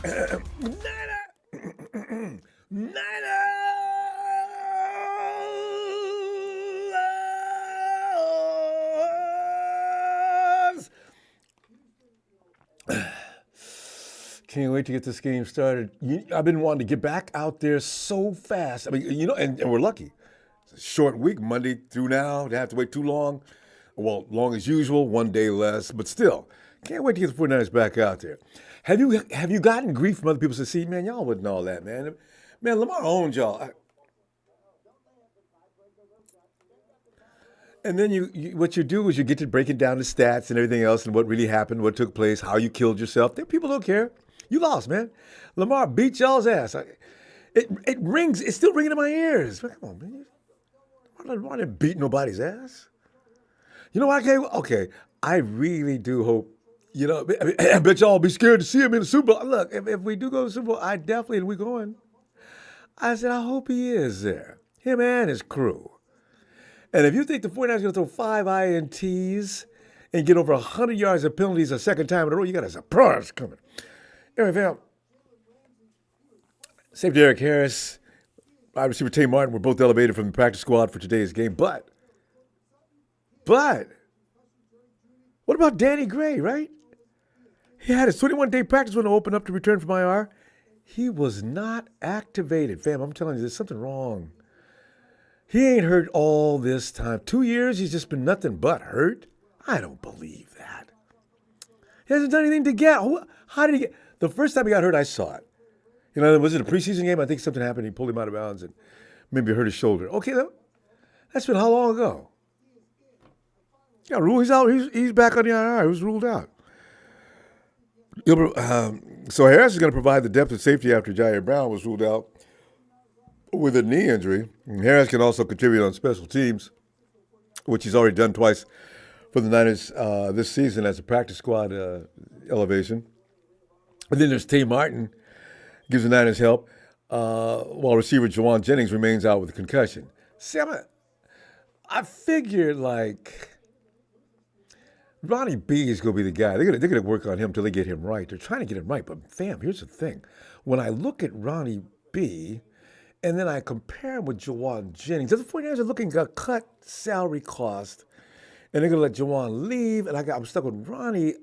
Niners! Can't wait to get this game started. I've been wanting to get back out there so fast. I mean, and we're lucky. It's a short week, Monday through now. They have to wait too long. Well, long as usual, one day less, but still, can't wait to get the 49ers back out there. Have you gotten grief from other people that see, man, y'all wouldn't know all that, man. Man, Lamar owns y'all. And then what you do is you get to breaking down the stats and everything else and what really happened, what took place, how you killed yourself. Then people don't care. You lost, man. Lamar beat y'all's ass. It rings. It's still ringing in my ears. Come on, man. Lamar didn't beat nobody's ass. You know what? Okay. I really do hope. I bet y'all be scared to see him in the Super Bowl. Look, if we do go to the Super Bowl, and we going. I said, I hope he is there. Him and his crew. And if you think the 49ers are going to throw 5 INTs and get over 100 yards of penalties a second time in a row, you got a surprise coming. Anyway, fam, safety Eric Harris, wide receiver Tay Martin were both elevated from the practice squad for today's game. But, what about Danny Gray, right? He had his 21-day practice window open up to return from IR. He was not activated. Fam, I'm telling you, there's something wrong. He ain't hurt all this time. 2 years, he's just been nothing but hurt. I don't believe that. He hasn't done anything to get. How did he get? The first time he got hurt, I saw it. Was it a preseason game? I think something happened. He pulled him out of bounds and maybe hurt his shoulder. Okay, that's been how long ago? Yeah, he's out. He's back on the IR. He was ruled out. So Harris is going to provide the depth of safety after Jair Brown was ruled out with a knee injury. And Harris can also contribute on special teams, which he's already done twice for the Niners this season as a practice squad elevation. And then there's Tay Martin, gives the Niners help, while receiver Juwan Jennings remains out with a concussion. See, I figured Ronnie B is going to be the guy. They're going to work on him until they get him right. They're trying to get him right. But, fam, here's the thing. When I look at Ronnie B and then I compare him with Juwan Jennings, the 49ers are looking to cut salary cost, and they're going to let Juwan leave, and I'm stuck with Ronnie.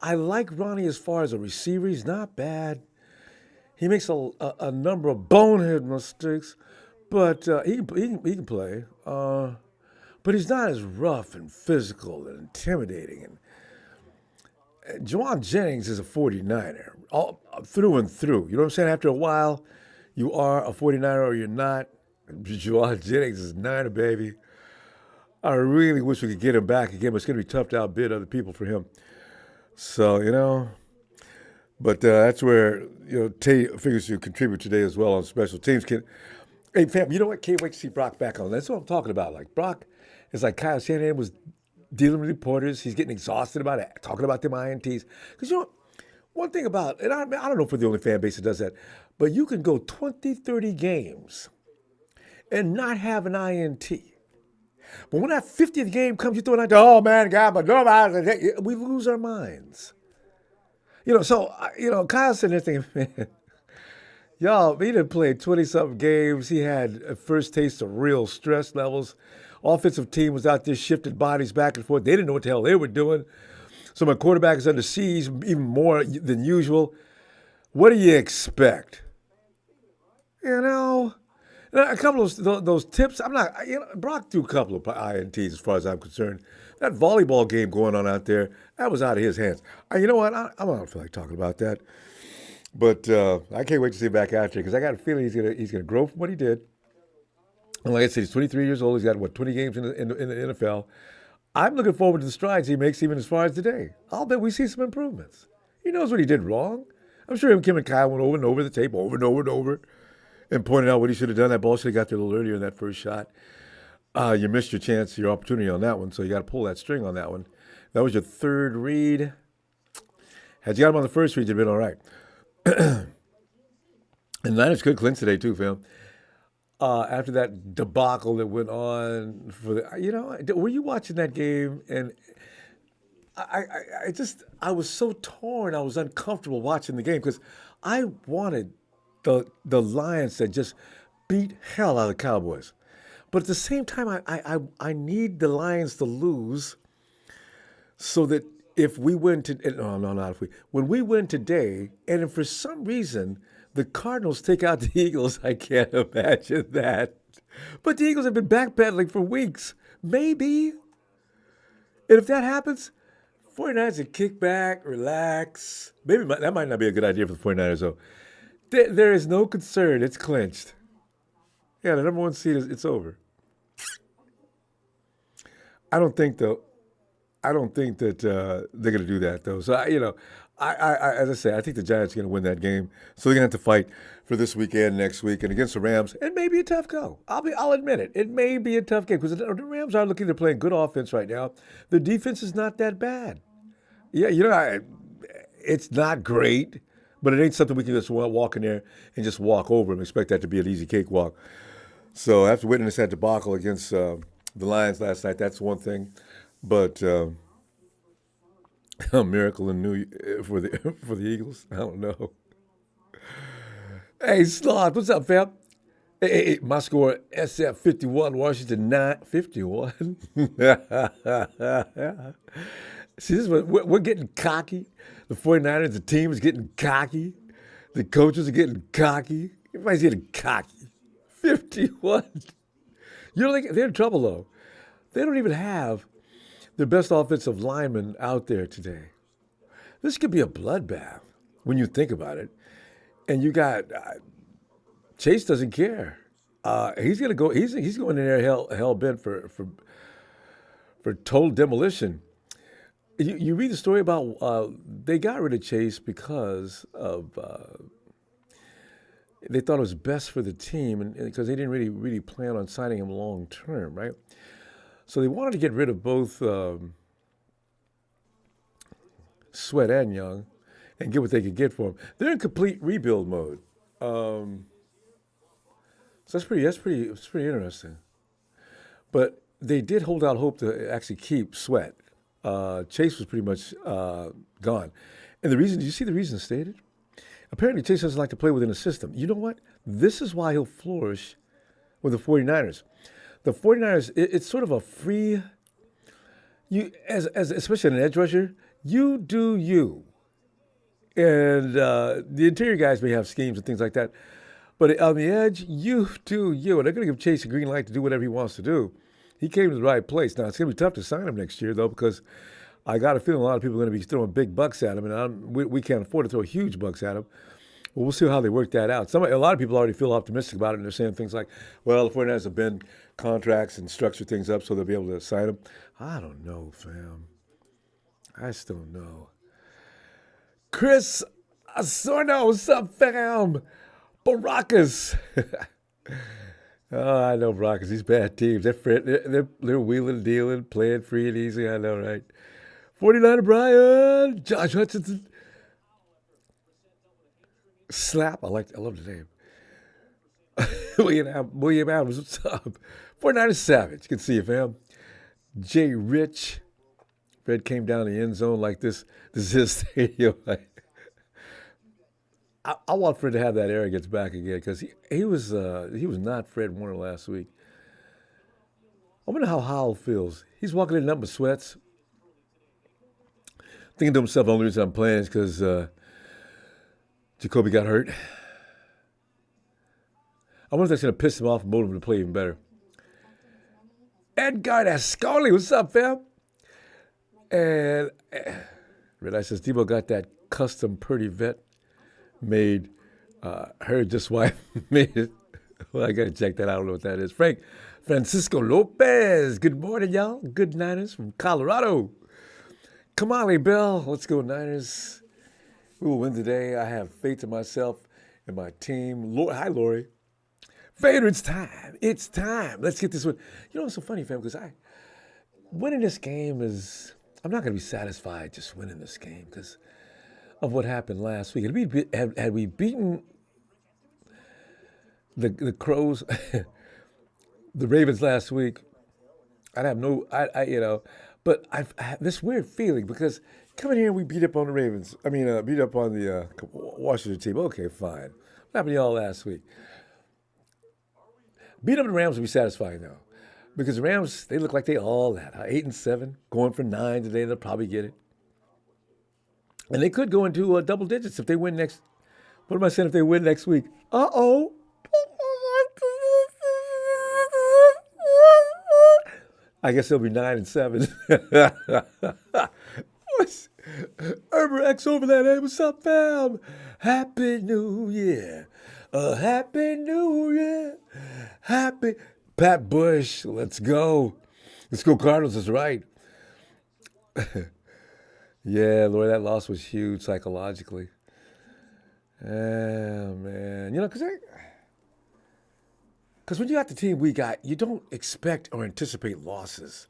I like Ronnie as far as a receiver. He's not bad. He makes a number of bonehead mistakes, but he can play. But he's not as rough and physical and intimidating. And Juwan Jennings is a 49er, all through and through. You know what I'm saying? After a while, you are a 49er or you're not. Juwan Jennings is Niner, baby. I really wish we could get him back again, but it's going to be tough to outbid other people for him. So, but that's where, Tay figures to contribute today as well on special teams. Hey, fam, you know what? Can't wait to see Brock back on. That's what I'm talking about. Like, Brock is like Kyle Shanahan was dealing with reporters. He's getting exhausted about it, talking about them INTs. Because, one thing about, and I don't know if we're the only fan base that does that, but you can go 20, 30 games and not have an INT. But when that 50th game comes, you throw it out there, oh, man, God, but nobody, we lose our minds. Kyle said this thing, man, y'all, he done played 20-something games. He had a first taste of real stress levels. Offensive team was out there shifting bodies back and forth. They didn't know what the hell they were doing. So my quarterback is under siege even more than usual. What do you expect? A couple of those tips. I'm not. Brock threw a couple of INTs as far as I'm concerned. That volleyball game going on out there, that was out of his hands. You know what? I don't feel like talking about that. But I can't wait to see him back out there because I got a feeling he's gonna grow from what he did. And like I said, he's 23 years old. He's got 20 games in the NFL. I'm looking forward to the strides he makes even as far as today. I'll bet we see some improvements. He knows what he did wrong. I'm sure him, Kim, and Kyle went over and over the tape, over and over and over, and pointed out what he should have done. That ball should have got there a little earlier in that first shot. You missed your chance, your opportunity on that one, so you got to pull that string on that one. That was your third read. Had you got him on the first read, you'd been all right. And Niners could clinch today too, Phil. After that debacle that went on were you watching that game? And I was so torn. I was uncomfortable watching the game because I wanted the Lions to just beat hell out of the Cowboys. But at the same time, I need the Lions to lose so that if we win to no, no, not if we when we win today, and if for some reason the Cardinals take out the Eagles, I can't imagine that. But the Eagles have been backpedaling for weeks. Maybe. And if that happens, 49ers would kick back, relax. Maybe that might not be a good idea for the 49ers, though. There is no concern. It's clinched. Yeah, the number one seed it's over. I don't think, though. I don't think that they're going to do that, though. So, as I say, I think the Giants are going to win that game. So they're going to have to fight for this weekend, next week, and against the Rams. It may be a tough go. I'll admit it. It may be a tough game because the Rams are looking. They're playing good offense right now. The defense is not that bad. Yeah, it's not great, but it ain't something we can just walk in there and just walk over and expect that to be an easy cakewalk. So after witnessing that debacle against the Lions last night, that's one thing. But a miracle in New for the for the Eagles, I don't know. Hey, Sloth, what's up, fam? Hey, my score SF 51, Washington 9 51. See, this is what we're getting cocky. The 49ers, the team is getting cocky. The coaches are getting cocky. Everybody's getting cocky. 51. You don't think they're in trouble, though? They don't even have their best offensive lineman out there today. This could be a bloodbath when you think about it. And you got Chase doesn't care. He's gonna go. He's going in there hell bent for total demolition. You read the story about they got rid of Chase because of they thought it was best for the team and because they didn't really plan on signing him long term, right? So they wanted to get rid of both Sweat and Young and get what they could get for him. They're in complete rebuild mode. So it's pretty interesting. But they did hold out hope to actually keep Sweat. Chase was pretty much gone. And the reason, did you see the reason stated? Apparently Chase doesn't like to play within a system. You know what? This is why he'll flourish with the 49ers. The 49ers, it's sort of a free, as especially an edge rusher, you do you. And the interior guys may have schemes and things like that. But on the edge, you do you. And they're going to give Chase a green light to do whatever he wants to do. He came to the right place. Now, it's going to be tough to sign him next year, though, because I got a feeling a lot of people are going to be throwing big bucks at him, and we can't afford to throw huge bucks at him. Well, we'll see how they work that out. A lot of people already feel optimistic about it, and they're saying things like, well, the 49ers have been contracts and structure things up so they'll be able to sign them. I don't know, fam. I still don't know. Chris Asorno, what's up, fam? Baracus. Oh, I know Baracus. These bad teams. They're wheeling and dealing, playing free and easy. I know, right? 49er Brian, Josh Hutchinson. Slap. I love the name. William Adams, what's up? 49er Savage. Good to see you, fam. Jay Rich. Fred came down the end zone like this. This is his stadium. I want Fred to have that arrogance back again because he was not Fred Warner last week. I wonder how Howell feels. He's walking in nothing but sweats, thinking to himself, the only reason I'm playing is because Jacoby got hurt. I wonder if that's going to piss him off and motivate him to play even better. Edgar Ascoli, what's up, fam? And Red Eye says, Debo got that custom Purdy vet made. Her just wife made it. Well, I got to check that out. I don't know what that is. Francisco Lopez. Good morning, y'all. Good Niners from Colorado. Kamali Bell. Let's go, Niners. We will win today. I have faith in myself and my team. Hi, Lori. Vader, it's time. It's time. Let's get this one. You know what's so funny, fam? Because winning this game is, I'm not going to be satisfied just winning this game because of what happened last week. Had we beaten the Crows, the Ravens last week, I'd have no, But I have this weird feeling because coming here, we beat up on the Ravens. I mean, beat up on the Washington team. Okay, fine. What happened to y'all last week? Beat up the Rams would be satisfying though, because the Rams they look like they all that 8-7, going for 9 today. They'll probably get it, and they could go into double digits if they win next. What am I saying if they win next week? Uh-oh. I guess they'll be 9-7. What's Herbert X over that? Hey, what's up, fam? Happy New Year. Happy New Year. Happy Pat Bush. Let's go. Let's go Cardinals is right. Yeah, Lord, that loss was huge psychologically. Oh, man. You know, because when you got the team we got, you don't expect or anticipate losses.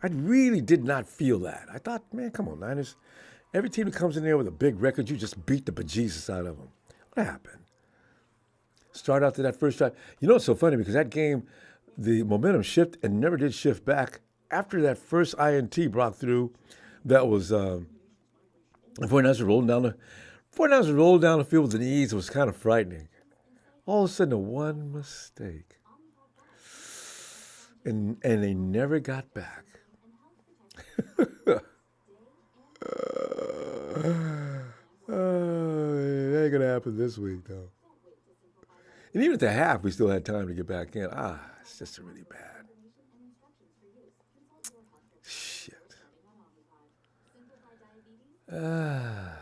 I really did not feel that. I thought, man, come on, Niners. Every team that comes in there with a big record, you just beat the bejesus out of them. What happened? Start out to that first drive. You know, it's so funny because that game, the momentum shifted and never did shift back. After that first INT broke through, that was the 49ers rolled down the field with an ease. It was kind of frightening. All of a sudden, one mistake. And they never got back. It ain't going to happen this week, though. And even at the half, we still had time to get back in. It's just really bad. Shit. Yeah.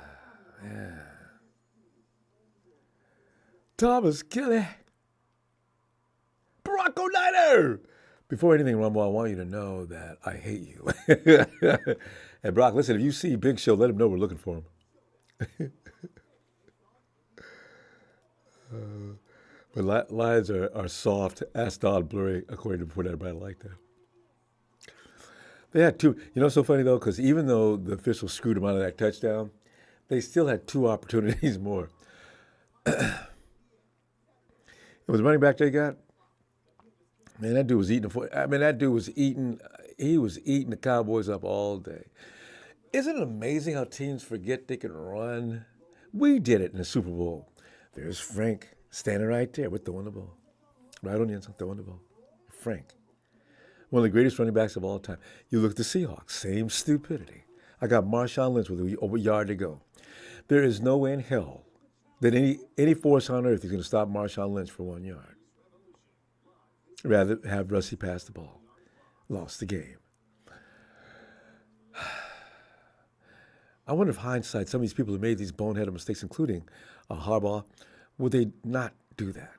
Thomas Kelly. Bronco Niner. Before anything, Ronbo, I want you to know that I hate you. And Brock, listen, if you see Big Show, let him know we're looking for him. But lines are soft, ass Don blurry, according to Purdy. Everybody like that. They had two. You know, it's so funny, though, because even though the officials screwed them out of that touchdown, they still had 2 opportunities more. It was running back they got. Man, that dude was eating. He was eating the Cowboys up all day. Isn't it amazing how teams forget they can run? We did it in the Super Bowl. There's Frank standing right there. We're throwing the ball. Right on the end zone, throwing the ball. Frank. One of the greatest running backs of all time. You look at the Seahawks, same stupidity. I got Marshawn Lynch with a yard to go. There is no way in hell that any force on earth is going to stop Marshawn Lynch for 1 yard. Rather have Russie pass the ball. Lost the game. I wonder if hindsight, some of these people who made these boneheaded mistakes, including Harbaugh, would they not do that?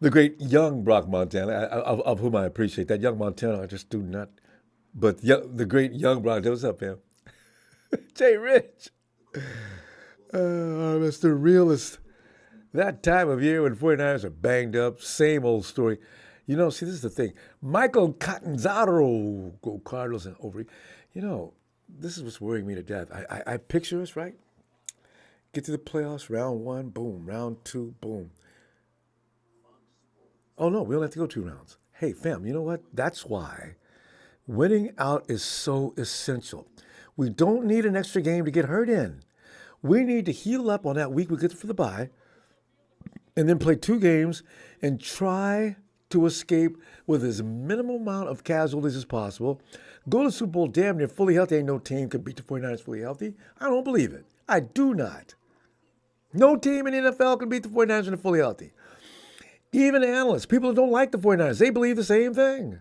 The great young Brock Montana, of whom I appreciate that young Montana, I just do not. But the great young Brock, what's up, man? Jay Rich. Mr. Realist. That time of year when 49ers are banged up, same old story. You know, see, this is the thing. Michael Catanzaro, go Cardinals and over. You know, this is what's worrying me to death. I picture us, right? Get to the playoffs, round 1, boom. Round 2, boom. Oh, no, we don't have to go 2 rounds. Hey, fam, you know what? That's why winning out is so essential. We don't need an extra game to get hurt in. We need to heal up on that week we get for the bye and then play 2 games and try to escape with as minimal amount of casualties as possible. Go to the Super Bowl damn near fully healthy. Ain't no team can beat the 49ers fully healthy. I don't believe it. I do not. No team in the NFL can beat the 49ers when they're fully healthy. Even analysts, people who don't like the 49ers, they believe the same thing.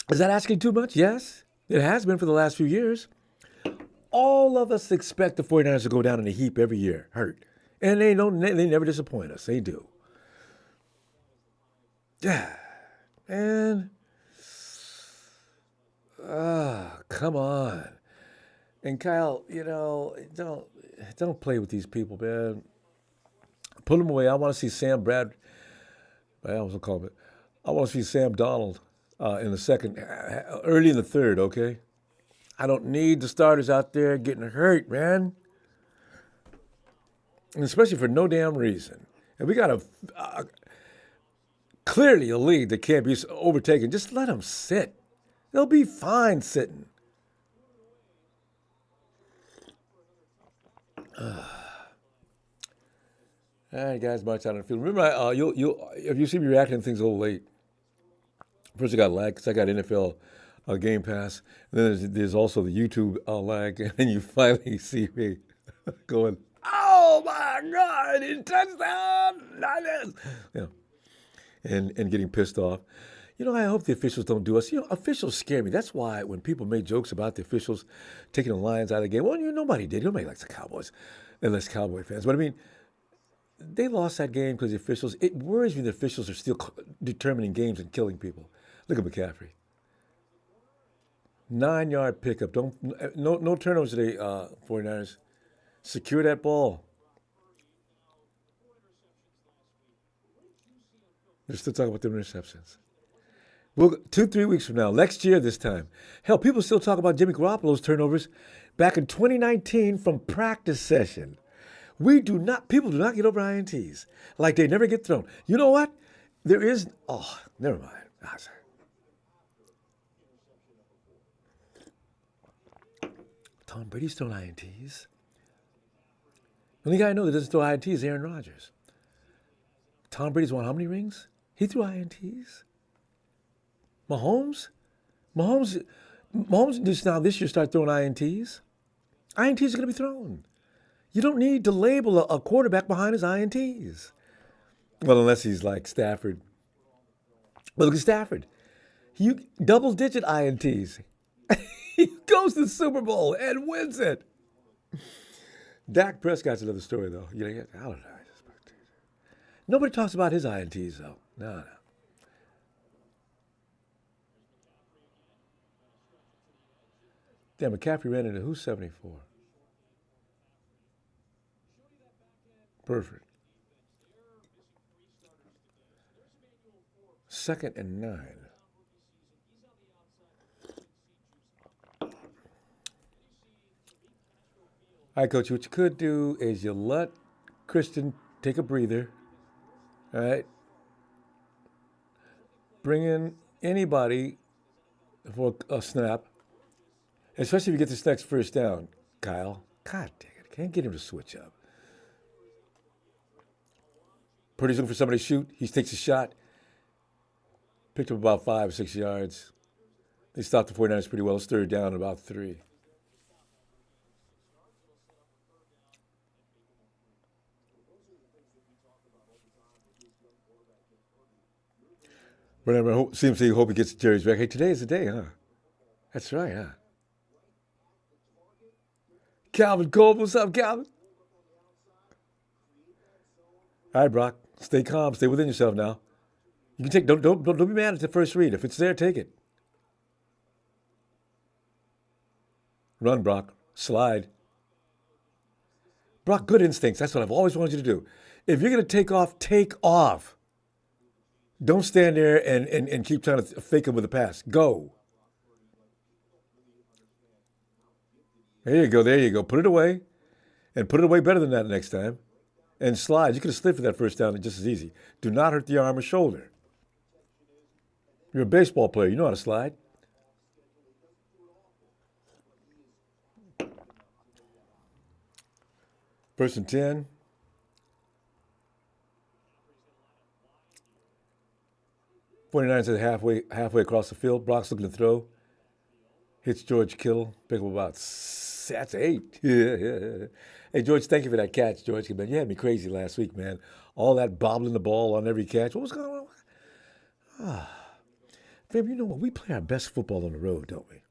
Is that asking too much? Yes. It has been for the last few years. All of us expect the 49ers to go down in a heap every year, hurt. And they never disappoint us. They do. Yeah. And come on. And Kyle, you know, don't play with these people, man. Put them away. I want to see Sam Brad. I almost call him it. I want to see Sam Donald in the second, early in the third. Okay. I don't need the starters out there getting hurt, man. And especially for no damn reason. And we got a clearly a lead that can't be overtaken. Just let them sit. They'll be fine sitting. All right, guys, march out on the field. Remember, if you see me reacting to things a little late, first I got lag because I got NFL Game Pass. And then there's also the YouTube lag, and then you finally see me going, "Oh my God, it's touchdown!" Yeah, and getting pissed off. I hope the officials don't do us. Officials scare me. That's why when people make jokes about the officials taking the Lions out of the game, well, nobody did. Nobody likes the Cowboys, unless Cowboy fans. But I mean, they lost that game because the officials. It worries me the officials are still determining games and killing people. Look at McCaffrey. 9-yard pickup. No turnovers today, 49ers. Secure that ball. They're still talking about the interceptions. Well, 2-3 weeks from now, next year this time. Hell, people still talk about Jimmy Garoppolo's turnovers back in 2019 from practice session. People do not get over INTs. Like they never get thrown. You know what? Never mind. Tom Brady's thrown INTs. The only guy I know that doesn't throw INTs is Aaron Rodgers. Tom Brady's won how many rings? He threw INTs. Mahomes just now this year start throwing INTs. INTs are going to be thrown. You don't need to label a quarterback behind his INTs. Well, unless he's like Stafford. But look at Stafford. Double-digit INTs. He goes to the Super Bowl and wins it. Dak Prescott's another story, though. I don't know. Nobody talks about his INTs, though. No. Damn, McCaffrey ran into who's 74? Perfect. 2nd and 9. All right, Coach, what you could do is you let Christian take a breather, all right? Bring in anybody for a snap, especially if you get this next first down, Kyle. God dang it, can't get him to switch up. Purdy's looking for somebody to shoot. He takes a shot. Picked up about 5 or 6 yards. They stopped the 49ers pretty well. It's 3rd down and about 3. Remember, CMC hope he gets Jerry's back. Hey, today is the day, huh? That's right, huh? Calvin Cole, what's up, Calvin? All right, Brock, stay calm, stay within yourself now. You can take. Don't be mad at the first read. If it's there, take it. Run, Brock. Slide. Brock, good instincts. That's what I've always wanted you to do. If you're gonna take off, take off. Don't stand there and keep trying to fake him with a pass. Go. There you go. Put it away. And put it away better than that next time. And slide. You could have slid for that first down just as easy. Do not hurt the arm or shoulder. You're a baseball player. You know how to slide. First and 10. '49ers at halfway across the field. Brock's looking to throw. Hits George Kittle. Pick up about that's 8. Yeah. Hey, George, thank you for that catch, George. Man, you had me crazy last week, man. All that bobbling the ball on every catch. What was going on? Fam, you know what? We play our best football on the road, don't we?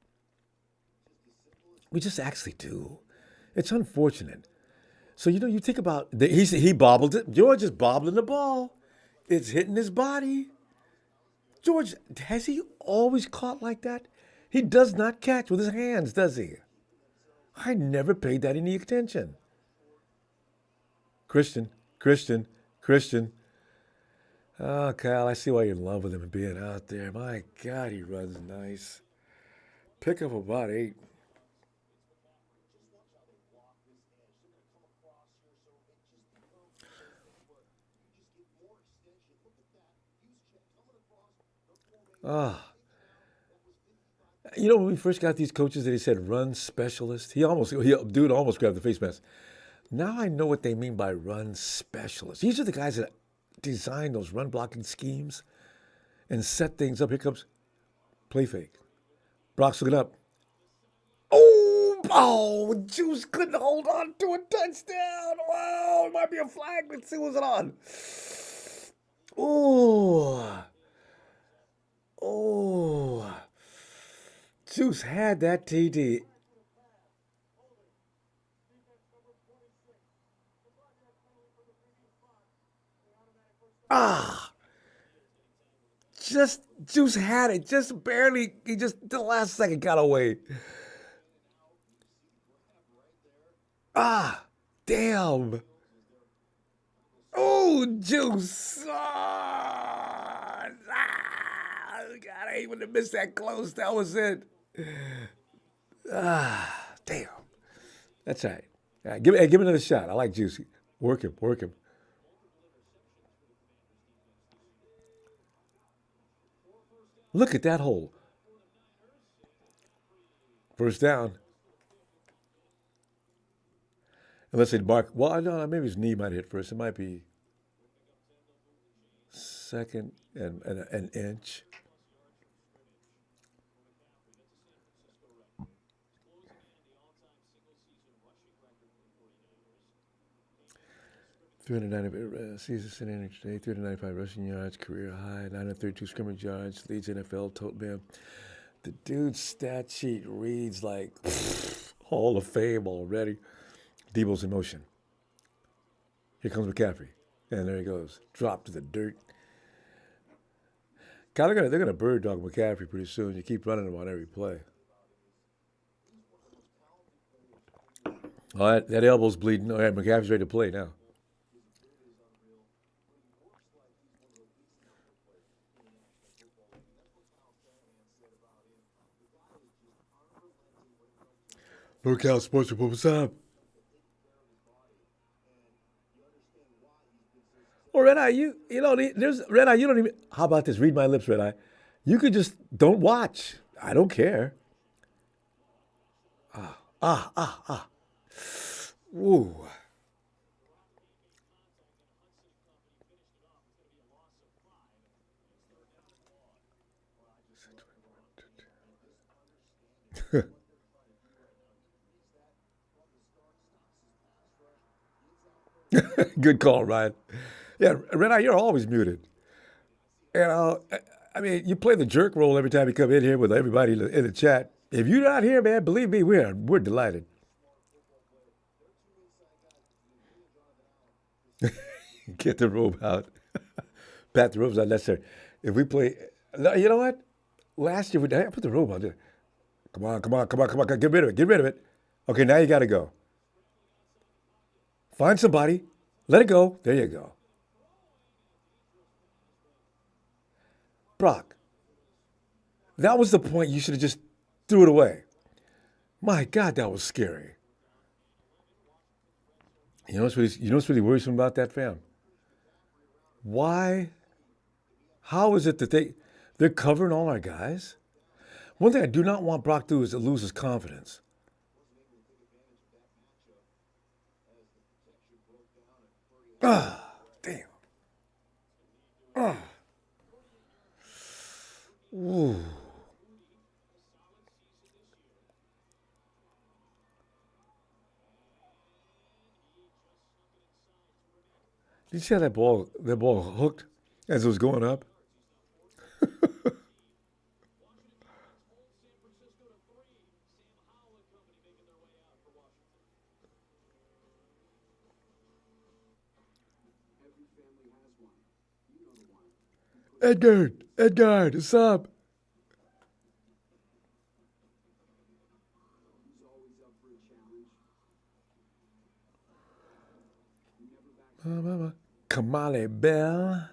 We just actually do. It's unfortunate. So, you think about, he bobbled it. George is bobbling the ball. It's hitting his body. George, has he always caught like that? He does not catch with his hands, does he? I never paid that any attention. Christian. Oh, Kyle, I see why you're in love with him and being out there. My God, he runs nice. Pick up about 8. Ah, you know when we first got these coaches, they said run specialist. Dude almost grabbed the face mask. Now I know what they mean by run specialist. These are the guys that design those run blocking schemes and set things up. Here comes play fake. Brock's looking up. Oh, Juice couldn't hold on to a touchdown. Wow, it might be a flag. Let's see what's it on. Oh, oh, Juice had that TD. Ah, just Juice had it, just barely. He just the last second got away. Ah, damn. Oh, Juice. God, I hate when they missed that close. That was it. Ah, damn. That's right. Give him another shot. I like Juice. Work him, work him. Look at that hole. First down. Unless they'd mark. Well, no, maybe his knee might hit first. It might be second and an inch. 390 season sitting today, 395 rushing yards, career high, 932 scrimmage yards, leads NFL total man. The dude's stat sheet reads like Hall of Fame already. Debo's in motion. Here comes McCaffrey. And there he goes. Dropped to the dirt. God, they're gonna bird dog McCaffrey pretty soon. You keep running him on every play. All right, that elbow's bleeding. All right, McCaffrey's ready to play now. NorCal Sports Report, what's up? Well, Red Eye, you know there's Red Eye. You don't even. How about this? Read my lips, Red Eye. You could just don't watch. I don't care. Ah ah ah. Woo. Good call, Ryan. Yeah, Red Eye, you're always muted. You know, I mean, you play the jerk role every time you come in here with everybody in the chat. If you're not here, man, believe me, we're delighted. Get the robe out. Pat, the robe's not necessary. If we play, no, you know what? Last year, I put the robe on there. Come on, come on, come on, come on. Get rid of it. Get rid of it. Okay, now you got to go. Find somebody. Let it go. There you go. Brock, that was the point. You should have just threw it away. My God, that was scary. You know what's really worrisome about that, fam? Why? How is it that they're covering all our guys? One thing I do not want Brock to do is to lose his confidence. Ah, damn. Ah, ooh. Did you see how that ball hooked as it was going up? Edgar, what's up? Kamale Bell.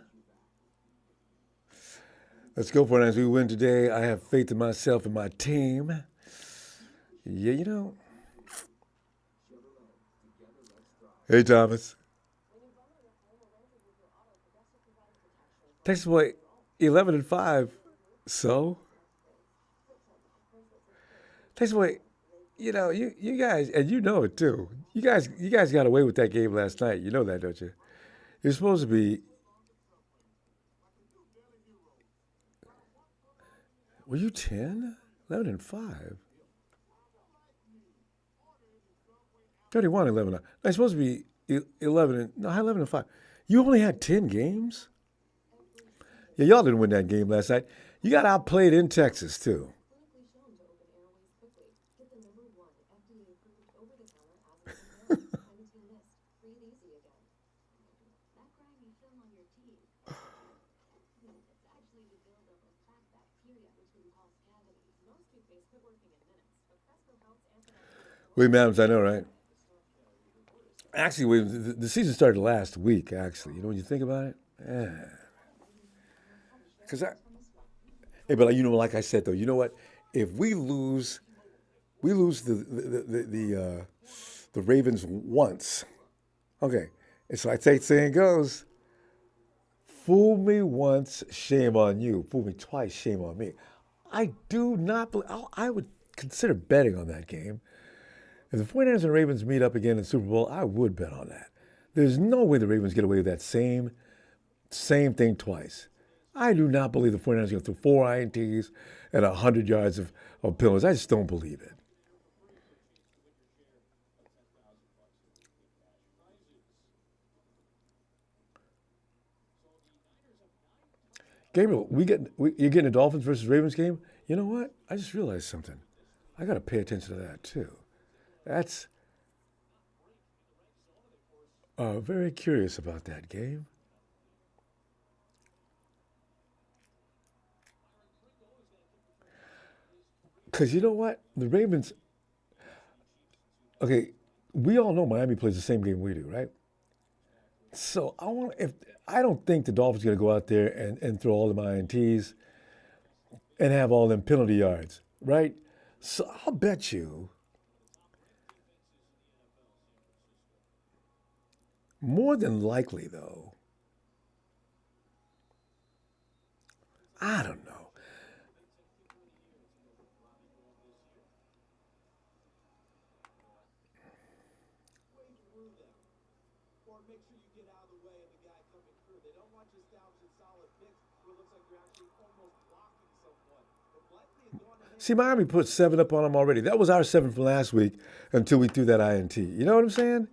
Let's go for it as we win today. I have faith in myself and my team. Yeah, you know. Hey, Thomas. Texas boy, 11 and 5. So that's why you guys, and you know it too. You guys got away with that game last night. You know that, don't you? You're supposed to be. Were you 10? 11 and 5. 31, 11. No, it's supposed to be 11 and no, 11 and 5. You only had 10 games? Yeah, y'all didn't win that game last night. You got outplayed in Texas too. William Adams, I know, right? Actually, the season started last week. Actually, when you think about it, yeah. Because hey, but like I said though, you know what? If we lose the Ravens once. Okay, it's like that saying goes: fool me once, shame on you. Fool me twice, shame on me. I do not believe. I would consider betting on that game. If the 49ers and Ravens meet up again in the Super Bowl, I would bet on that. There's no way the Ravens get away with that same thing twice. I do not believe the 49ers are going to throw 4 INTs and 100 yards of penalties. I just don't believe it. Gabriel, you're getting a Dolphins versus Ravens game. You know what? I just realized something. I got to pay attention to that too. That's very curious about that game. Because you know what? The Ravens, okay, we all know Miami plays the same game we do, right? So I don't think the Dolphins are going to go out there and throw all the INTs and have all them penalty yards, right? So I'll bet you more than likely though, I don't know. See, Miami put 7 up on them already. That was our 7 from last week until we threw that INT. You know what I'm saying?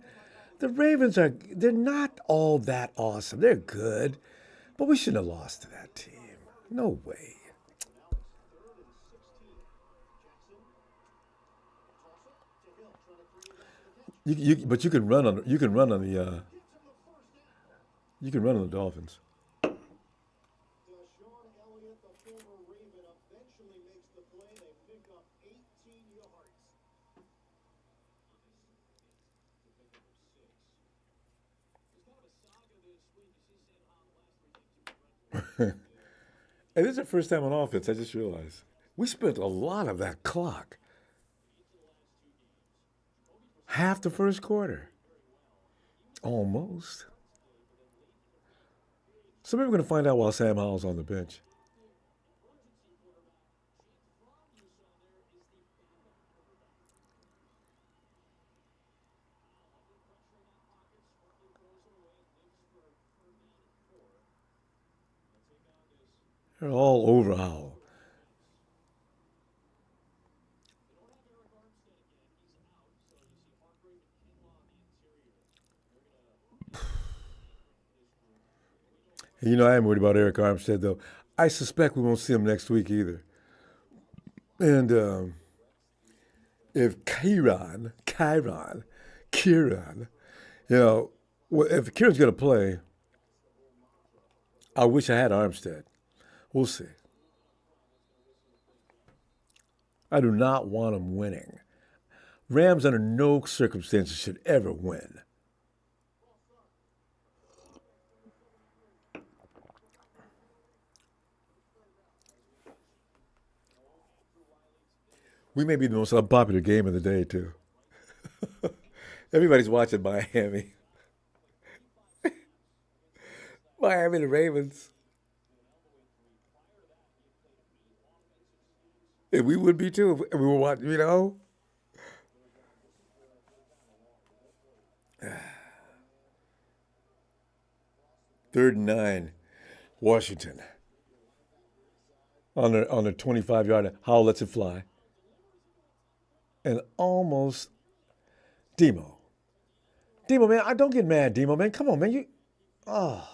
The Ravens they're not all that awesome. They're good, but we shouldn't have lost to that team. No way. But you can run on the Dolphins. And this is the first time on offense. I just realized we spent a lot of that clock, half the first quarter, almost. So maybe we're going to find out while Sam Howell's on the bench. They're all over Howell. And I am worried about Eric Armstead, though. I suspect we won't see him next week either. And if Kieran, if Kieran's going to play, I wish I had Armstead. We'll see. I do not want him winning. Rams, under no circumstances, should ever win. We may be the most unpopular game of the day, too. Everybody's watching Miami. Miami, the Ravens. And we would be too if we were watching, 3rd and 9, Washington. On the 25-yard line. Howell lets it fly. And almost Demo. Demo, man, I don't get mad, Demo, man. Come on, man. Oh,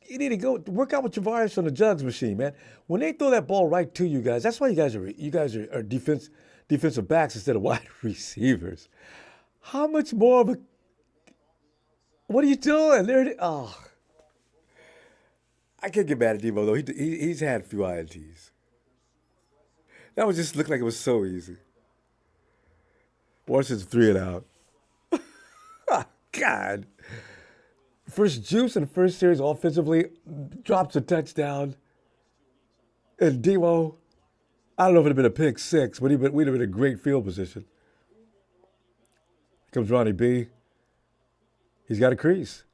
you need to go work out with Javaris on the jugs machine, man. When they throw that ball right to you guys, that's why you guys are defensive backs instead of wide receivers. How much more of a what are you doing? There it is. Oh, I can't get mad at Demo though. He's had a few INTs. That was just looked like it was so easy. Washington's 3 and out. God. First Juice in the first series offensively drops a touchdown. And Demo, I don't know if it'd have been a pick six, but we'd have been in a great field position. Here comes Ronnie B. He's got a crease.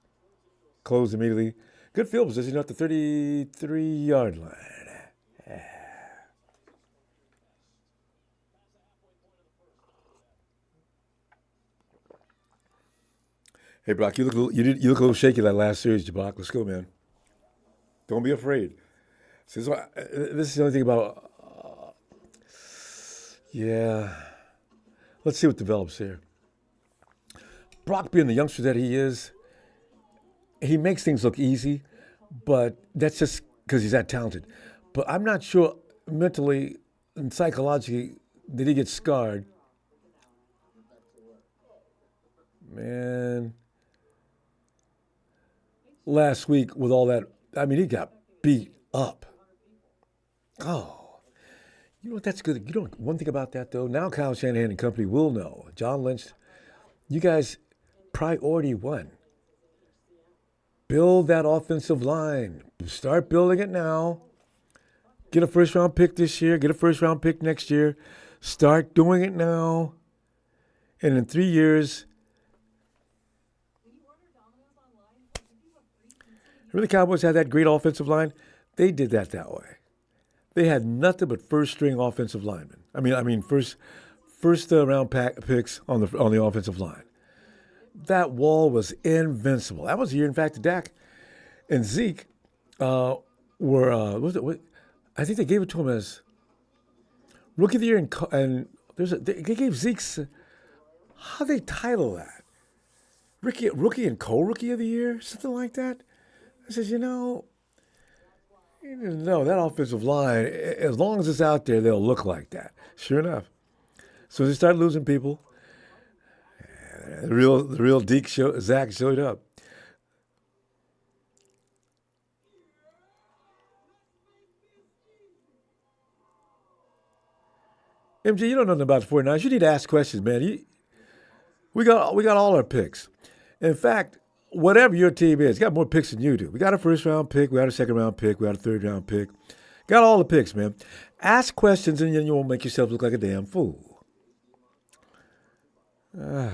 Closed immediately. Good field position at the 33-yard line. Hey Brock, you look a little shaky that last series, Brock. Let's go, man. Don't be afraid. This is the only thing about. Yeah. Let's see what develops here. Brock, being the youngster that he is, he makes things look easy, but that's just because he's that talented. But I'm not sure mentally and psychologically did he get scarred. Man, last week with all that, I mean, he got beat up. Oh, you know what? That's good. One thing about that though. Now Kyle Shanahan and company will know. John Lynch, you guys, priority one. Build that offensive line. Start building it now. Get a first round pick this year. Get a first round pick next year. Start doing it now. And in 3 years, remember the Cowboys had that great offensive line? They did that way. They had nothing but first string offensive linemen. I mean first round picks on the offensive line. That wall was invincible. That was the year, in fact, Dak and Zeke I think they gave it to him as rookie of the year, and they gave Zeke's how they title that rookie and co-rookie of the year, something like that. I says, that offensive line, as long as it's out there, they'll look like that. Sure enough. So they start losing people. The real Zach showed up. MG, you don't know nothing about the 49ers. You need to ask questions, man. We got all our picks. In fact, whatever your team is, got more picks than you do. We got a first round pick, we got a second round pick, we got a third round pick. Got all the picks, man. Ask questions and then you won't make yourself look like a damn fool. Who's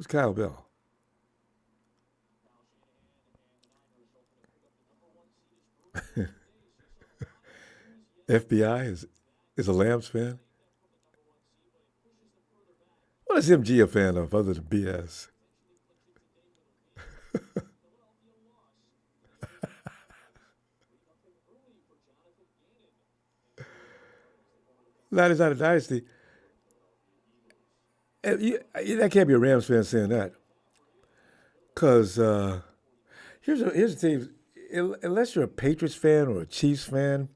Kyle Bell? FBI is a Lambs fan. What is MG a fan of other than BS? That is not a dynasty. That can't be a Rams fan saying that. Because here's the thing. Unless you're a Patriots fan or a Chiefs fan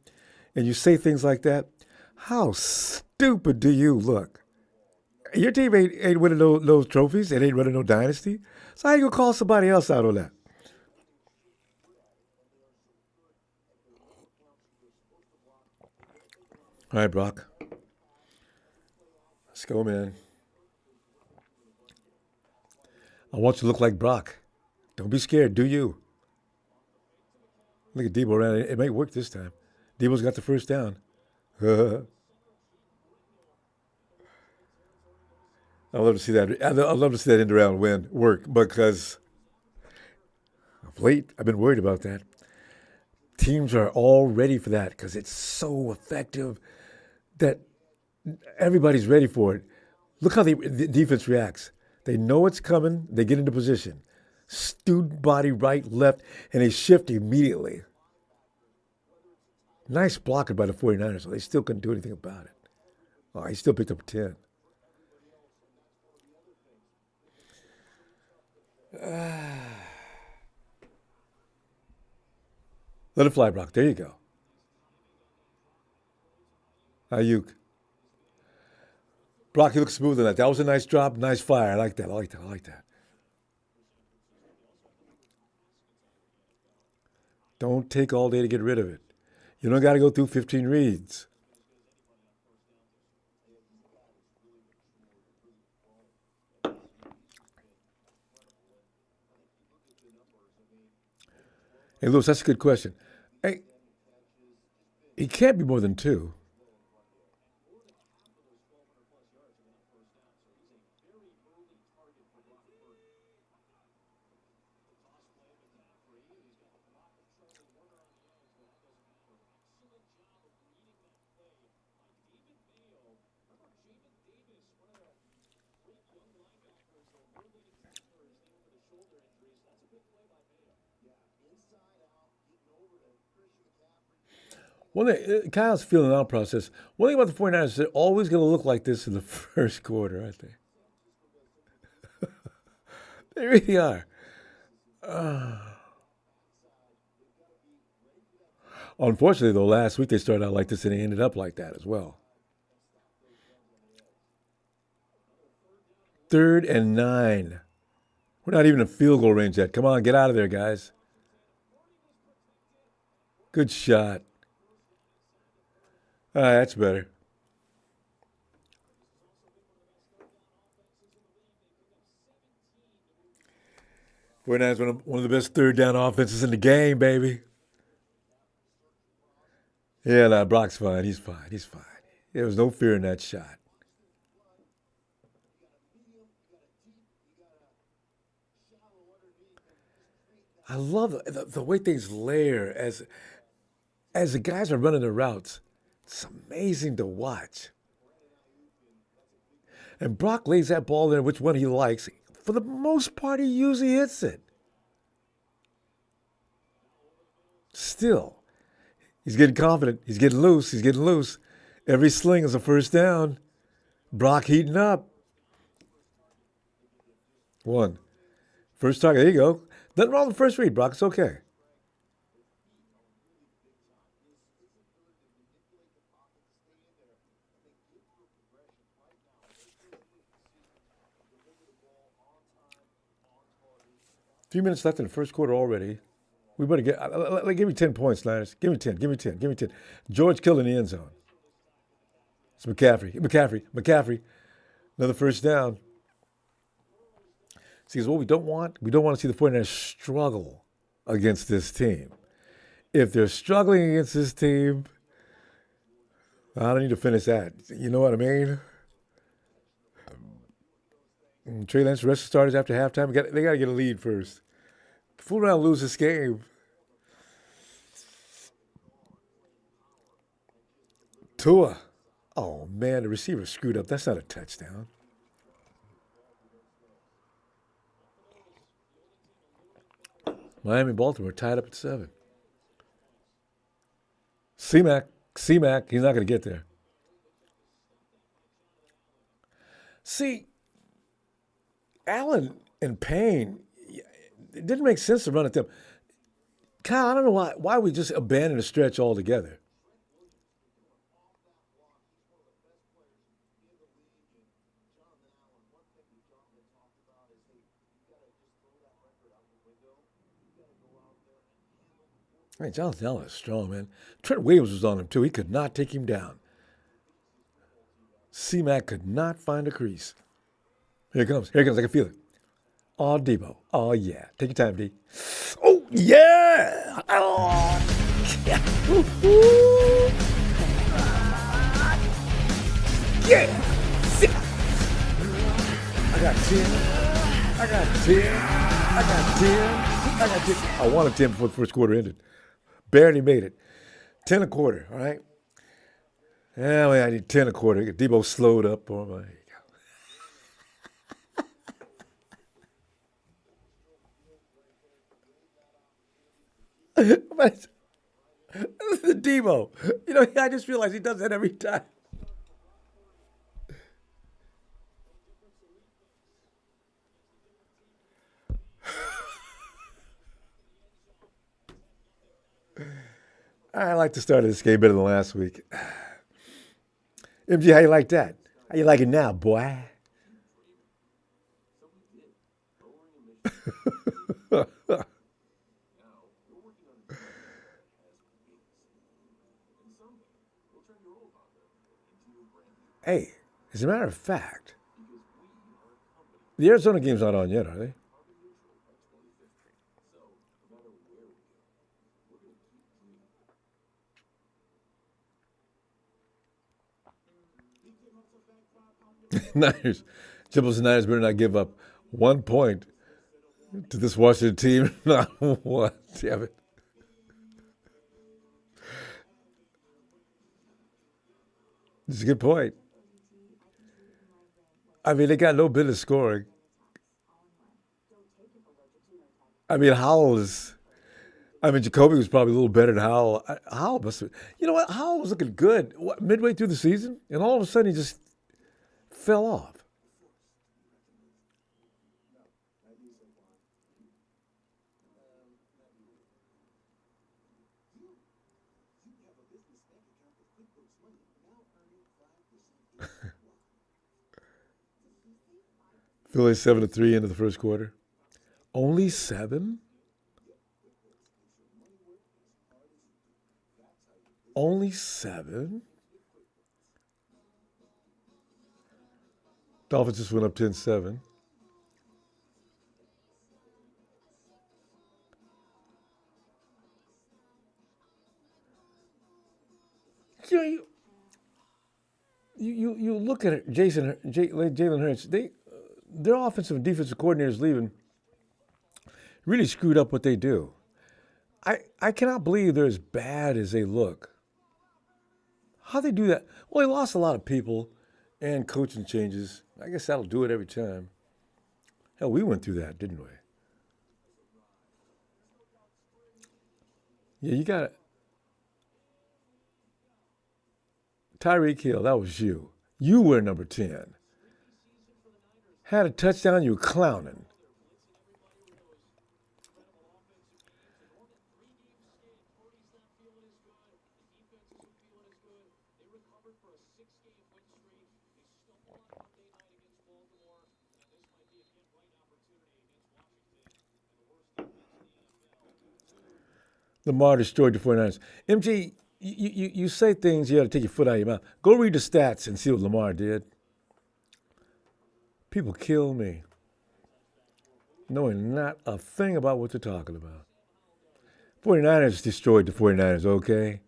and you say things like that, how stupid do you look? Your team ain't winning those trophies. It ain't running no dynasty. So how you going to call somebody else out on that? All right, Brock. Let's go, man. I want you to look like Brock. Don't be scared. Do you? Look at Debo around. It might work this time. Debo's got the first down. I'd love to see that. I'd love to see that end around win work because of late I've been worried about that. teams are all ready for that because it's so effective that everybody's ready for it. Look how the defense reacts. They know it's coming. They get into position. Student body right, left, and they shift immediately. Nice blocking by the 49ers. They still couldn't do anything about it. Oh, he still picked up 10. Let it fly, Brock. There you go. Ayuk. Brock, you look smooth on that. That was a nice drop. Nice fire. I like that. I like that. I like that. Don't take all day to get rid of it. You don't got to go through 15 reads. Hey, Lewis, that's a good question. Hey, he can't be more than 2. One thing, Kyle's feeling out process. One thing about the 49ers is they're always going to look like this in the first quarter, aren't they? They really are. Unfortunately, though, last week they started out like this and they ended up like that as well. 3rd and 9. We're not even in field goal range yet. Come on, get out of there, guys. Good shot. All right, that's better. 49ers one of the best third down offenses in the game, baby. Yeah, nah, Brock's fine. He's fine. He's fine. There was no fear in that shot. I love the way things layer as the guys are running the routes. It's amazing to watch. And Brock lays that ball there, which one he likes. For the most part, he usually hits it. Still, he's getting confident. He's getting loose. He's getting loose. Every sling is a first down. Brock heating up. 1. First target. There you go. Nothing wrong with the first read, Brock. It's okay. Few minutes left in the first quarter already. We better give me 10 points, Niners. Give me 10. Give me 10. Give me 10. George killed in the end zone. It's McCaffrey. Another first down. See, what we don't want to see the 49ers struggle against this team. If they're struggling against this team, I don't need to finish that. You know what I mean? Trey Lance, rest of the starters after halftime. They got to get a lead first. Fool around and lose this game. Tua. Oh, man, the receiver screwed up. That's not a touchdown. Miami, Baltimore tied up at 7. C-Mac, he's not going to get there. See, Allen and Payne, it didn't make sense to run at them. Kyle, I don't know why we just abandoned the stretch altogether. Hey, Jonathan Allen is strong, man. Trent Williams was on him, too. He could not take him down. C-Mac could not find a crease. Here it comes. I can feel it. Oh, Debo. Oh, yeah. Take your time, D. Oh, yeah. Oh, yeah. Yeah. I got 10. I wanted 10 before the first quarter ended. Barely made it. 10 a quarter, all right? Yeah, well, I need 10 a quarter. Debo slowed up. Oh, my. But the Debo. I just realized he does that every time. I like the start of this game better than last week. MG, how you like that? How you like it now, boy? Hey, as a matter of fact, the Arizona game's not on yet, are they? Niners. Jibble's and Niners better not give up 1 point to this Washington team. Not one. Damn it. It's a good point. I mean, they got no business scoring. I mean, Howell is. I mean, Jacoby was probably a little better than Howell. Howell must have. You know what? Howell was looking good midway through the season, and all of a sudden he just fell off. Philly 7-3 into the first quarter. Only 7? Only 7? Dolphins just went up 10-7. You know, you look at it, Jalen Hurts. Their offensive and defensive coordinators leaving really screwed up what they do. I cannot believe they're as bad as they look. How they do that? Well, they lost a lot of people and coaching changes. I guess that'll do it every time. Hell, we went through that, didn't we? Yeah, you got it. Tyreek Hill, that was you. You were number 10. Had a touchdown, you were clowning. Lamar destroyed the 49ers. MG, you say things, you got to take your foot out of your mouth. Go read the stats and see what Lamar did. People kill me knowing not a thing about what they're talking about. 49ers destroyed the 49ers, okay?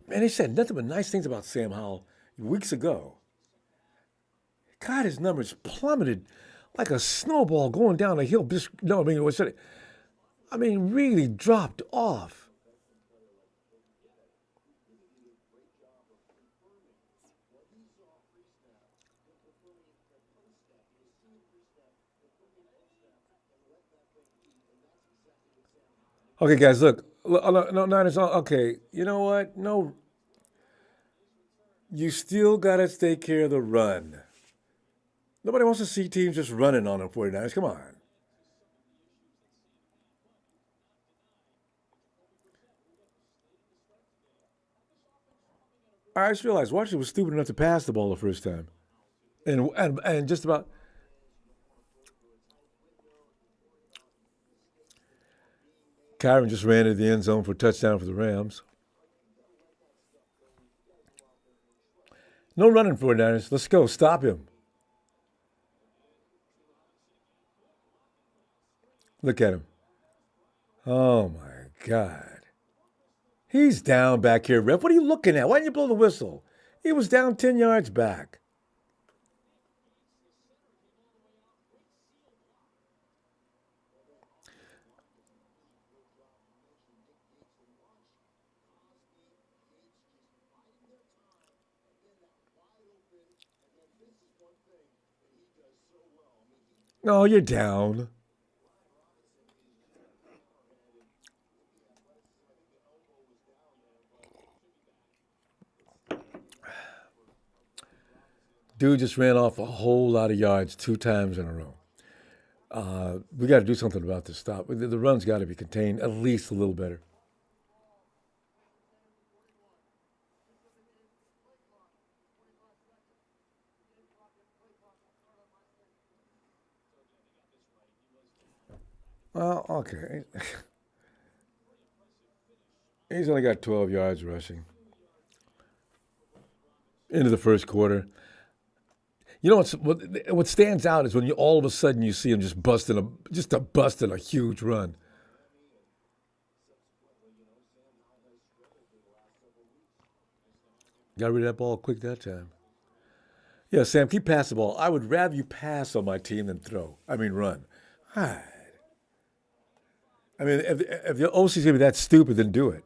Man, they said nothing but nice things about Sam Howell weeks ago. God, his numbers plummeted like a snowball going down a hill. No, I mean, what's it? I mean, really dropped off. Okay, guys, look. No, Niners. Okay, you know what? No, you still got to take care of the run. Nobody wants to see teams just running on them 49ers. Come on. I just realized Washington was stupid enough to pass the ball the first time. And just about Kyron just ran into the end zone for a touchdown for the Rams. No running 49ers. Let's go. Stop him. Look at him. Oh my God. He's down back here, ref. What are you looking at? Why didn't you blow the whistle? He was down 10 yards back. No, you're down. Dude just ran off a whole lot of yards 2 times in a row. We got to do something about this stop. The run's got to be contained at least a little better. Well, okay. He's only got 12 yards rushing into the first quarter. You know what stands out is when you all of a sudden you see him just busting a huge run. Got rid of that ball quick that time. Yeah, Sam, keep passing the ball. I would rather you pass on my team than throw. I mean, run. Ah, I mean, if the OC's gonna be that stupid, then do it.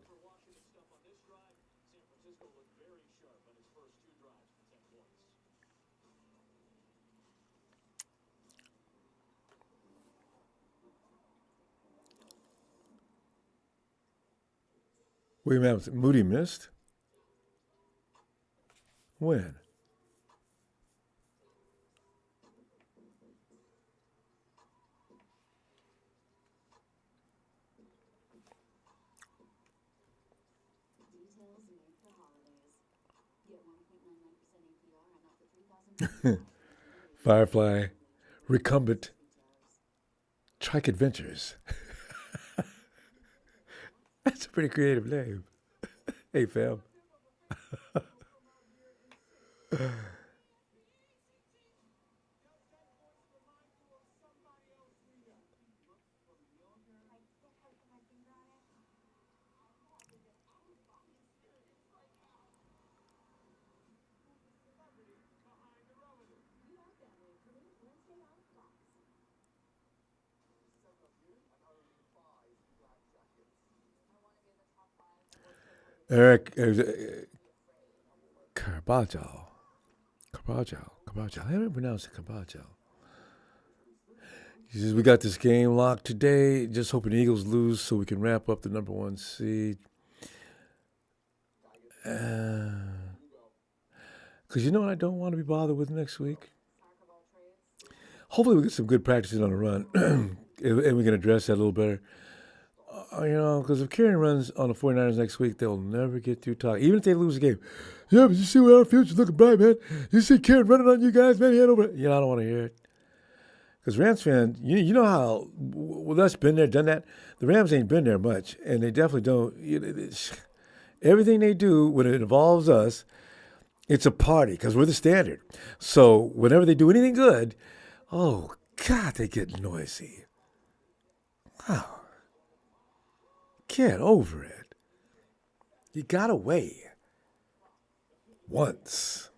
Wait a minute, Moody missed? When? Firefly, recumbent, Trike Adventures. That's a pretty creative name. Hey, fam. Eric Carbajo. Carbajo. How do you pronounce it? Carbajo. He says, we got this game locked today. Just hoping the Eagles lose so we can wrap up the number one seed. Because you know what I don't want to be bothered with next week? Hopefully we get some good practices on the run. And we can address that a little better. Because if Kieran runs on the 49ers next week, they'll never get through talking. Even if they lose the game. Yeah, but you see what our future's looking bright, man. You see Kieran running on you guys, man. He had over. I don't want to hear it. Because Rams fans, you know how, with us been there, done that, the Rams ain't been there much. And they definitely don't. Everything they do when it involves us, it's a party because we're the standard. So whenever they do anything good, oh, God, they get noisy. Oh, get over it. You got away once.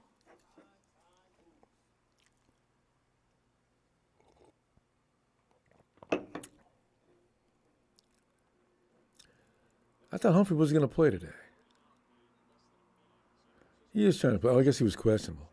I thought Humphrey was going to play today. He is trying to play. Oh, I guess he was questionable.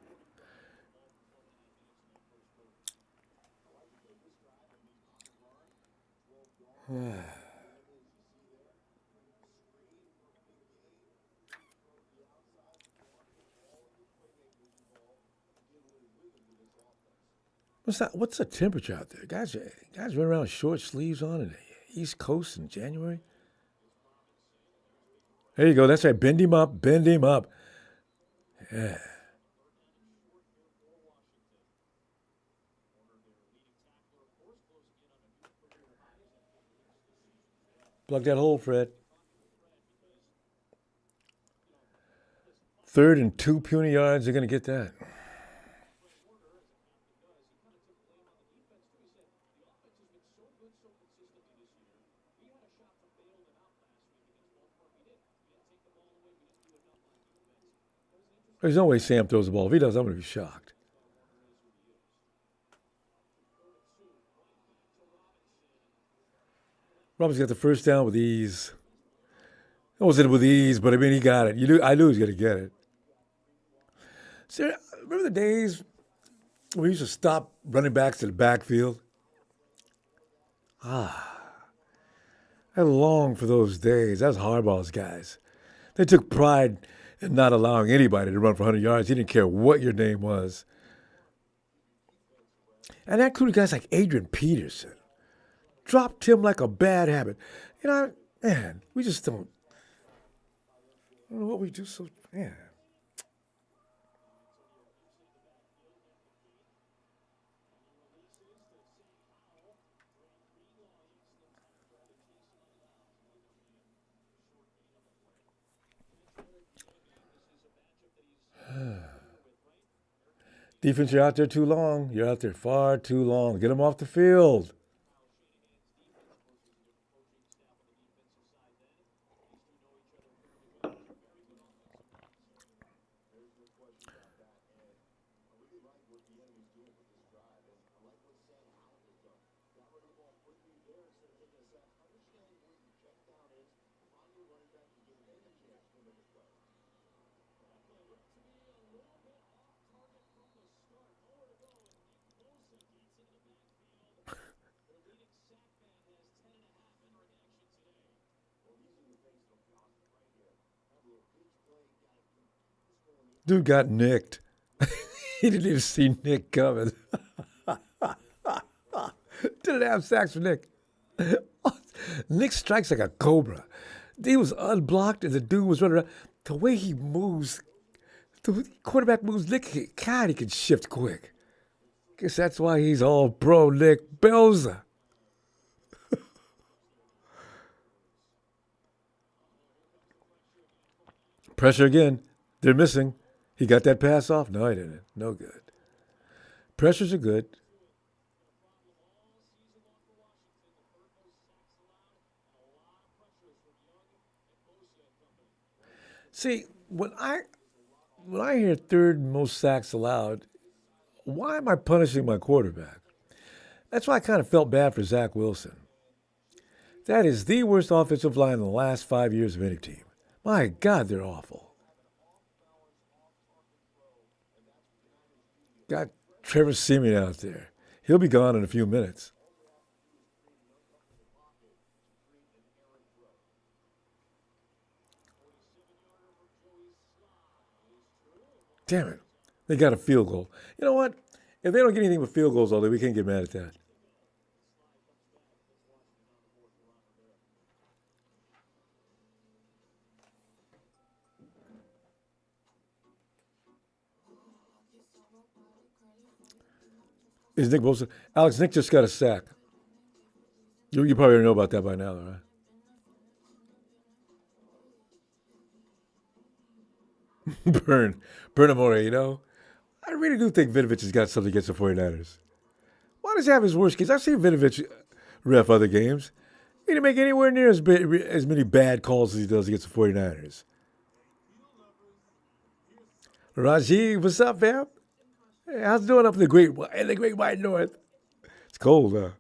What's the temperature out there? Guys run around with short sleeves on in the East Coast in January. There you go. That's right. Bend him up. Bend him up. Yeah. Plug that hole, Fred. 3rd and 2 puny yards. They're going to get that. There's no way Sam throws the ball. If he does, I'm going to be shocked. Robinson's got the first down with ease. It wasn't with ease, but I mean, he got it. I knew he was going to get it. So, remember the days We used to stop running backs to the backfield. I long for those days. That's Harbaugh's guys. They took pride in not allowing anybody to run for 100 yards. He didn't care what your name was. And that included guys like Adrian Peterson. Dropped him like a bad habit. You know, man, we just don't. I don't know what we do so. Man. Defense, you're out there too long. You're out there far too long. Get them off the field. Dude got nicked. He didn't even see Nick coming. Didn't have sacks for Nick. Nick strikes like a cobra. He was unblocked, and the dude was running around. The way he moves, the quarterback moves, Nick, God, he can shift quick. Guess that's why he's all pro Nick Bosa. Pressure again. They're missing. He got that pass off? No, he didn't. No good. Pressures are good. See, when I hear third most sacks allowed, why am I punishing my quarterback? That's why I kind of felt bad for Zach Wilson. That is the worst offensive line in the last 5 years of any team. My God, they're awful. Got Trevor Siemian out there. He'll be gone in a few minutes. Damn it. They got a field goal. You know what? If they don't get anything but field goals all day, we can't get mad at that. Is Nick Bosa? Alex, Nick just got a sack. You probably already know about that by now, though, right? Burn Amore, you know? I really do think Vinovich has got something against the 49ers. Why does he have his worst games? I've seen Vinovich ref other games. He didn't make anywhere near as many bad calls as he does against the 49ers. Rajiv, what's up, fam? Hey, how's it doing up in the great white north? It's cold, huh?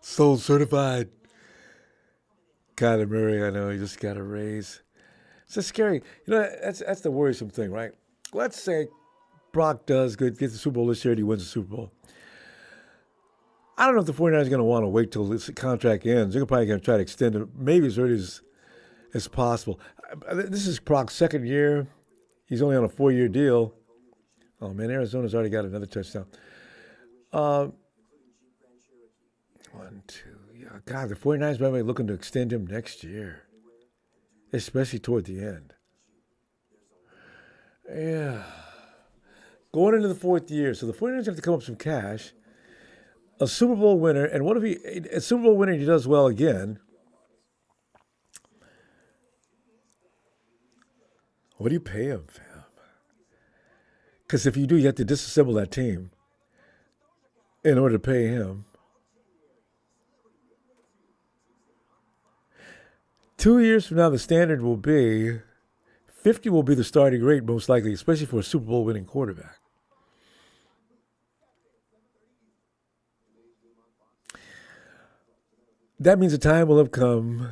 Soul certified. Kyler Murray, I know he just got a raise. It's just scary. You know, that's the worrisome thing, right? Let's say Brock does good, gets the Super Bowl this year, and he wins the Super Bowl. I don't know if the 49ers are going to want to wait till this contract ends. They're probably going to try to extend it maybe as early as possible. This is Brock's second year. He's only on a 4-year deal. Oh, man, Arizona's already got another touchdown. Uh, 1, 2, yeah. God, the 49ers might be looking to extend him next year, especially toward the end. Yeah. Going into the fourth year, so the 49ers have to come up with some cash. A Super Bowl winner, and what if a Super Bowl winner, he does well again? What do you pay him, fam? Because if you do, you have to disassemble that team in order to pay him. 2 years from now, the standard will be 50 will be the starting rate, most likely, especially for a Super Bowl winning quarterback. That means the time will have come.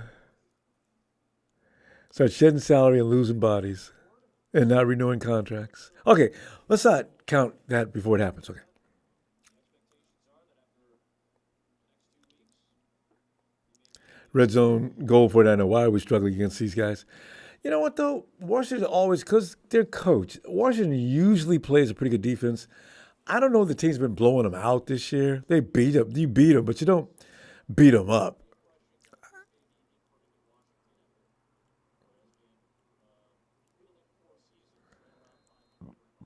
Start shedding salary and losing bodies. and not renewing contracts. Okay, let's not count that before it happens. Okay. Red zone goal for it. I know. Why are we struggling against these guys? You know what though? Washington always, because their coach. Washington usually plays a pretty good defense. I don't know if the team's been blowing them out this year. They beat them. You beat them, but you don't beat them up.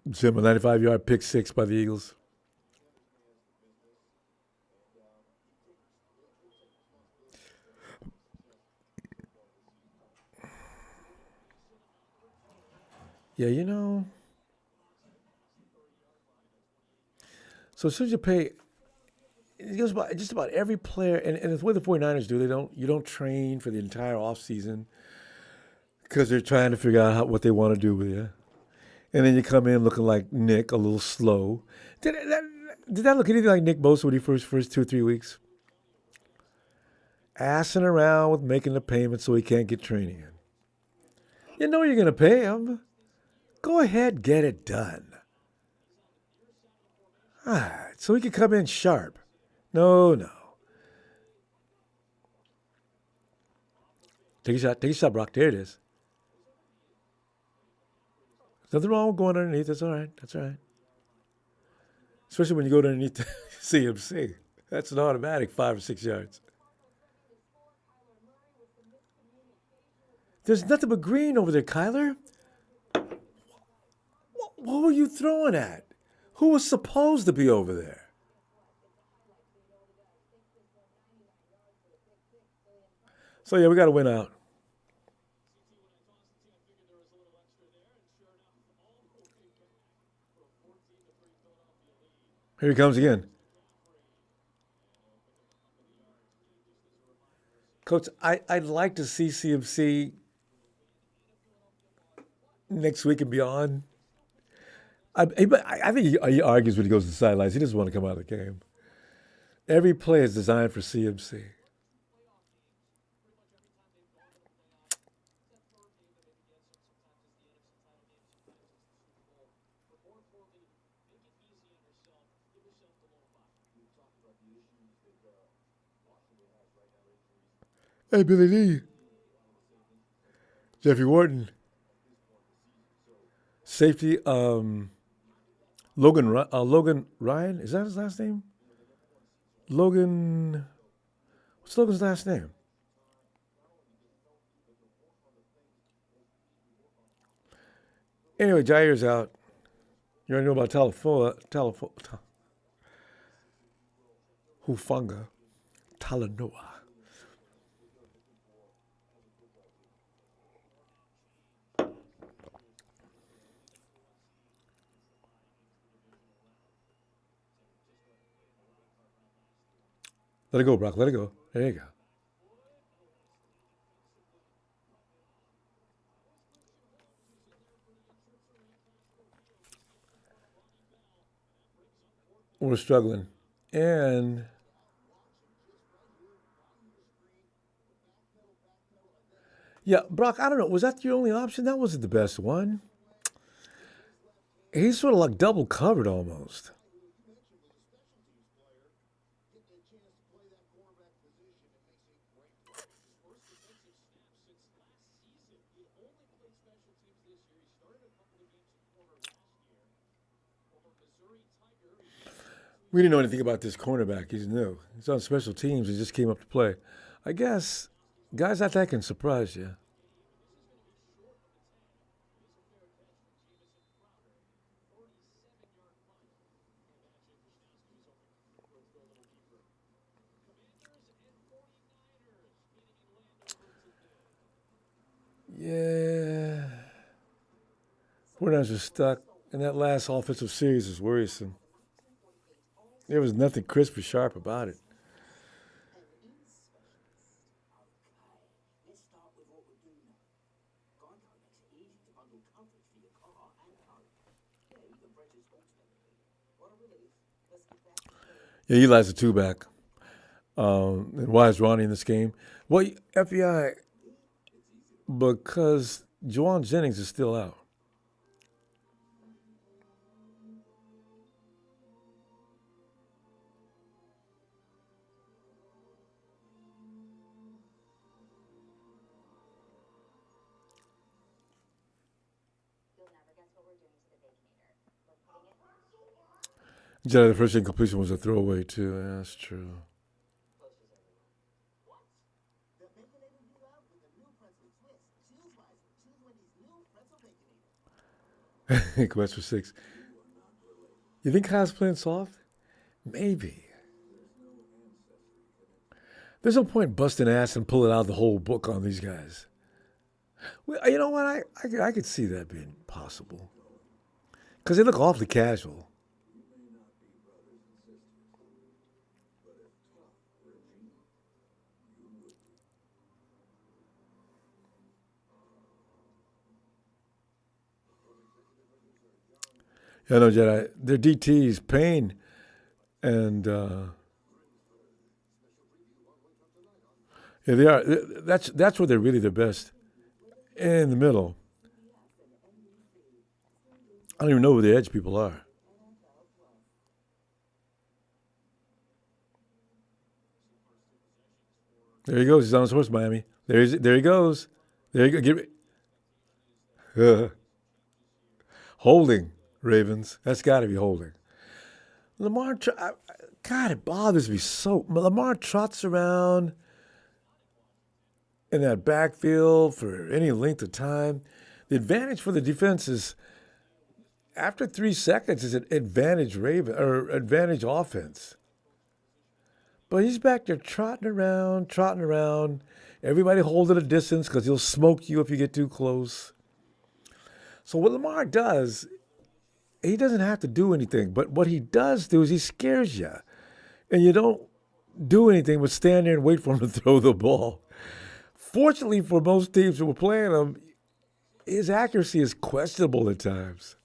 Jim, a 95-yard pick six by the Eagles. Yeah, you know. So as soon as you pay, it goes about just about every player, and it's what the 49ers do. You don't train for the entire offseason because they're trying to figure out what they want to do with you. And then you come in looking like Nick, a little slow. Did that look anything like Nick Bosa when he first 2 or 3 weeks? Assing around with making the payment so he can't get training in. You know you're going to pay him. Go ahead, get it done. All right, so he can come in sharp. No, no. Take a shot, Brock. There it is. There's nothing wrong with going underneath. That's all right. That's all right. Especially when you go underneath the CMC. That's an automatic 5 or 6 yards. There's nothing but green over there, Kyler. What were you throwing at? Who was supposed to be over there? So yeah, we got to win out. Here he comes again. Coach, I'd like to see CMC next week and beyond. I think he argues when he goes to the sidelines. He doesn't want to come out of the game. Every play is designed for CMC. Hey, Billy Lee. Jeffrey Wharton. Safety, Logan Ryan. Is that his last name? Logan. What's Logan's last name? Anyway, Jair's out. You already know about Hufunga, Talanoa. Let it go, Brock. Let it go. There you go. We're struggling. And yeah, Brock, I don't know. Was that your only option? That wasn't the best one. He's sort of like double covered almost. We didn't know anything about this cornerback. He's new. He's on special teams. He just came up to play. I guess guys like that can surprise you. Yeah. 49ers are stuck, and that last offensive series is worrisome. There was nothing crisp or sharp about it. Yeah, Eli's a two back. And why is Ronnie in this game? Well, FBI, because Juwan Jennings is still out. Jedi, the first incompletion was a throwaway, too. Yeah, that's true. Quest for 6. You think Kyle's playing soft? Maybe. There's no point busting ass and pulling out the whole book on these guys. Well, you know what? I could see that being possible. Because they look awfully casual. Yeah, no, Jedi. Their DTs, Payne, and yeah, they are. That's where they're really the best. In the middle. I don't even know who the edge people are. There he goes. He's on his horse, Miami. There he goes. There you go. Holding, Ravens. That's got to be holding. Lamar, God, it bothers me so. Lamar trots around in that backfield for any length of time. The advantage for the defense is after 3 seconds is an advantage Raven or advantage offense. But he's back there trotting around, trotting around. Everybody holding a distance because he'll smoke you if you get too close. So what Lamar does, he doesn't have to do anything. But what he does do is he scares you. And you don't do anything but stand there and wait for him to throw the ball. Fortunately for most teams who were playing him, his accuracy is questionable at times.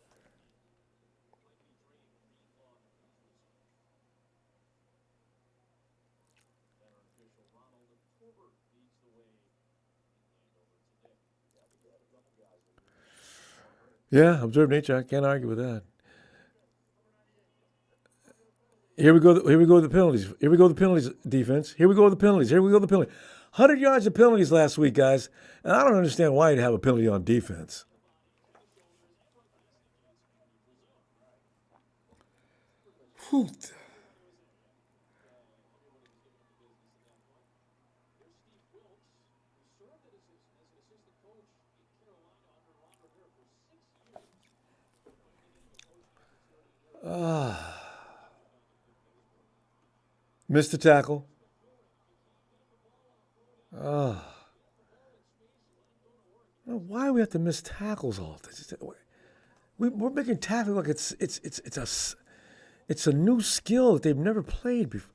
Yeah, observe nature. I can't argue with that. Here we go. Here we go with the penalties. Here we go with the penalties defense. Here we go with the penalties. Here we go with the penalty. 100 yards of penalties last week, guys. And I don't understand why you'd have a penalty on defense. Whew. Missed the tackle. Why do we have to miss tackles all this? We're making tackling like it's a new skill that they've never played before.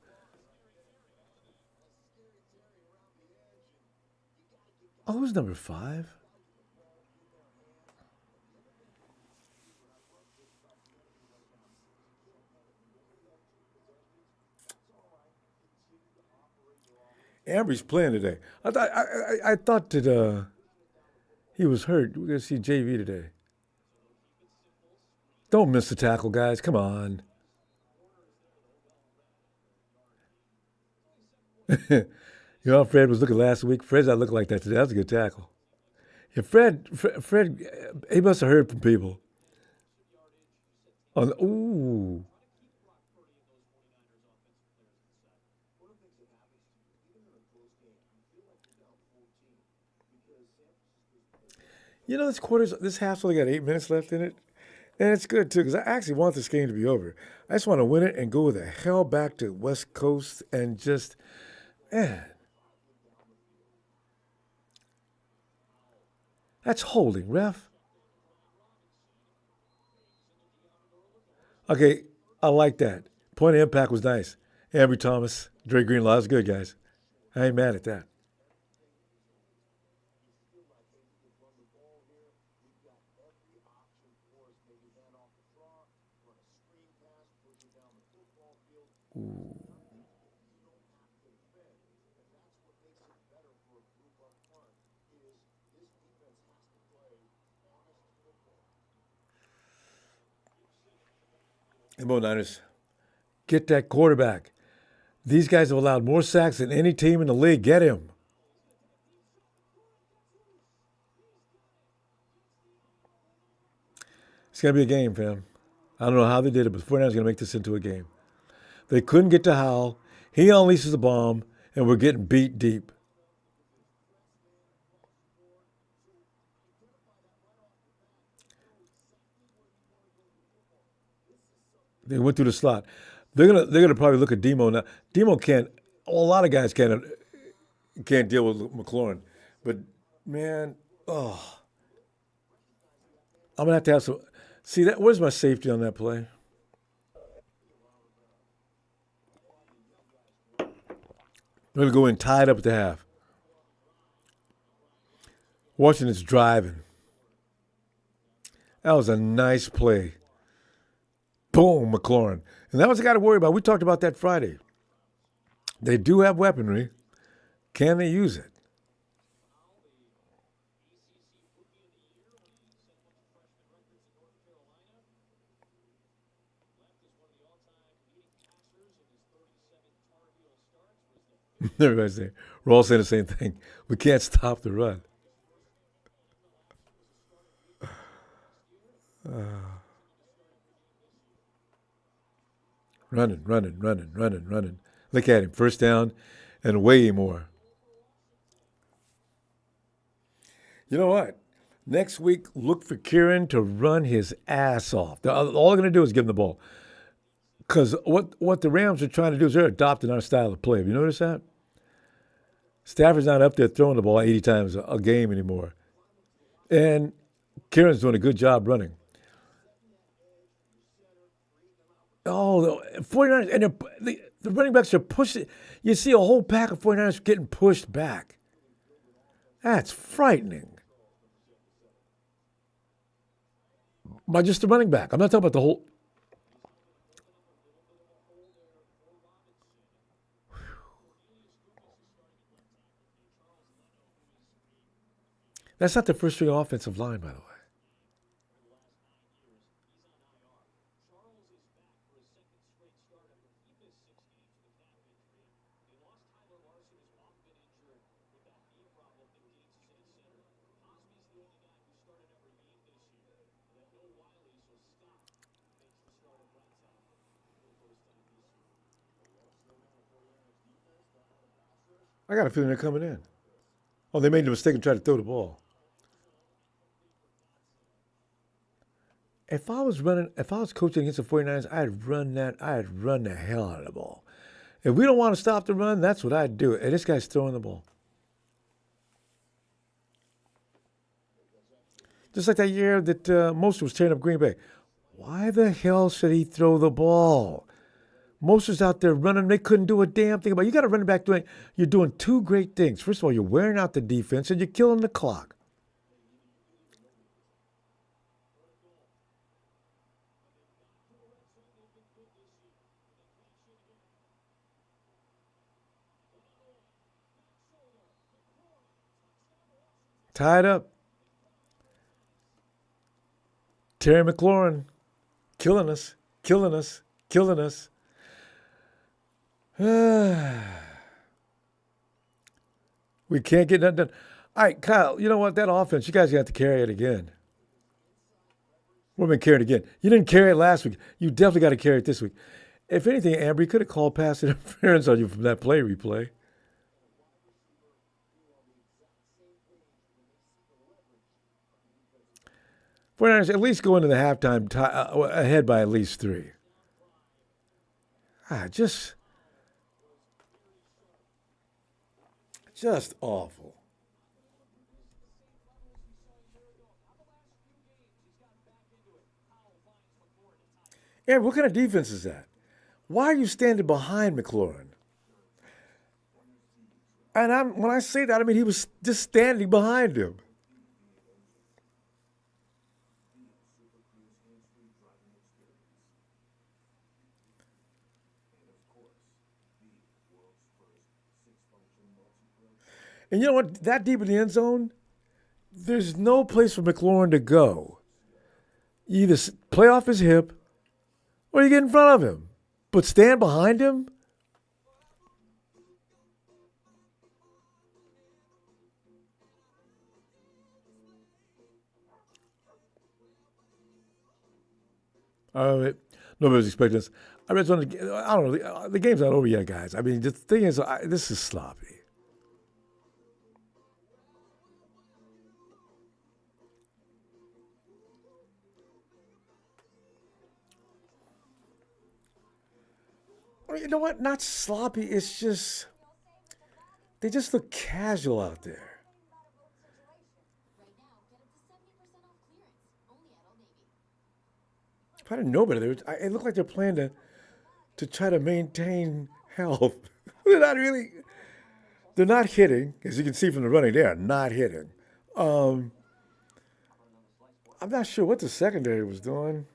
Oh, who's number 5? Ambry's playing today. I thought that he was hurt. We're gonna see JV today. Don't miss the tackle, guys. Come on. You know, how Fred was looking last week. Fred's not looking like that today. That was a good tackle. Yeah, Fred, he must have heard from people. Ooh, you know, this half's only got 8 minutes left in it, and it's good too because I actually want this game to be over. I just want to win it and go the hell back to West Coast and just, man, that's holding, ref. Okay, I like that. Point of impact was nice. Ambry Thomas, Dre Greenlaw, that was good, guys. I ain't mad at that. Come on, Niners. Get that quarterback. These guys have allowed more sacks than any team in the league. Get him. It's going to be a game, fam. I don't know how they did it, but the 49ers are going to make this into a game. They couldn't get to Howell. He unleashes the bomb, and we're getting beat deep. They went through the slot. They're gonna probably look at Demo now. Demo can't. Well, a lot of guys can't deal with McLaurin, but man, oh, I'm gonna have some. See that? Where's my safety on that play? I'm gonna go in tied up at the half. Washington's driving. That was a nice play. Boom, McLaurin. And that was the guy to worry about. We talked about that Friday. They do have weaponry. Can they use it? Everybody's saying, we're all saying the same thing. We can't stop the run. Running, running, running, running, running. Look at him. First down and way more. You know what? Next week, look for Kieran to run his ass off. All they're going to do is give him the ball. Because what the Rams are trying to do is they're adopting our style of play. Have you noticed that? Stafford's not up there throwing the ball 80 times a game anymore. And Kieran's doing a good job running. Oh, the 49ers, and the running backs are pushing. You see a whole pack of 49ers getting pushed back. That's frightening. By just the running back. I'm not talking about the whole. That's not the first string offensive line, by the way. I got a feeling they're coming in. Oh, they made the mistake and tried to throw the ball. If I was coaching against the 49ers, I'd run the hell out of the ball. If we don't want to stop the run, that's what I'd do. And this guy's throwing the ball. Just like that year that Mostert was tearing up Green Bay. Why the hell should he throw the ball? Mostert's out there running. They couldn't do a damn thing about it. You got a running back you're doing two great things. First of all, you're wearing out the defense and you're killing the clock. Tied up. Terry McLaurin killing us, killing us, killing us. We can't get nothing done. All right, Kyle, you know what? That offense, you guys got to carry it again. We've been carrying it again. You didn't carry it last week. You definitely got to carry it this week. If anything, Amber, you could have called pass interference on you from that play replay. 49ers at least go into the halftime ahead by at least 3. Just awful. And what kind of defense is that? Why are you standing behind McLaurin? And when I say that, I mean he was just standing behind him. And you know what? That deep in the end zone, there's no place for McLaurin to go. You either play off his hip or you get in front of him. But stand behind him? All right. Nobody was expecting this. I read one. I don't know. The game's not over yet, guys. I mean, the thing is, this is sloppy. Well, you know what? Not sloppy. It's just they just look casual out there. If I didn't know better, it looked like they're playing to try to maintain health. they're not really. They're not hitting, as you can see from the running. They are not hitting. Um, I'm not sure what the secondary was doing.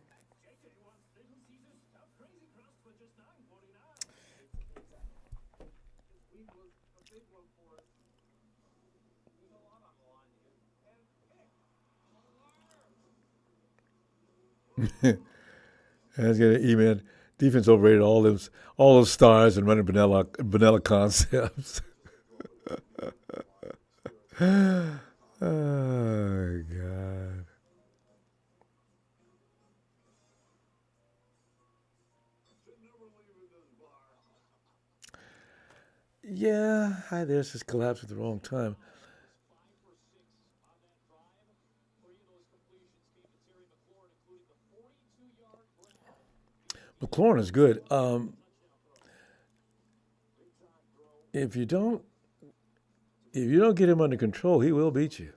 I was gonna email defense overrated all those stars and running vanilla concepts. Oh God. Yeah, hi there's just collapsed at the wrong time. McLaurin is good. If you don't if you don't get him under control, he will beat you.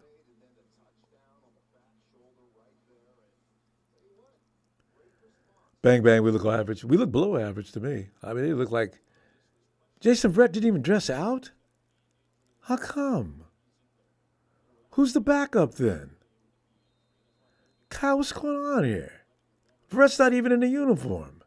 Bang bang, we look average. We look below average to me. I mean, they look like Jason Brett didn't even dress out. How come? Who's the backup then? Kyle, what's going on here? Brett's not even in the uniform.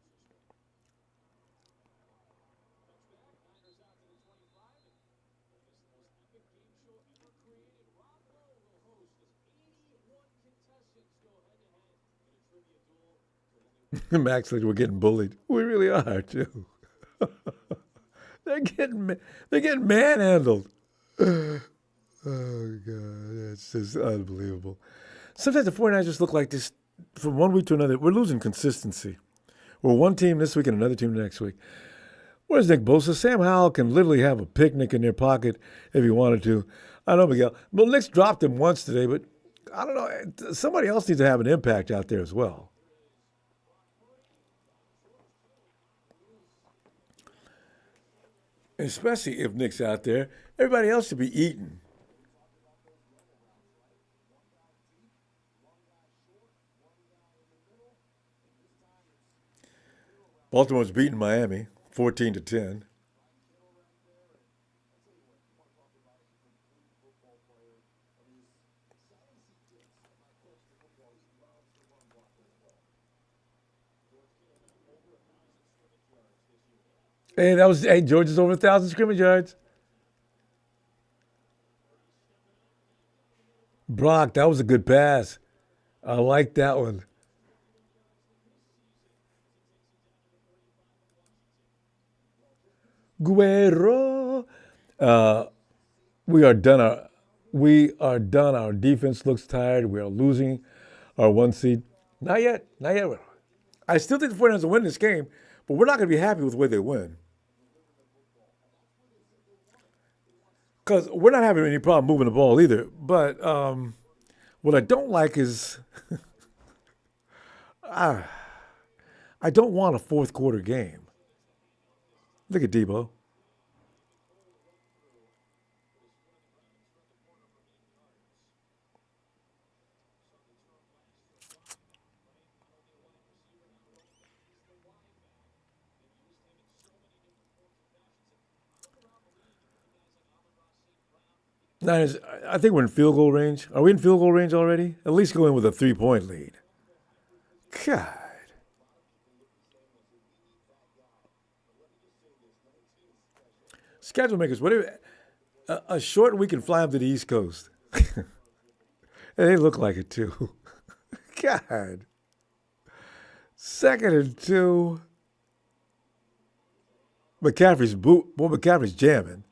Max, like we're getting bullied. We really are too. they're getting they're getting manhandled. Oh God, that's just unbelievable. Sometimes the 49ers just look like this from one week to another. We're losing consistency. We're one team this week and another team next week. Where's Nick Bosa? Sam Howell can literally have a picnic in their pocket if he wanted to. I know, Miguel. Well, Nick's dropped him once today, but I don't know. Somebody else needs to have an impact out there as well. Especially if Nick's out there. Everybody else should be eating. Baltimore's beating Miami 14-10. Hey, Georgia's over 1,000 scrimmage yards. Brock, that was a good pass. I like that one. Guerrero. Uh, we are done. We are done. Our defense looks tired. We are losing our one seed. Not yet. Not yet. I still think the 49ers will win this game, but we're not going to be happy with the way they win. Because we're not having any problem moving the ball either. But what I don't like is I, I don't want a fourth quarter game. Look at Debo. Niners, I think we're in field goal range. Are we in field goal range already? At least go in with a 3-point lead. God. Schedule makers, whatever. A short week can fly up to the East Coast. And they look like it too. God. Second and two. McCaffrey's jamming.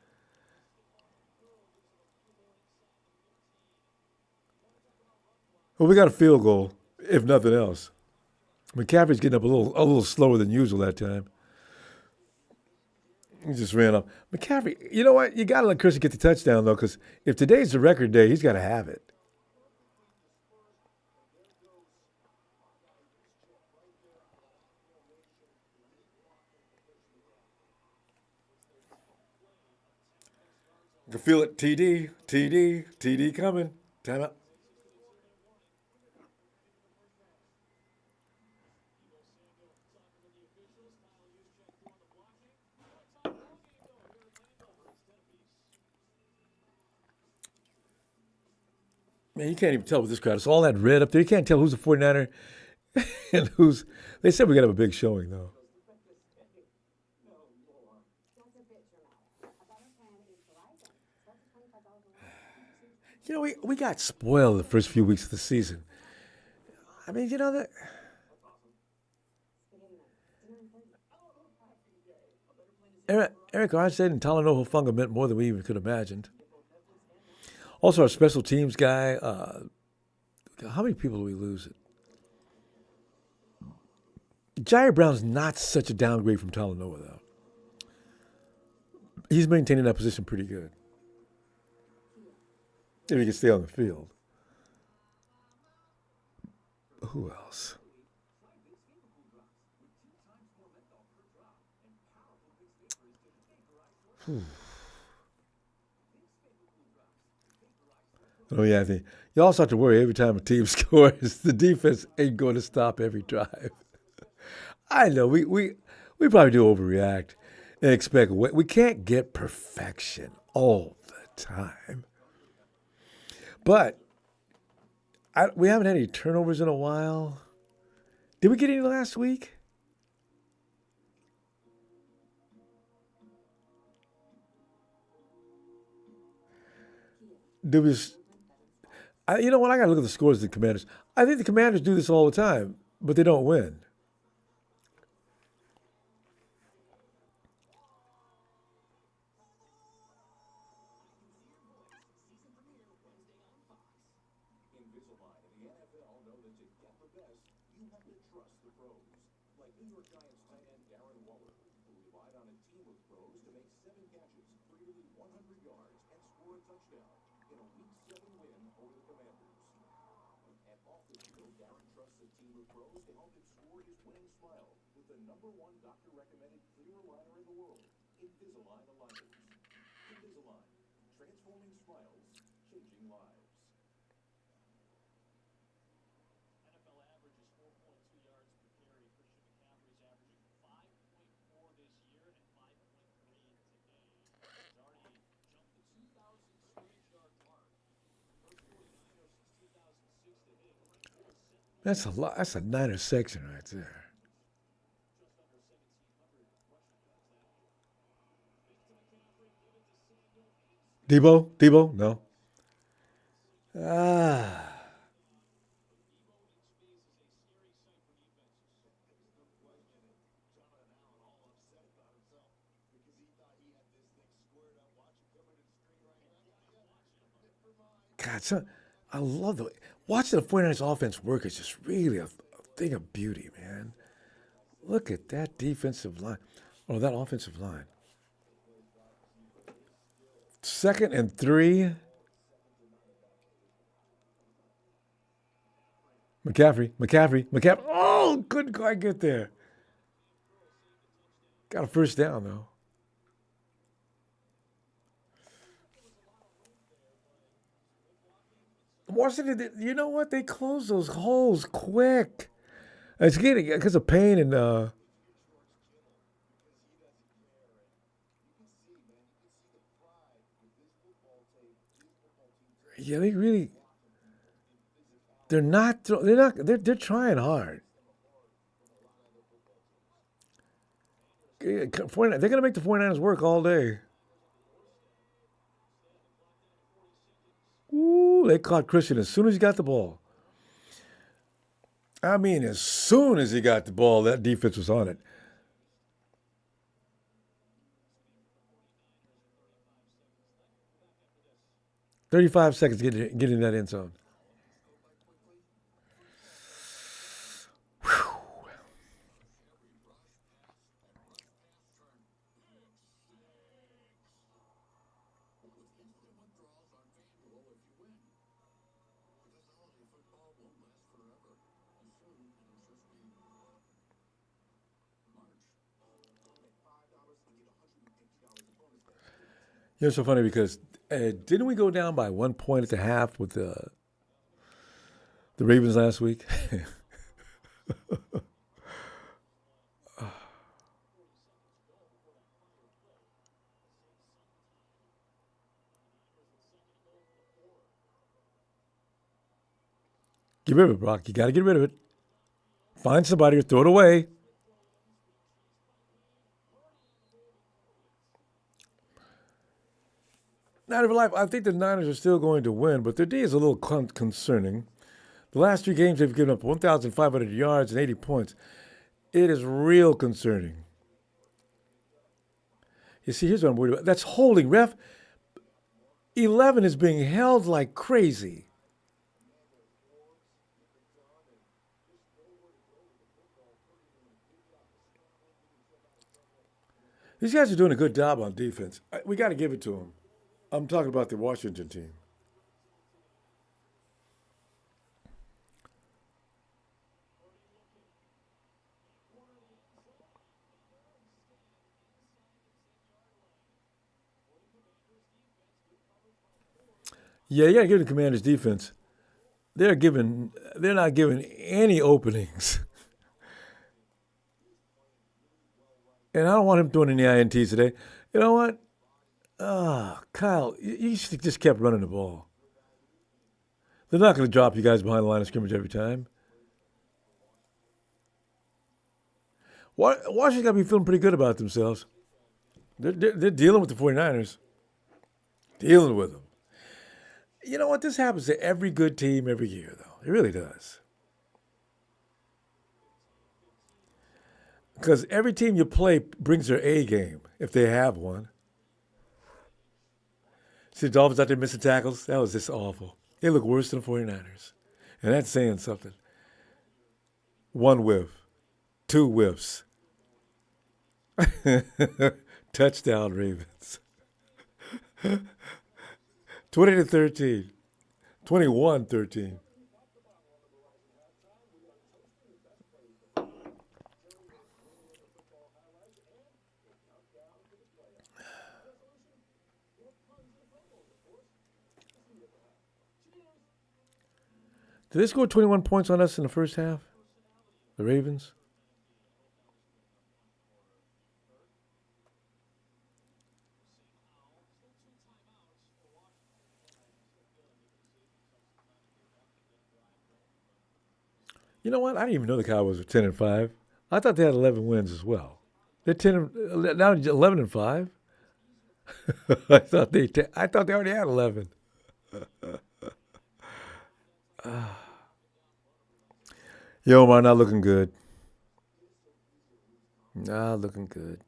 Well, we got a field goal, if nothing else. McCaffrey's getting up a little slower than usual that time. He just ran up. McCaffrey, you know what? You got to let Christian get the touchdown, though, because if today's the record day, he's got to have it. You can feel it. TD, TD, TD coming. Timeout. Man, you can't even tell with this crowd. It's all that red up there. You can't tell who's a 49er and who's. They said we're going to have a big showing, though. You know, we got spoiled the first few weeks of the season. I mean, you know that. Eric Armstead and Talanoa Hufanga meant more than we even could have imagined. Also, our special teams guy. How many people do we lose? Jair Brown's not such a downgrade from Talanoa, though. He's maintaining that position pretty good. If he can stay on the field. Who else? Oh, yeah, I think you also have to worry every time a team scores, the defense ain't going to stop every drive. I know we probably do overreact and expect we can't get perfection all the time. But we haven't had any turnovers in a while. Did we get any last week? Did we? You know what? I got to look at the scores of the Commanders. I think the Commanders do this all the time, but they don't win. That's a lot. That's a Niner section right there. Debo, no. Ah, God, I love the watching the 49ers offense work is just really a thing of beauty, man. Look at that defensive line, or that offensive line. 2nd and 3. McCaffrey. Oh, couldn't quite get there. Got a first down though. Washington, you know what? They close those holes quick. It's getting because of Payne and yeah, they really they're trying hard. They're gonna make the 49ers work all day. Ooh, they caught Christian as soon as he got the ball. I mean, as soon as he got the ball, that defense was on it. 35 seconds getting that end zone. Whew. You know, it's so funny because didn't we go down by 1 point at the half with the Ravens last week? Get rid of it, Brock. You got to get rid of it. Find somebody or throw it away. Not of life. I think the Niners are still going to win, but their D is a little concerning. The last three games they've given up 1,500 yards and 80 points. It is real concerning. You see, here's what I'm worried about. That's holding, ref. 11 is being held like crazy. These guys are doing a good job on defense. We got to give it to them. I'm talking about the Washington team. Yeah, you got to give the Commanders defense. They're not giving any openings. And I don't want him doing any INTs today. You know what? Kyle, you should have just kept running the ball. They're not going to drop you guys behind the line of scrimmage every time. Washington's got to be feeling pretty good about themselves. They're dealing with the 49ers. Dealing with them. You know what? This happens to every good team every year, though. It really does. Because every team you play brings their A game, if they have one. See the Dolphins out there missing tackles? That was just awful. They look worse than the 49ers. And that's saying something. One whiff. Two whiffs. Touchdown, Ravens. 20-13. 21-13. Did they score 21 points on us in the first half? The Ravens? You know what? I didn't even know the Cowboys were 10-5. I thought they had 11 wins as well. They're 10 now 11-5. I thought they already had 11. Yo, Omar, not looking good. Not looking good.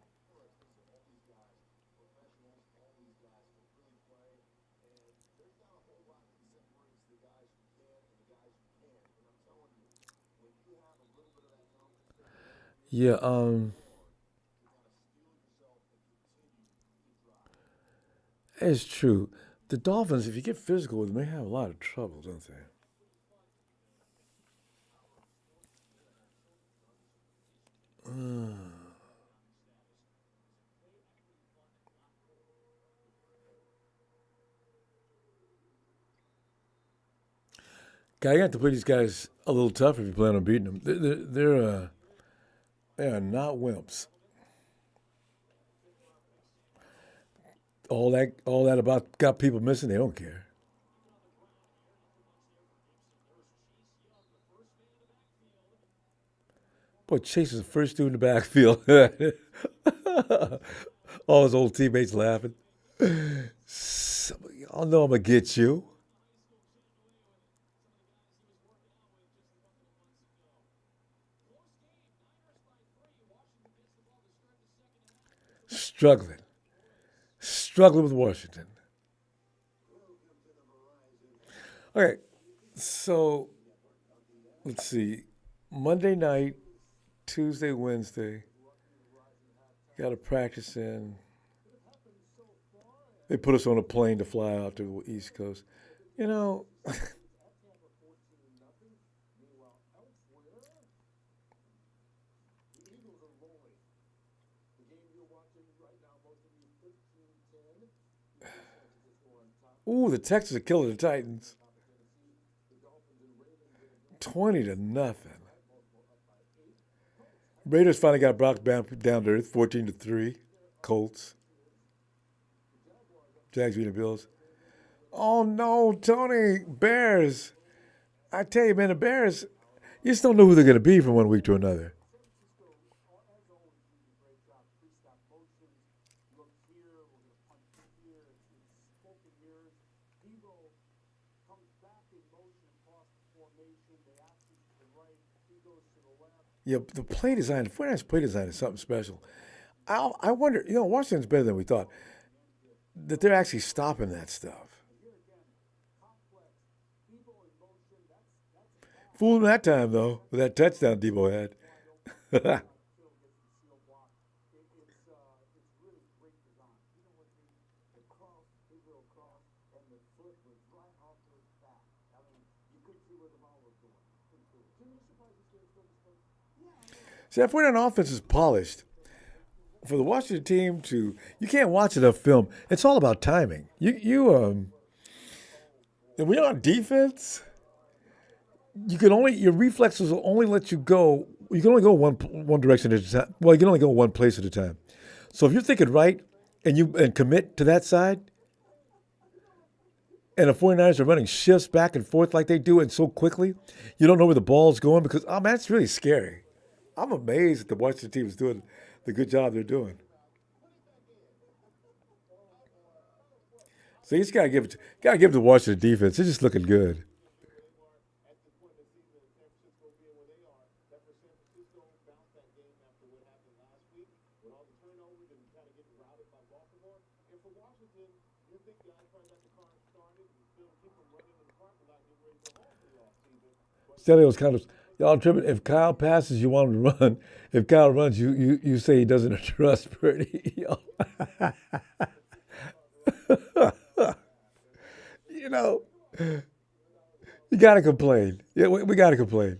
Yeah, it's true. The Dolphins, if you get physical with them, they have a lot of trouble, don't they? Guy, you have to play these guys a little tougher if you plan on beating them. They are not wimps. All that about got people missing. They don't care. Boy, Chase is the first dude in the backfield. All his old teammates laughing. Y'all know I'm gonna get you. Struggling, struggling with Washington. Okay, so let's see. Monday night, Tuesday, Wednesday. Got to practice in. They put us on a plane to fly out to the East Coast. You know, Ooh, the Texans are killing the Titans. 20-0. Raiders finally got Brock down to earth, 14-3. Colts. Jags beating the Bills. Oh no, Tony, Bears. I tell you, man, the Bears, you just don't know who they're going to be from one week to another. Yeah, the play design, the 49ers play design is something special. I wonder, Washington's better than we thought, that they're actually stopping that stuff. Fooled him that time, though, with that touchdown Debo had. See, that 49 offense is polished. For the Washington team you can't watch enough film. It's all about timing. When you're on defense, your reflexes will only let you go. You can only go one direction at a time. Well, you can only go one place at a time. So if you're thinking right and commit to that side, and the 49ers are running shifts back and forth like they do and so quickly, you don't know where the ball's going because, oh man, that's really scary. I'm amazed that the Washington team is doing the good job they're doing. So you just gotta give the Washington defense. They're just looking good. Stelios kind of y'all tripping. If Kyle passes, you want him to run. If Kyle runs, you say he doesn't trust Purdy. you know, you gotta complain. Yeah, we gotta complain.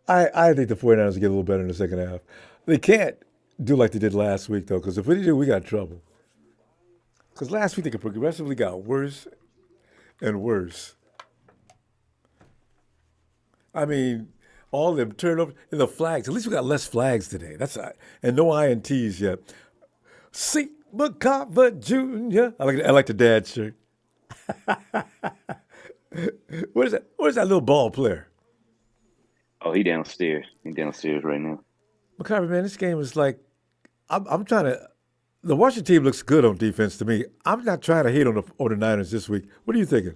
I think the 49ers will get a little better in the second half. They can't do like they did last week though, because if we do, we got trouble. Because last week they progressively got worse and worse. I mean, all them turnovers and the flags. At least we got less flags today. And no ints yet. See McCaffrey Jr. I like the dad shirt. Where's that little ball player? Oh, he downstairs. He downstairs right now. McCaffrey, man, this game is like I'm trying to. The Washington team looks good on defense to me. I'm not trying to hate on the Niners this week. What are you thinking?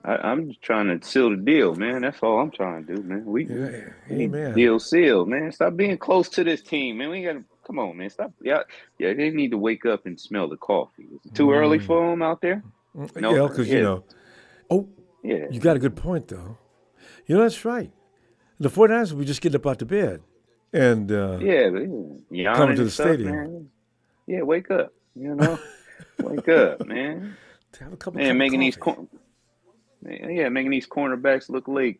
I'm just trying to seal the deal, man. That's all I'm trying to do, man. Yeah, We need amen. deal sealed, man. Stop being close to this team, man. We got to come on, man. Stop. Yeah, yeah. They need to wake up and smell the coffee. Is it too early Mm. for them out there? No. Yeah, because Yeah, oh, yeah, you got a good point though. That's right. The 49ers will be just getting up out the bed and yeah. coming Yawning to and the stuff, stadium. man. Yeah, wake up. Wake up, man. To have a couple Man, cup of making these coffee. cor- yeah, making these cornerbacks look like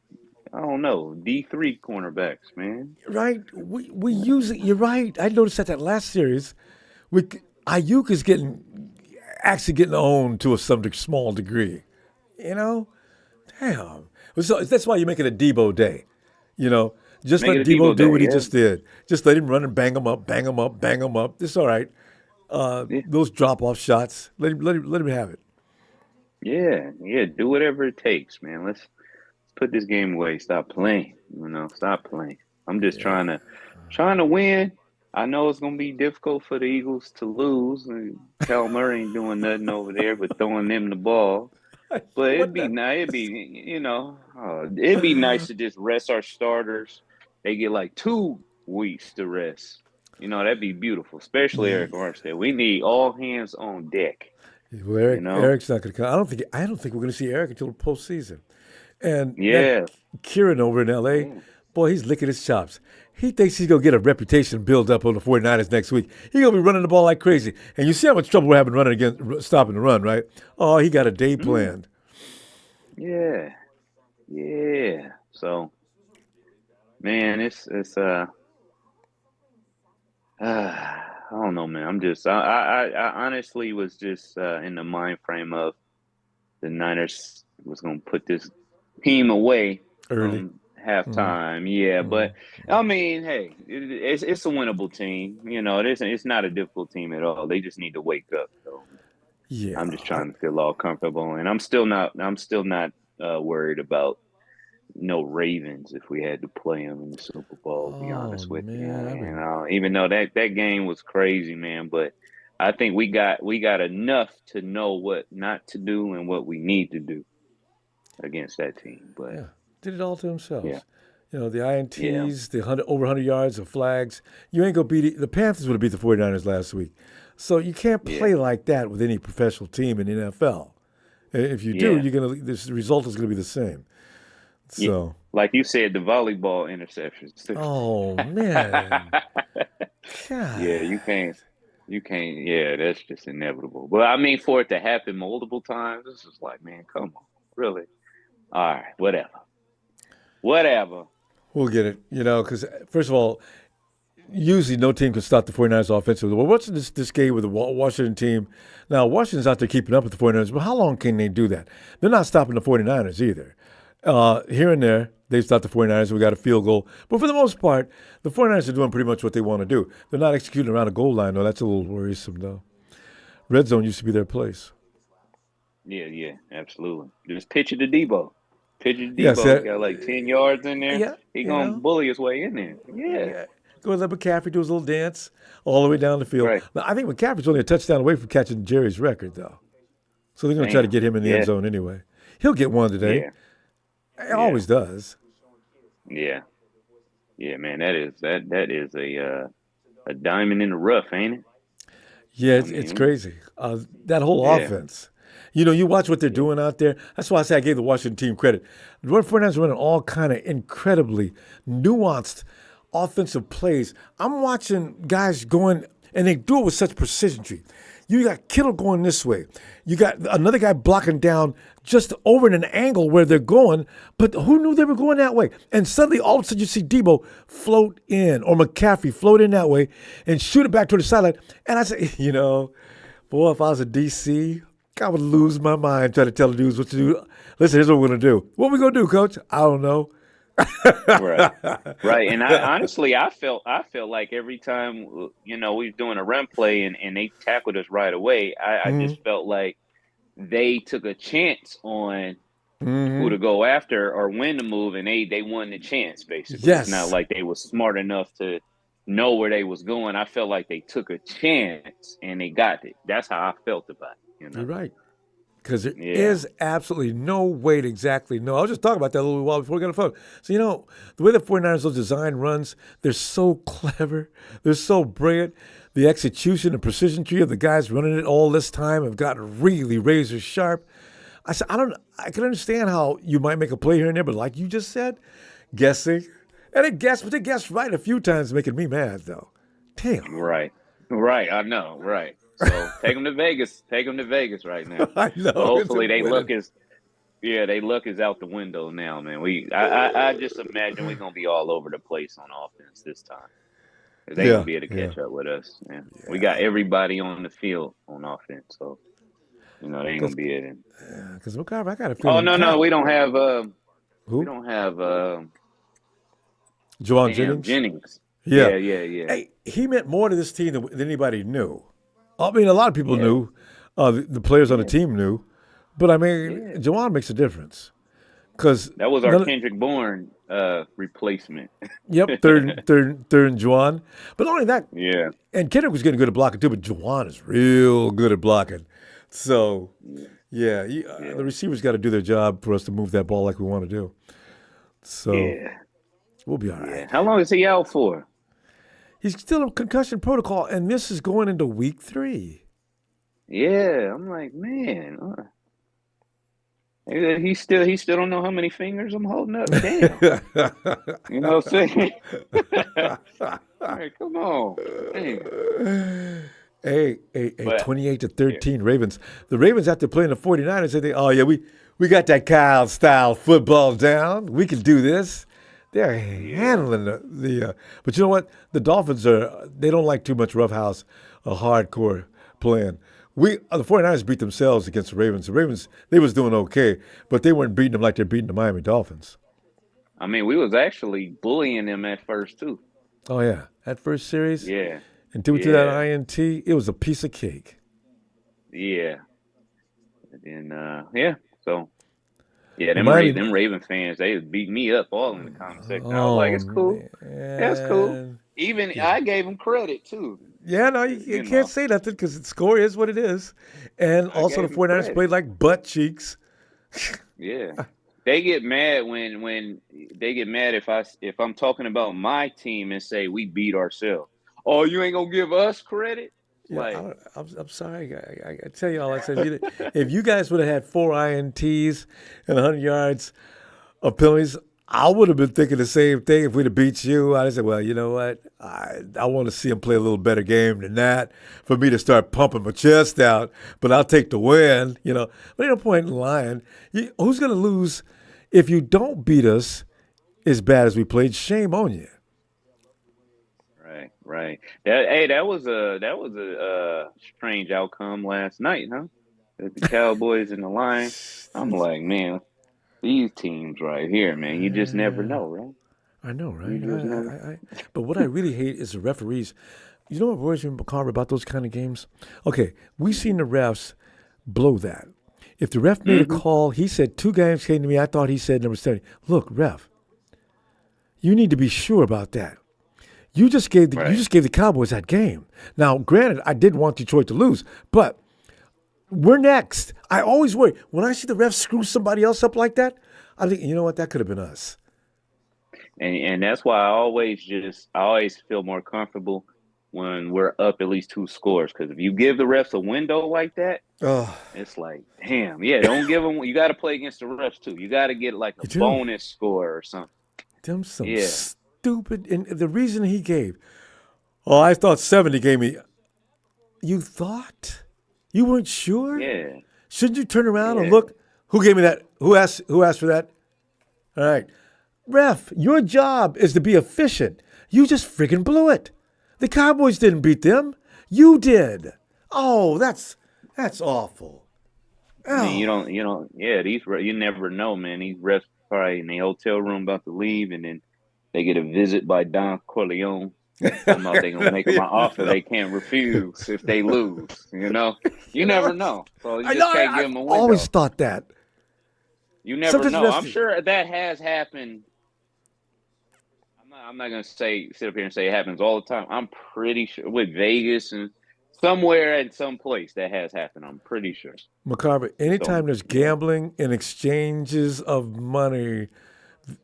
I don't know D3 cornerbacks, man. Right? We use it. You're right. I noticed that last series, we Ayuk is actually getting owned to some small degree. You know, damn. So that's why you make it a Debo day. You know, just Make let it a Debo Debo do what day, he yeah. just did. Just let him run and bang him up, bang him up, bang him up. It's all right. Yeah, Those drop off shots, let him have it. yeah, yeah. Do whatever it takes, man. Let's put this game away. Stop playing. Stop playing. I'm just Yeah. trying to win. I know it's gonna be difficult for the Eagles to lose. Cal Murray ain't doing nothing over there but throwing them the ball. But it'd What be the? nice. It'd be nice to just rest our starters. They get like 2 weeks to rest. That'd be beautiful, especially Eric Yeah. Armstead. We need all hands on deck. Well, You know, Eric's not going to come. I don't think we're going to see Eric until the postseason. And that yeah, Kieran over in L.A., yeah, boy, he's licking his chops. He thinks he's going to get a reputation build up on the 49ers next week. He's going to be running the ball like crazy. And you see how much trouble we're having running against stopping the run, right? Oh, he got a day mm, planned. yeah, yeah. So, man, it's don't know, man. I honestly was just in the mind frame of the Niners was gonna put this team away Early. from halftime. Yeah, but I mean, hey, it's a winnable team. It's not a difficult team at all. They just need to wake up. So Yeah. I'm just trying to feel all comfortable, and I'm still not worried about no Ravens if we had to play them in the Super Bowl. To be Oh honest with you, man, I mean, even though that game was crazy, man, but I think we got enough to know what not to do and what we need to do against that team. But yeah, did it all to yeah, themselves. The yeah, INTs, the over 100 yards, the flags. You ain't gonna beat it. The Panthers would have beat the 49ers last week. So you can't yeah, play like that with any professional team in the NFL. If you do, yeah, you're gonna. This the result is gonna be the same. yeah. So, Like you said, the volleyball interceptions too. oh man, Yeah, God. you can't. Yeah, that's just inevitable. But I mean, for it to happen multiple times, it's just like, man, come on, really? All right, whatever. We'll get it, because first of all, usually no team can stop the 49ers offensively. Well, what's this game with the Washington team? Now, Washington's out there keeping up with the 49ers, but how long can they do that? They're not stopping the 49ers either. Here and there, they stopped the 49ers. We got a field goal. But for the most part, the 49ers are doing pretty much what they want to do. They're not executing around a goal line, though. That's a little worrisome, though. Red zone used to be their place. Yeah, yeah, absolutely. Just pitch it to Debo. Pitch it to Yes, Debo. He got like 10 yards in there. yeah, He gonna bully his way in there. Yeah, yeah. Go let McCaffrey do his little dance all the way down the field. right. Now, I think McCaffrey's only a touchdown away from catching Jerry's record, though. So they're going to try to Damn. get him in the end Yeah, zone anyway. He'll get one today. yeah, He yeah, always does. yeah, yeah, man. That is a diamond in the rough, ain't it? Yeah, I it's mean, crazy. That whole yeah, offense. You watch what they're yeah, doing out there. That's why I say I gave the Washington team credit. The 49ers are running all kind of incredibly nuanced offensive plays. I'm watching guys going, and they do it with such precision. You got Kittle going this way. You got another guy blocking down just over in an angle where they're going, but who knew they were going that way? And suddenly, all of a sudden, you see Debo float in, or McCaffrey float in that way and shoot it back to the sideline. And I say, boy, if I was a DC, I would lose my mind trying to tell the dudes what to do. Listen, here's what we're going to do. What we going to do, coach? I don't know. right, right. And I honestly, I felt like every time we was doing a run play and they tackled us right away, I Mm-hmm. just felt like they took a chance on who Mm-hmm. to go after or when to move, and they won the chance. Basically, it's not Yes, like they was smart enough to know where they was going. I felt like they took a chance and they got it. That's how I felt about it. you're right. Because there Yeah. is absolutely no way to exactly know. I was just talking about that a little while before we got on the phone. So, the way the 49ers will design runs, they're so clever. They're so brilliant. The execution and precision tree of the guys running it all this time have gotten really razor sharp. I said, I can understand how you might make a play here and there, but like you just said, guessing. And they guessed right a few times, making me mad, though. Damn. Right. Right. I know. Right. So take them to Vegas. Take them to Vegas right now. I know. But It's a hopefully winning. they luck is out the window now, man. I just imagine we're gonna be all over the place on offense this time. They gonna Yeah, be able to yeah, catch up with us. Man. We got yeah. everybody on the field on offense, so they ain't gonna Because be it. McCarver, I got a Oh feeling no, Kyle. we Who? don't have Jawan damn Jennings? Jennings. Yeah. Yeah, yeah, yeah, Hey, he meant more to this team than anybody knew. I mean, a lot of people yeah, knew. The players on the yeah, team knew. But, I mean, yeah. Jawan makes a difference. Because, That was our Kendrick Bourne replacement. yep, third and Jawan. But not only that, Yeah, and Kendrick was getting good at blocking too, but Jawan is real good at blocking. So, yeah, yeah, the yeah, receivers got to do their job for us to move that ball like we want to do. So, yeah, we'll be all yeah. right. How long is he out for? He's still in concussion protocol, and this is going into week 3. Yeah, I'm like, man, he still don't know how many fingers I'm holding up. Damn, you know what I'm saying? Hey, come on, damn. Hey, But 28 to yeah, 13 Ravens. The Ravens, after playing the 49ers, said, oh, yeah, we got that Kyle style football down. We can do this. They're Yeah. handling but you know what? The Dolphins they don't like too much roughhouse, hardcore playing. The 49ers beat themselves against the Ravens. The Ravens, they was doing okay, but they weren't beating them like they're beating the Miami Dolphins. I mean, we was actually bullying them at first too. Oh yeah, that first series Yeah. until we threw that Yeah. INT, it was a piece of cake. Yeah. And yeah. So yeah, The Miami, Them Raven fans, they was beating me up all in the comment section. I was like, oh it's cool. That's cool. man, Even yeah. I gave them credit too. Yeah, no, 'Cause, you can't say nothing because the score is what it is. And I also, the gave them 49ers credit. played like butt cheeks. Yeah. They get mad when they get mad if I'm talking about my team and say we beat ourselves. Oh, you ain't gonna give us credit? Yeah, Like, I'm sorry. I tell you all, I said, if you guys would have had 4 INTs and 100 yards of penalties, I would have been thinking the same thing if we'd have beat you. I'd have said, well, you know what? I want to see him play a little better game than that for me to start pumping my chest out, but I'll take the win, you know. But ain't no point in lying. Who's going to lose if you don't beat us as bad as we played? Shame on you. right, right. That was a strange outcome last night, huh? The Cowboys and the Lions. I'm like, man, these teams right here, man, you just never Uh, know, right? I know, You right? just never. But what I really hate is the referees. You know what worries me, McCarver, about those kind of games? Okay, we seen the refs blow that. If the ref made a Mm-hmm. call, he said 2 games came to me. I thought he said number 70. Look, ref, you need to be sure about that. You Right. just gave the Cowboys that game. Now, granted, I did want Detroit to lose, but we're next. I always worry when I see the refs screw somebody else up like that. I think you know what, that could have been us. And that's why I always feel more comfortable when we're up at least two scores. Because if you give the refs a window like that, Oh, it's like, damn, yeah, don't give them. You got to play against the refs too. You got to get like a you do. bonus score or something. Them some Yeah, stupid. And the reason he gave, oh, I thought 70 gave me. You thought? You weren't sure? yeah, Shouldn't you turn around and yeah. look? Who gave me that? Who asked for that? All right. Ref, your job is to be efficient. You just friggin' blew it. The Cowboys didn't beat them. You did. Oh, that's awful. I mean, Oh, you don't. Yeah, you never know, man. These refs probably in the hotel room about to leave, and then they get a visit by Don Corleone. Talking about they gonna make them an offer no. they can't refuse if they lose. You You know, never know. So you I know. just can't give I've them a always window. thought that. You never Sometimes know. refs. I'm sure that has happened. I'm not gonna say sit up here and say it happens all the time. I'm pretty sure with Vegas and somewhere at some place that has happened. I'm pretty sure. McCarver, So anytime there's yeah, gambling and exchanges of money,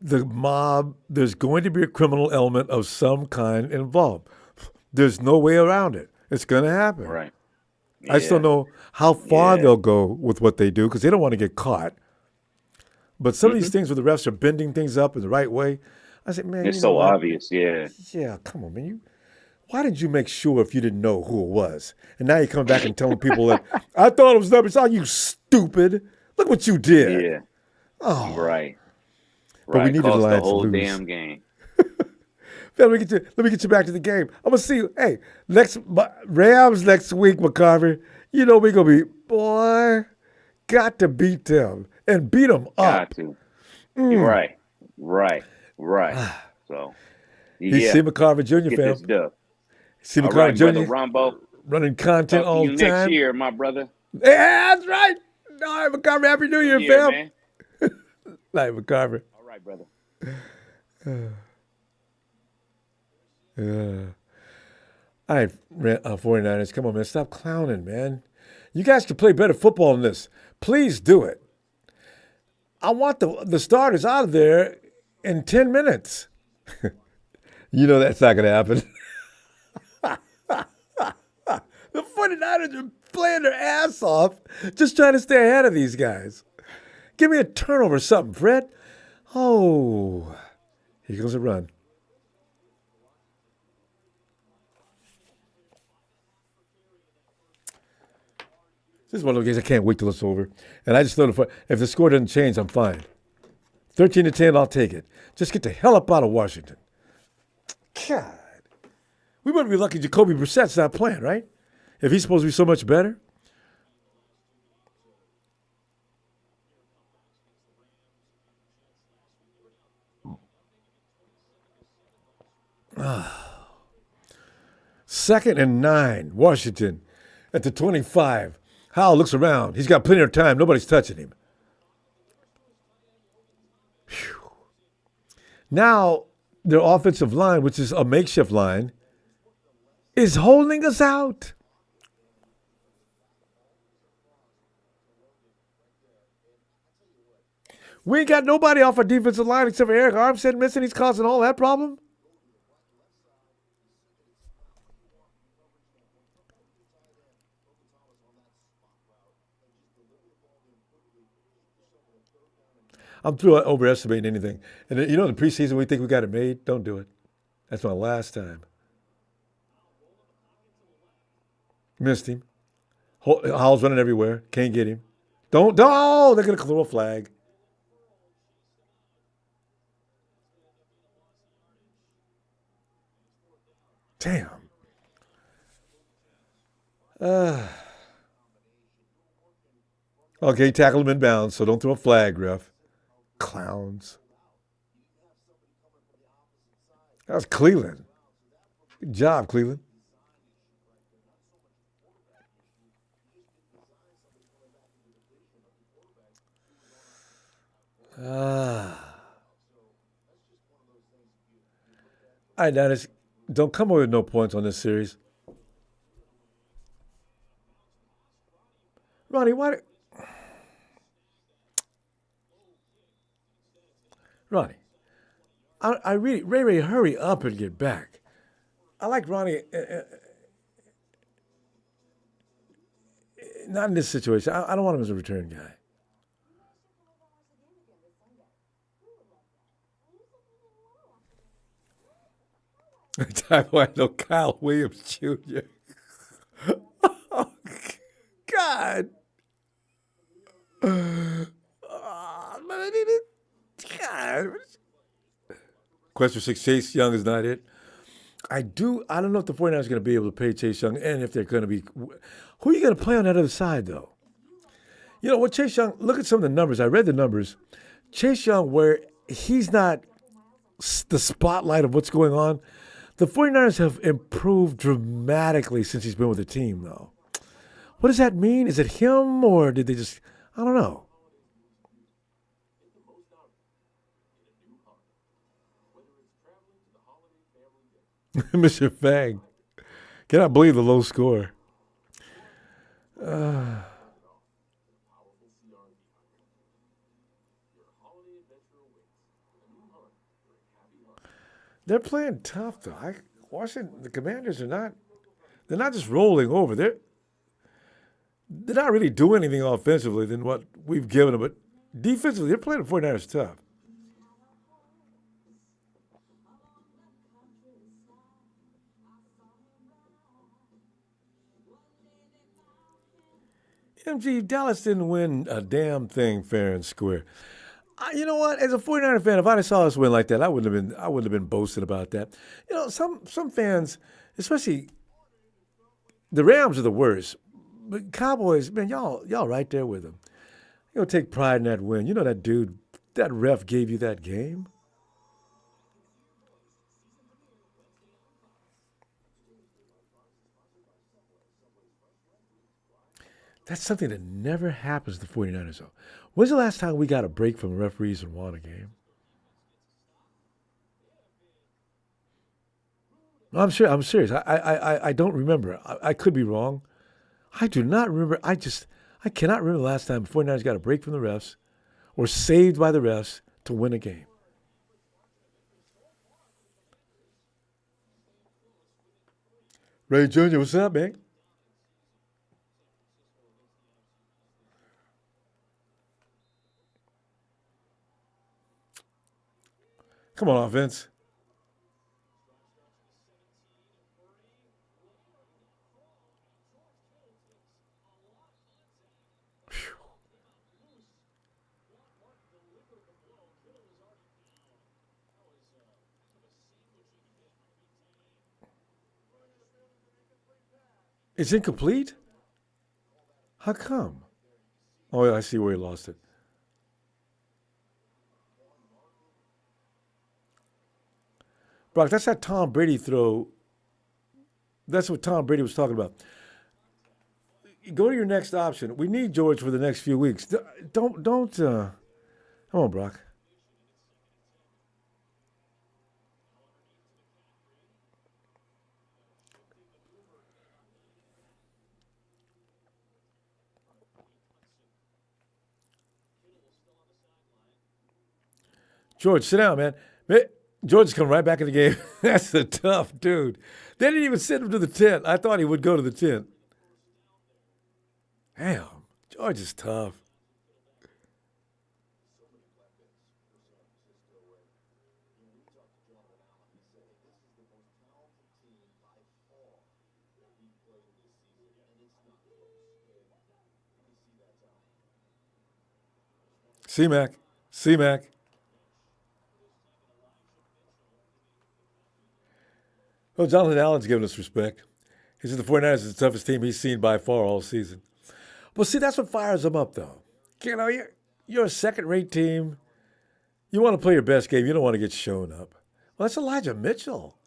the mob, there's going to be a criminal element of some kind involved. There's no way around it. It's going to happen. right. I just don't Yeah, know how far yeah. they'll go with what they do because they don't want to get caught. But some of these Hmm. things where the refs are bending things up in the right way, I said, man, It's you know so what? obvious. Yeah. Yeah, come on, man. Why didn't you make sure if you didn't know who it was? And now you're coming back and telling people that I thought it was number. Oh, you stupid! Look what you did. Yeah. Oh, Right. but we Right. needed the Cost the Lions to whole lose. damn game. Let me get you back to the game. I'm gonna see you. Hey, Rams next week, McCarver. You know we're gonna be boy. Got to beat them and beat them Got up. to. You're right. Right. Right. So You see yeah. McCarver Let's Jr. get fam. this dub. See All McCarver right, brother Jr. Rombo. running content Talk to all you the next time. year, my brother. Yeah, that's right. All right, McCarver. Happy New New Year, year, fam. man. Night, McCarver. All right, brother. Yeah. All right, 49ers. Come on, man. Stop clowning, man. You guys can play better football than this. Please do it. I want the starters out of there in 10 minutes. You know that's not going to happen. The 49ers are playing their ass off just trying to stay ahead of these guys. Give me a turnover or something, Fred. Oh, here goes a run. This is one of those games I can't wait till it's over. And I just know if the score doesn't change, I'm fine. 13-10, I'll take it. Just get the hell up out of Washington. God. We might be lucky Jacoby Brissett's not playing, right? If he's supposed to be so much better. Second and 9, Washington at the 25. Howell looks around. He's got plenty of time. Nobody's touching him. Whew. Now, their offensive line, which is a makeshift line, is holding us out. We ain't got nobody off our defensive line except for Eric Armstead missing. He's causing all that problem. I'm through overestimating anything. And in the preseason, we think we got it made. Don't do it. That's my last time. Missed him. Howell's running everywhere. Can't get him. Don't. They're going to throw a flag. Damn. Okay, tackle him in bounds, so don't throw a flag, ref. Clowns. That was Cleveland. Good job, Cleveland. All right, Dennis, don't come away with no points on this series. Ronnie, why? Ronnie, I really, Ray, hurry up and get back. I like Ronnie, not in this situation. I don't want him as a return guy. I know Kyle Williams Jr. Oh, God. God. Question 6, Chase Young is not it. I don't know if the 49ers are going to be able to pay Chase Young and if they're going to be. Who are you going to play on that other side, though? You know what, Chase Young, look at some of the numbers. I read the numbers. Chase Young, where he's not the spotlight of what's going on, the 49ers have improved dramatically since he's been with the team, though. What does that mean? Is it him or did they just, I don't know. Mr. Fang. Cannot believe the low score. They're playing tough, though. Washington, the Commanders they're not just rolling over. They're not really doing anything offensively than what we've given them. But defensively, they're playing the 49ers tough. MG, Dallas didn't win a damn thing fair and square. You know what? As a 49er fan, if I'd have saw us win like that, I wouldn't have been boasting about that. You know, some fans, especially the Rams, are the worst. But Cowboys, man, y'all right there with them. You know, take pride in that win. You know that dude, that ref gave you that game. That's something that never happens to the 49ers, though. When's the last time we got a break from referees and won a game? No, I'm serious. I don't remember. I could be wrong. I do not remember. I cannot remember the last time the 49ers got a break from the refs or saved by the refs to win a game. Ray Jr., what's up, man? Come on, offense. It's incomplete? How come? Oh, yeah, I see where he lost it. Brock, that's that Tom Brady throw. That's what Tom Brady was talking about. Go to your next option. We need George for the next few weeks. Don't. Come on, Brock. George, sit down, man. George is coming right back in the game. That's a tough dude. They didn't even send him to the tent. I thought he would go to the tent. Damn, George is tough. C-Mac. C-Mac. Well, Jonathan Allen's giving us respect. He said the 49ers is the toughest team he's seen by far all season. Well, see, that's what fires him up, though. You know, you're a second-rate team. You want to play your best game. You don't want to get shown up. Well, that's Elijah Mitchell.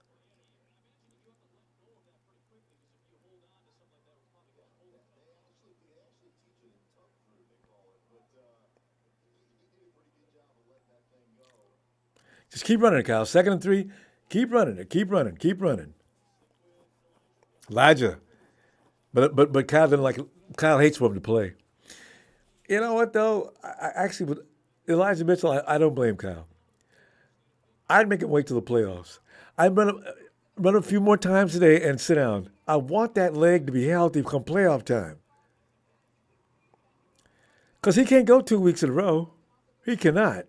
Just keep running it, Kyle. 2nd and 3. Keep running it. Keep running. Keep running. Elijah. But Kyle didn't like. Kyle hates for him to play. You know what though? I actually with Elijah Mitchell, I don't blame Kyle. I'd make him wait till the playoffs. I'd run a few more times today and sit down. I want that leg to be healthy come playoff time. Because he can't go 2 weeks in a row. He cannot.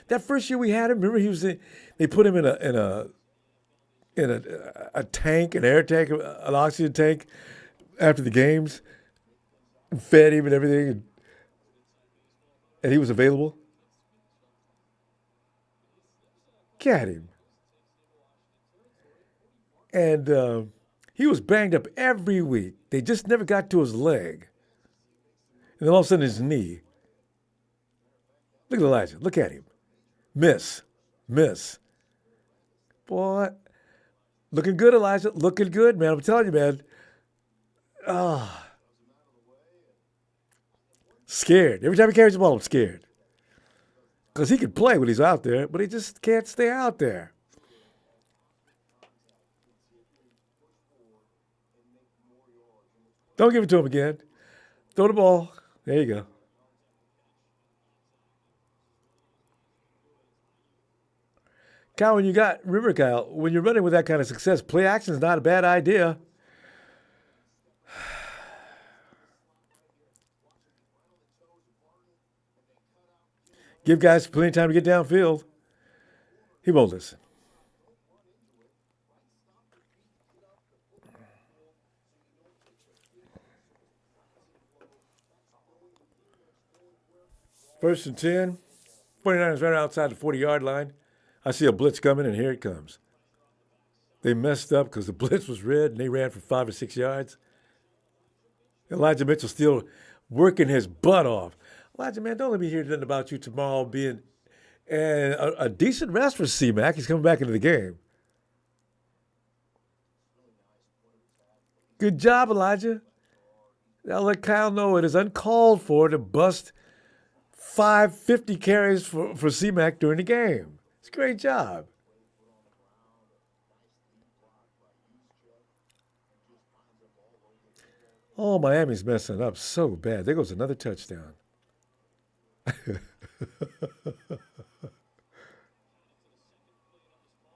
That first year we had him, remember they put him in a tank, an air tank, an oxygen tank after the games, and fed him and everything, and he was available. Get him. And he was banged up every week. They just never got to his leg. And then all of a sudden his knee. Look at Elijah. Look at him. Miss. Miss. Boy. Looking good, Elijah. Looking good, man. I'm telling you, man. Ah. Scared. Every time he carries the ball, I'm scared. Because he can play when he's out there, but he just can't stay out there. Don't give it to him again. Throw the ball. There you go. Kyle, remember, Kyle, when you're running with that kind of success, play action is not a bad idea. Give guys plenty of time to get downfield. He won't listen. First and 10. 49ers right outside the 40-yard line. I see a blitz coming, and here it comes. They messed up because the blitz was red, and they ran for 5 or 6 yards. Elijah Mitchell still working his butt off. Elijah, man, don't let me hear nothing about you tomorrow being and a decent rest for C-Mac. He's coming back into the game. Good job, Elijah. I'll let Kyle know it is uncalled for to bust 550 carries for C-Mac during the game. It's a great job. Oh, Miami's messing up so bad. There goes another touchdown.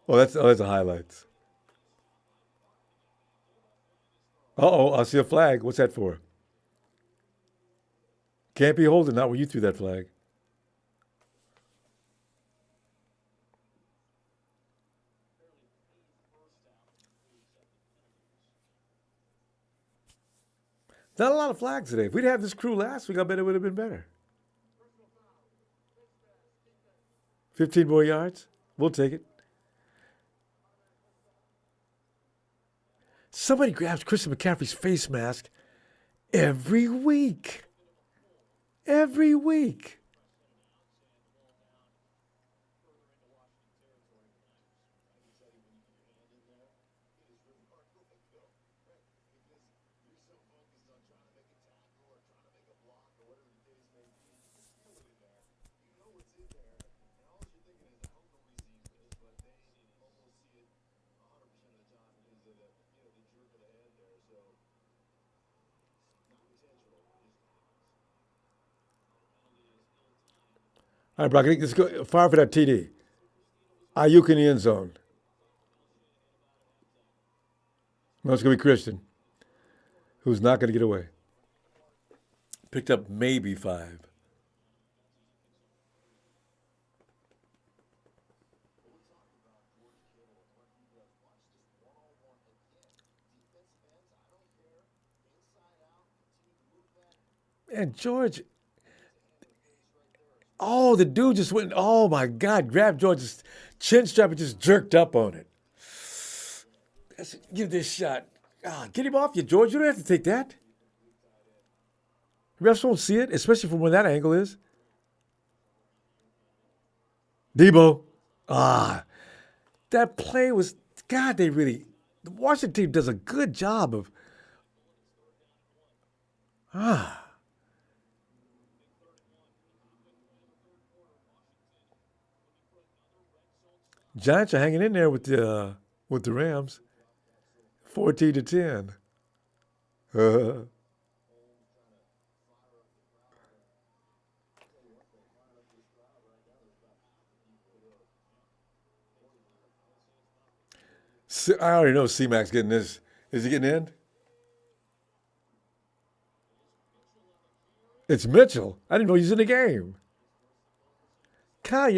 That's the highlights. Uh-oh, I see a flag. What's that for? Can't be holding, not when you threw that flag. Not a lot of flags today. If we'd had this crew last week, I bet it would have been better. 15 more yards. We'll take it. Somebody grabs Christian McCaffrey's face mask every week. Every week. All right, Brock, let's go fire for that TD. Ayuk in the end zone. No, it's going to be Christian, who's not going to get away. Picked up maybe 5. And George, oh, the dude just went, oh my God, grabbed George's chin strap and just jerked up on it. Give this shot. Get him off you, George. You don't have to take that. Refs won't see it, especially from where that angle is. Debo. That play was, God, the Washington team does a good job of, Giants are hanging in there with the Rams, 14-10. I already know C-Mac's getting this. Is he getting in? It's Mitchell. I didn't know he was in the game. Kyle,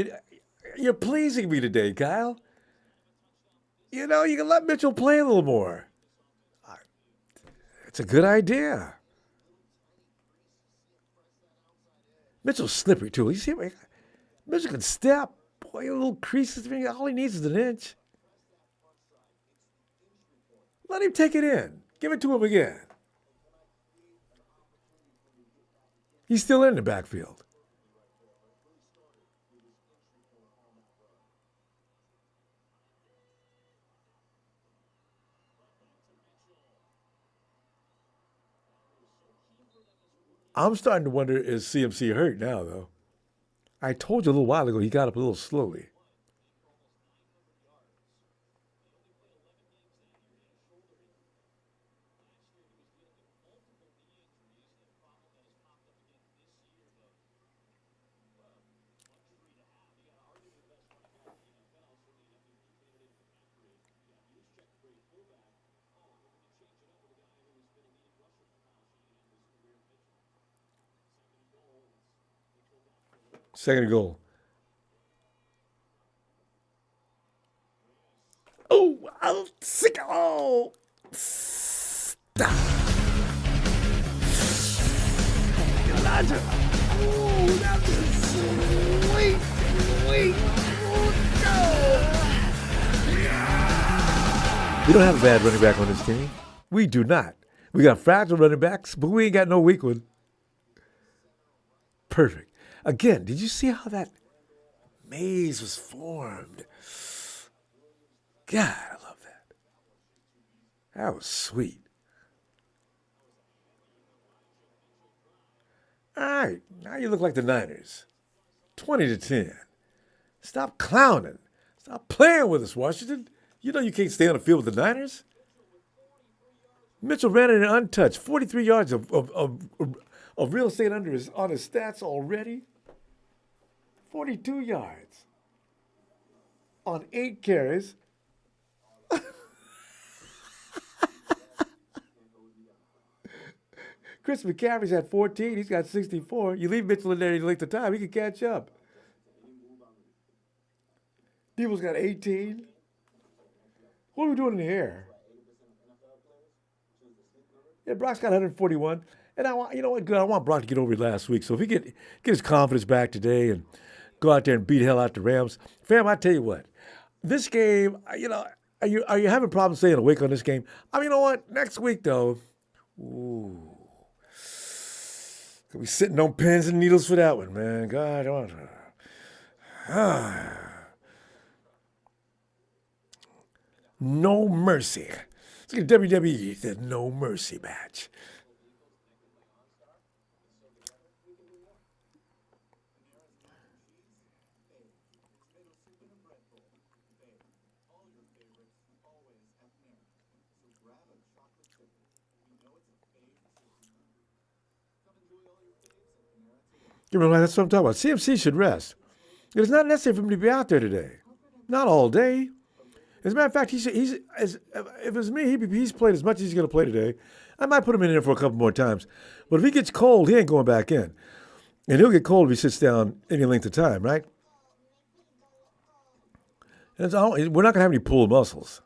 you're pleasing me today, Kyle. You know, you can let Mitchell play a little more. It's a good idea. Mitchell's slippery, too. You see, Mitchell can step. Boy, a little creases. All he needs is an inch. Let him take it in. Give it to him again. He's still in the backfield. I'm starting to wonder, is CMC hurt now, though? I told you a little while ago he got up a little slowly. Second and goal. Oh, I'll sick. Oh, stop. Elijah. Oh, that was sweet. Sweet. We don't have a bad running back on this team. We do not. We got fragile running backs, but we ain't got no weak one. Perfect. Again, did you see how that maze was formed? God, I love that. That was sweet. All right, now you look like the Niners. 20-10. Stop clowning. Stop playing with us, Washington. You know you can't stay on the field with the Niners. Mitchell ran it untouched. 43 yards of real estate on his stats already. 42 yards on 8 carries. Chris McCaffrey's at 14. He's got 64. You leave Mitchell in there, you length of time, he can catch up. Debo's got 18. What are we doing in the air? Yeah, Brock's got 141. And I want, you know what, good. I want Brock to get over it last week. So if he get his confidence back today and go out there and beat hell out the Rams, fam, I tell you what, this game, are you having problems staying awake on this game? I mean, you know what? Next week though, ooh, could be sitting on pins and needles for that one, man. God, no mercy. It's like WWE, the no mercy match. That's what I'm talking about. CMC should rest. It's not necessary for him to be out there today. Not all day. As a matter of fact, he's as if it was me, he's played as much as he's going to play today. I might put him in there for a couple more times. But if he gets cold, he ain't going back in. And he'll get cold if he sits down any length of time, right? And we're not going to have any pulled muscles.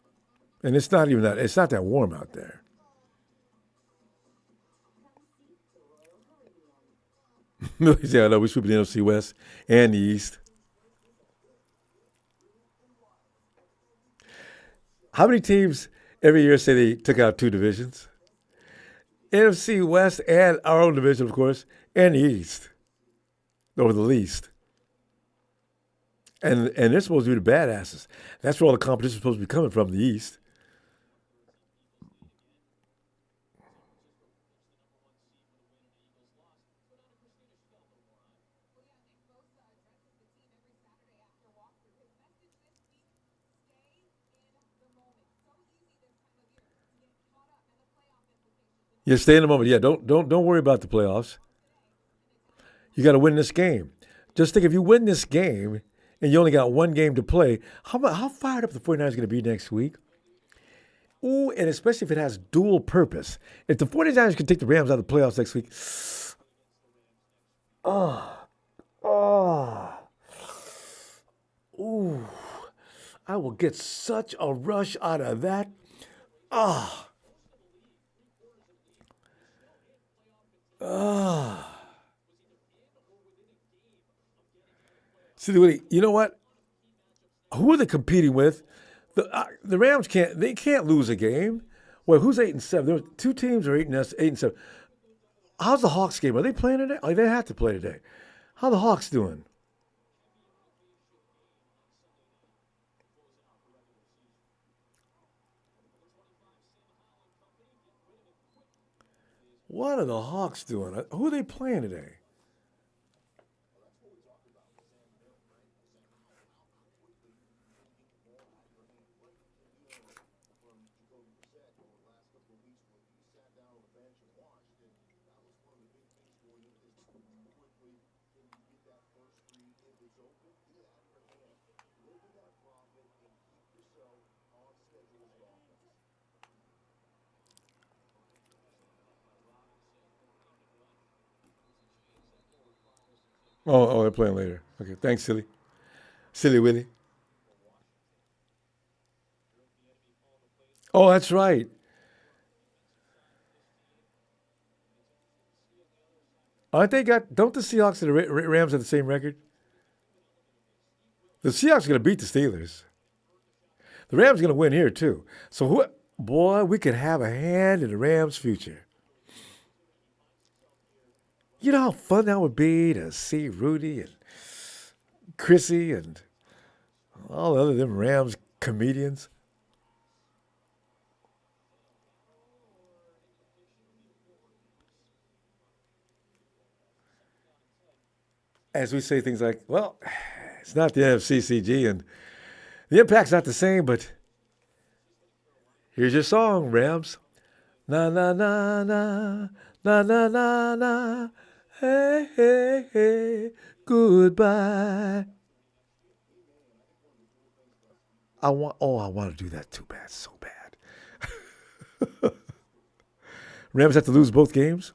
And it's not that warm out there. Yeah, I know. We sweep the NFC West and the East. How many teams every year say they took out two divisions? NFC West and our own division, of course, and the East, or the least. And they're supposed to be the badasses. That's where all the competition is supposed to be coming from, the East. Yeah, stay in the moment. Yeah, don't worry about the playoffs. You got to win this game. Just think if you win this game and you only got one game to play, how fired up the 49ers going to be next week? Ooh, and especially if it has dual purpose. If the 49ers can take the Rams out of the playoffs next week, oh, ooh, I will get such a rush out of that. Ah, ah. See, you know what? Who are they competing with? The Rams can't lose a game. Well, who's 8-7? There were two teams are 8-7. How's the Hawks game? Are they playing today? Oh, they have to play today. How are the Hawks doing? What are the Hawks doing? Who are they playing today? Oh, they're playing later. Okay, thanks, silly Willie. Oh, that's right. Aren't they got? Don't the Seahawks and the Rams have the same record? The Seahawks are going to beat the Steelers. The Rams are going to win here too. So boy, we could have a hand in the Rams' future. You know how fun that would be to see Rudy and Chrissy and all the other them Rams comedians. As we say things like, well, it's not the NFCCG and the impact's not the same, but here's your song, Rams. Na na na na na na na na. Hey hey hey. Goodbye. I want to do that too bad, so bad. Rams have to lose both games?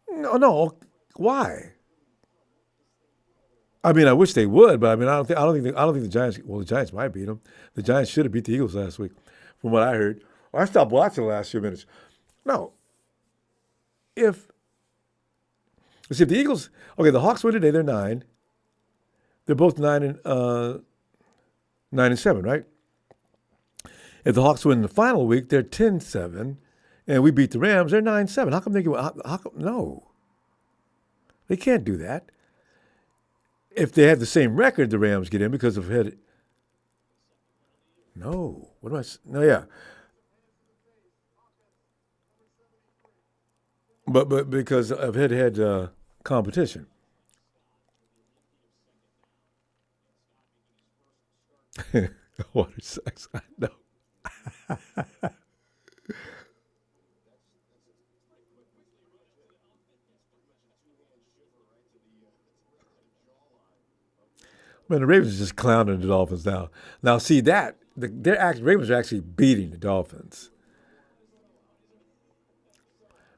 No. Why? I mean, I wish they would, but I mean, I don't think the Giants. Well, the Giants might beat them. The Giants should have beat the Eagles last week, from what I heard. Well, I stopped watching the last few minutes. No, if let's see if the Eagles. Okay, the Hawks win today. They're 9. They're both 9-7, right? If the Hawks win the final week, they're 10-7, and we beat the Rams, they're 9-7. How come they go? How come? No, they can't do that. If they had the same record, the Rams get in because of head. No, what am I? No, yeah, but because of head-to-head competition. Water sucks. I know. Man, the Ravens are just clowning the Dolphins now. Now, see that Ravens are actually beating the Dolphins.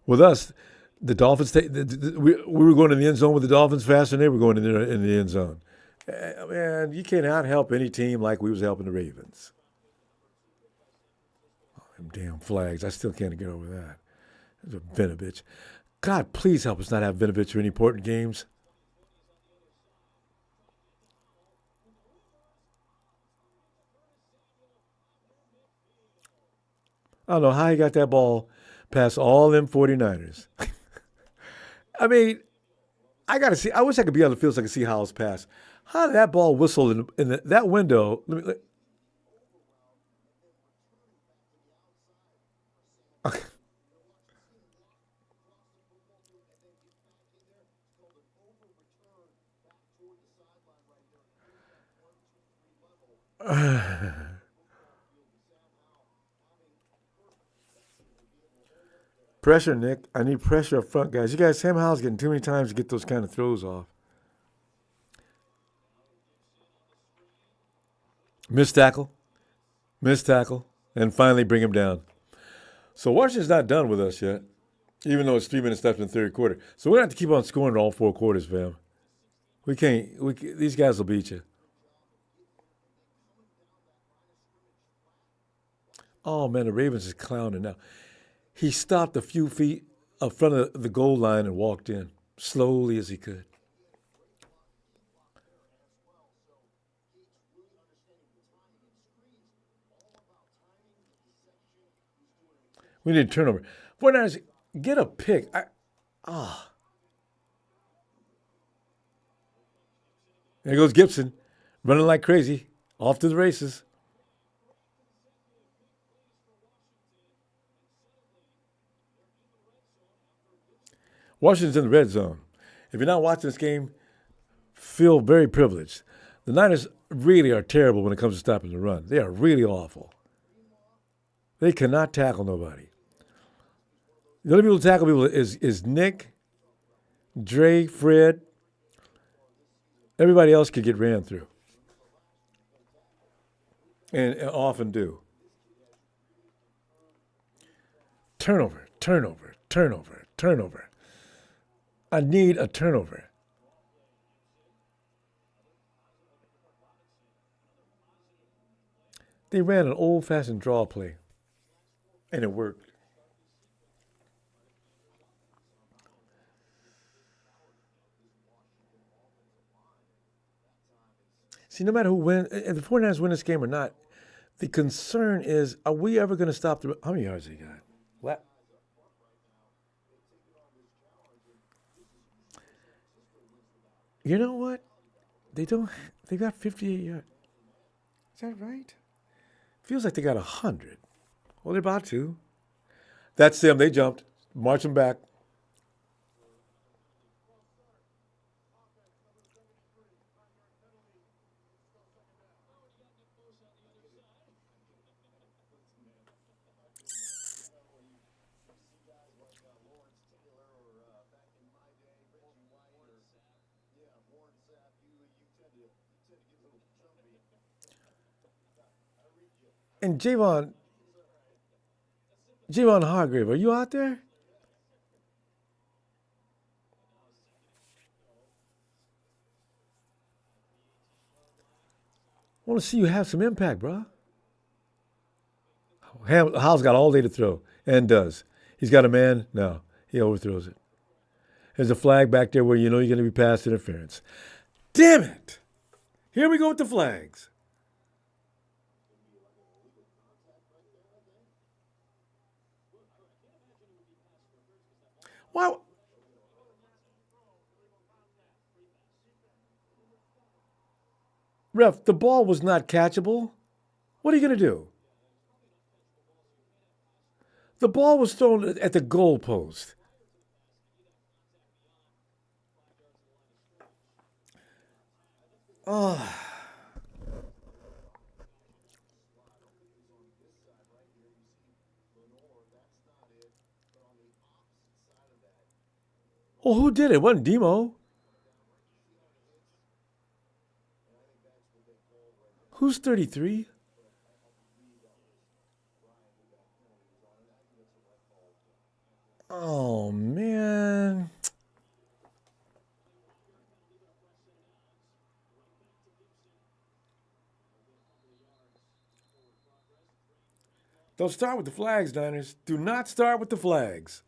With us, the Dolphins, we were going in the end zone with the Dolphins faster than they were going in the end zone. Man, you cannot help any team like we was helping the Ravens. Them damn flags. I still can't get over that. There's a Vinovich. God, please help us not have Vinovich for any important games. I don't know how he got that ball past all them 49ers. I mean, I got to see. I wish I could be on the field so I could see how it's passed. How did that ball whistle in that window? Pressure, Nick. I need pressure up front, guys. You guys, Sam Howell's getting too many times to get those kind of throws off. Missed tackle, missed tackle, and finally bring him down. So Washington's not done with us yet, even though it's 3 minutes left in the third quarter. So we're going to have to keep on scoring all 4 quarters, fam. We can't. These guys will beat you. Oh man, the Ravens is clowning now. He stopped a few feet up front of the goal line and walked in slowly as he could. We need a turnover. 49ers, get a pick. There goes Gibson, running like crazy, off to the races. Washington's in the red zone. If you're not watching this game, feel very privileged. The Niners really are terrible when it comes to stopping the run. They are really awful. They cannot tackle nobody. The only people who tackle people is Nick, Dre, Fred. Everybody else could get ran through, and often do. Turnover, turnover, turnover, turnover. I need a turnover. They ran an old-fashioned draw play, and it worked. See, no matter who wins, if the 49ers win this game or not, the concern is, are we ever going to stop the... How many yards they got? What? You know what? They don't... They got 58 yards. Is that right? Feels like they got 100. Well, they're about to. That's them. They jumped. March them back. And Javon Hargrave, are you out there? I want to see you have some impact, bro. Hal's got all day to throw, and does. He's got a man. No, he overthrows it. There's a flag back there where you know you're going to be past interference. Damn it! Here we go with the flags. Wow. Ref, the ball was not catchable. What are you going to do? The ball was thrown at the goalpost. Oh. Well, who did it? It wasn't Demo. Who's 33? Oh, man. Don't start with the flags, Niners. Do not start with the flags.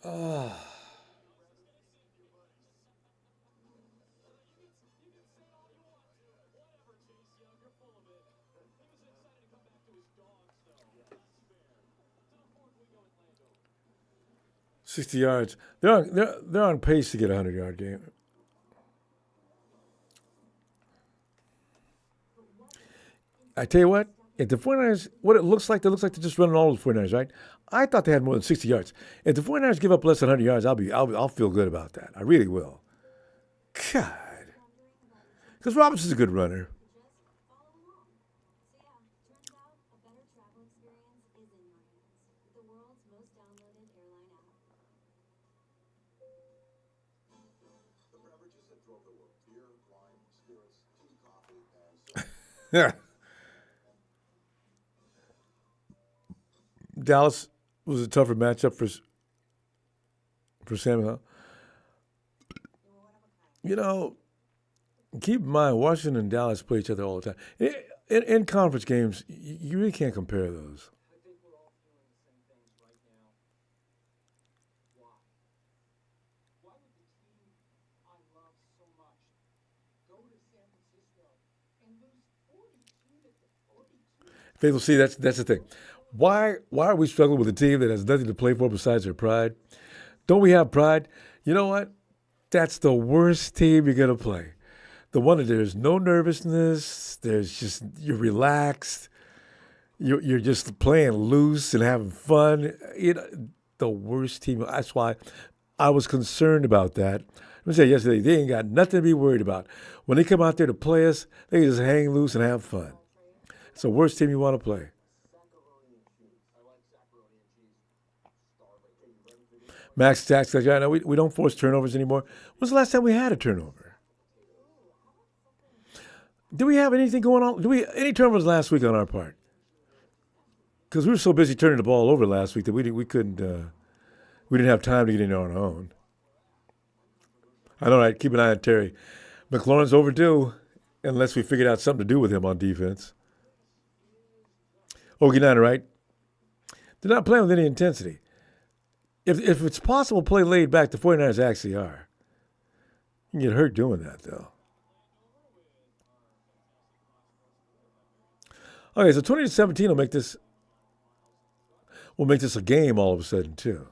Oh. 60 yards. They're on pace to get a 100-yard game. I tell you what, if the 49ers, what it looks like they're just running all the 49ers, right? I thought they had more than 60 yards. If the 49ers give up less than 100 yards, I'll feel good about that. I really will. God. Because Robinson's a good runner. Yeah. Dallas was a tougher matchup for Samuel. You know, keep in mind, Washington and Dallas play each other all the time. In conference games, you really can't compare those. Faithful, see, that's the thing. Why are we struggling with a team that has nothing to play for besides their pride? Don't we have pride? You know what? That's the worst team you're gonna play. The one that there's no nervousness. There's just you're relaxed. You're just playing loose and having fun. The worst team. That's why I was concerned about that. Let me say yesterday, they ain't got nothing to be worried about. When they come out there to play us, they can just hang loose and have fun. It's the worst team you want to play. Max Stacks, like, yeah, no, we don't force turnovers anymore. When's the last time we had a turnover? Do we have anything going on? Do we any turnovers last week on our part? Because we were so busy turning the ball over last week that we couldn't we didn't have time to get in on our own. I know, right? Keep an eye on Terry. McLaurin's overdue unless we figured out something to do with him on defense. Okie Niner, right? They're not playing with any intensity. If it's possible to play laid back, the 49ers actually are. You can get hurt doing that, though. Okay, so 20 to 17 will make this a game all of a sudden too.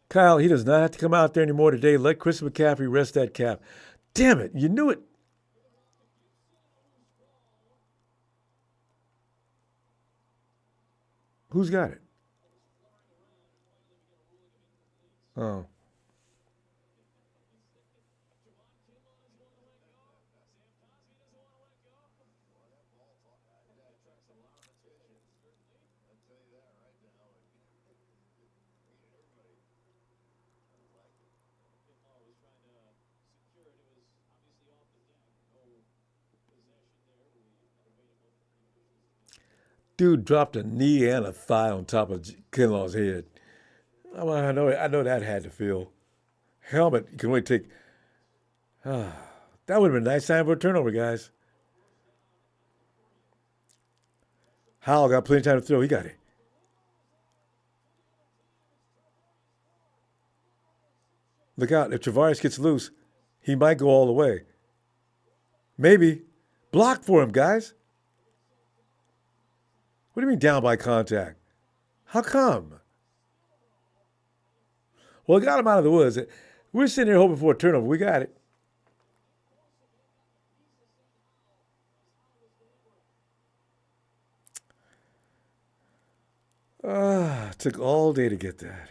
Kyle, he does not have to come out there anymore today. Let Chris McCaffrey rest that cap. Damn it, you knew it. Who's got it? Oh. Dude dropped a knee and a thigh on top of Kinlaw's head. I know that had to feel. Helmet, you can only take. That would have been a nice time for a turnover, guys. Howell got plenty of time to throw. He got it. Look out. If Travaris gets loose, he might go all the way. Maybe. Block for him, guys. What do you mean down by contact? How come? Well, it got him out of the woods. We're sitting here hoping for a turnover. We got it. It took all day to get that.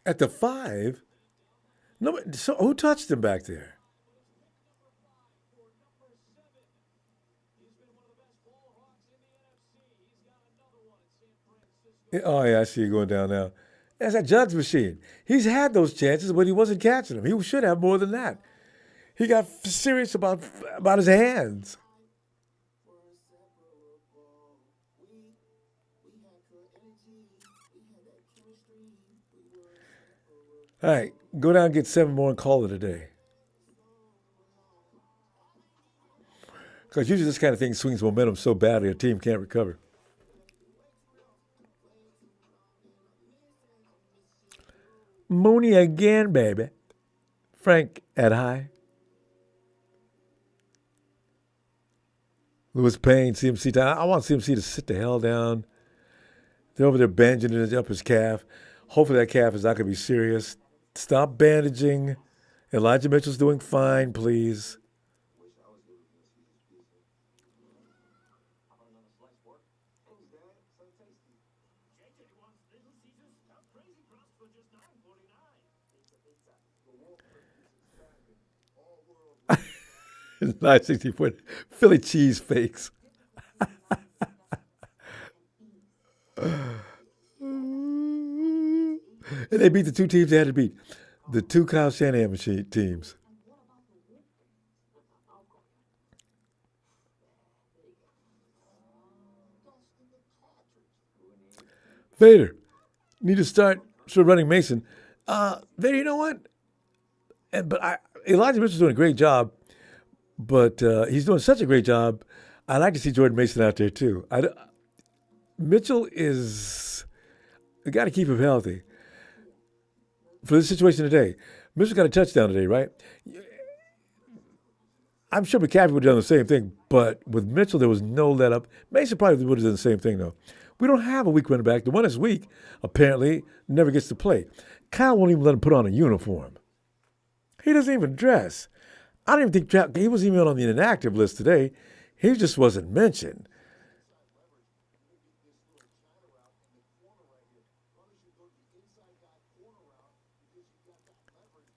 At the 5? No, so who touched him back there? Oh, yeah, I see you going down now. That's that Judd's machine. He's had those chances, but he wasn't catching them. He should have more than that. He got serious about his hands. All right, go down and get 7 more and call it a day. Because usually this kind of thing swings momentum so badly a team can't recover. Mooney again, baby. Frank at high. Lewis Payne, CMC time. I want CMC to sit the hell down. They're over there bandaging it up his calf. Hopefully that calf is not going to be serious. Stop bandaging. Elijah Mitchell's doing fine, please. $9.60 Philly cheese fakes. And they beat the 2 teams they had to beat. The 2 Kyle Shanahan machine teams. Vader, need to start running Mason. Vader, you know what? Elijah Mitchell's doing a great job, but he's doing such a great job. I like to see Jordan Mason out there too. Mitchell is. You got to keep him healthy for this situation today. Mitchell got a touchdown today, right? I'm sure McCaffrey would have done the same thing, but with Mitchell, there was no let up. Mason probably would have done the same thing, though. We don't have a weak running back. The one that's weak, apparently, never gets to play. Kyle won't even let him put on a uniform. He doesn't even dress. I don't even think he wasn't even on the inactive list today. He just wasn't mentioned.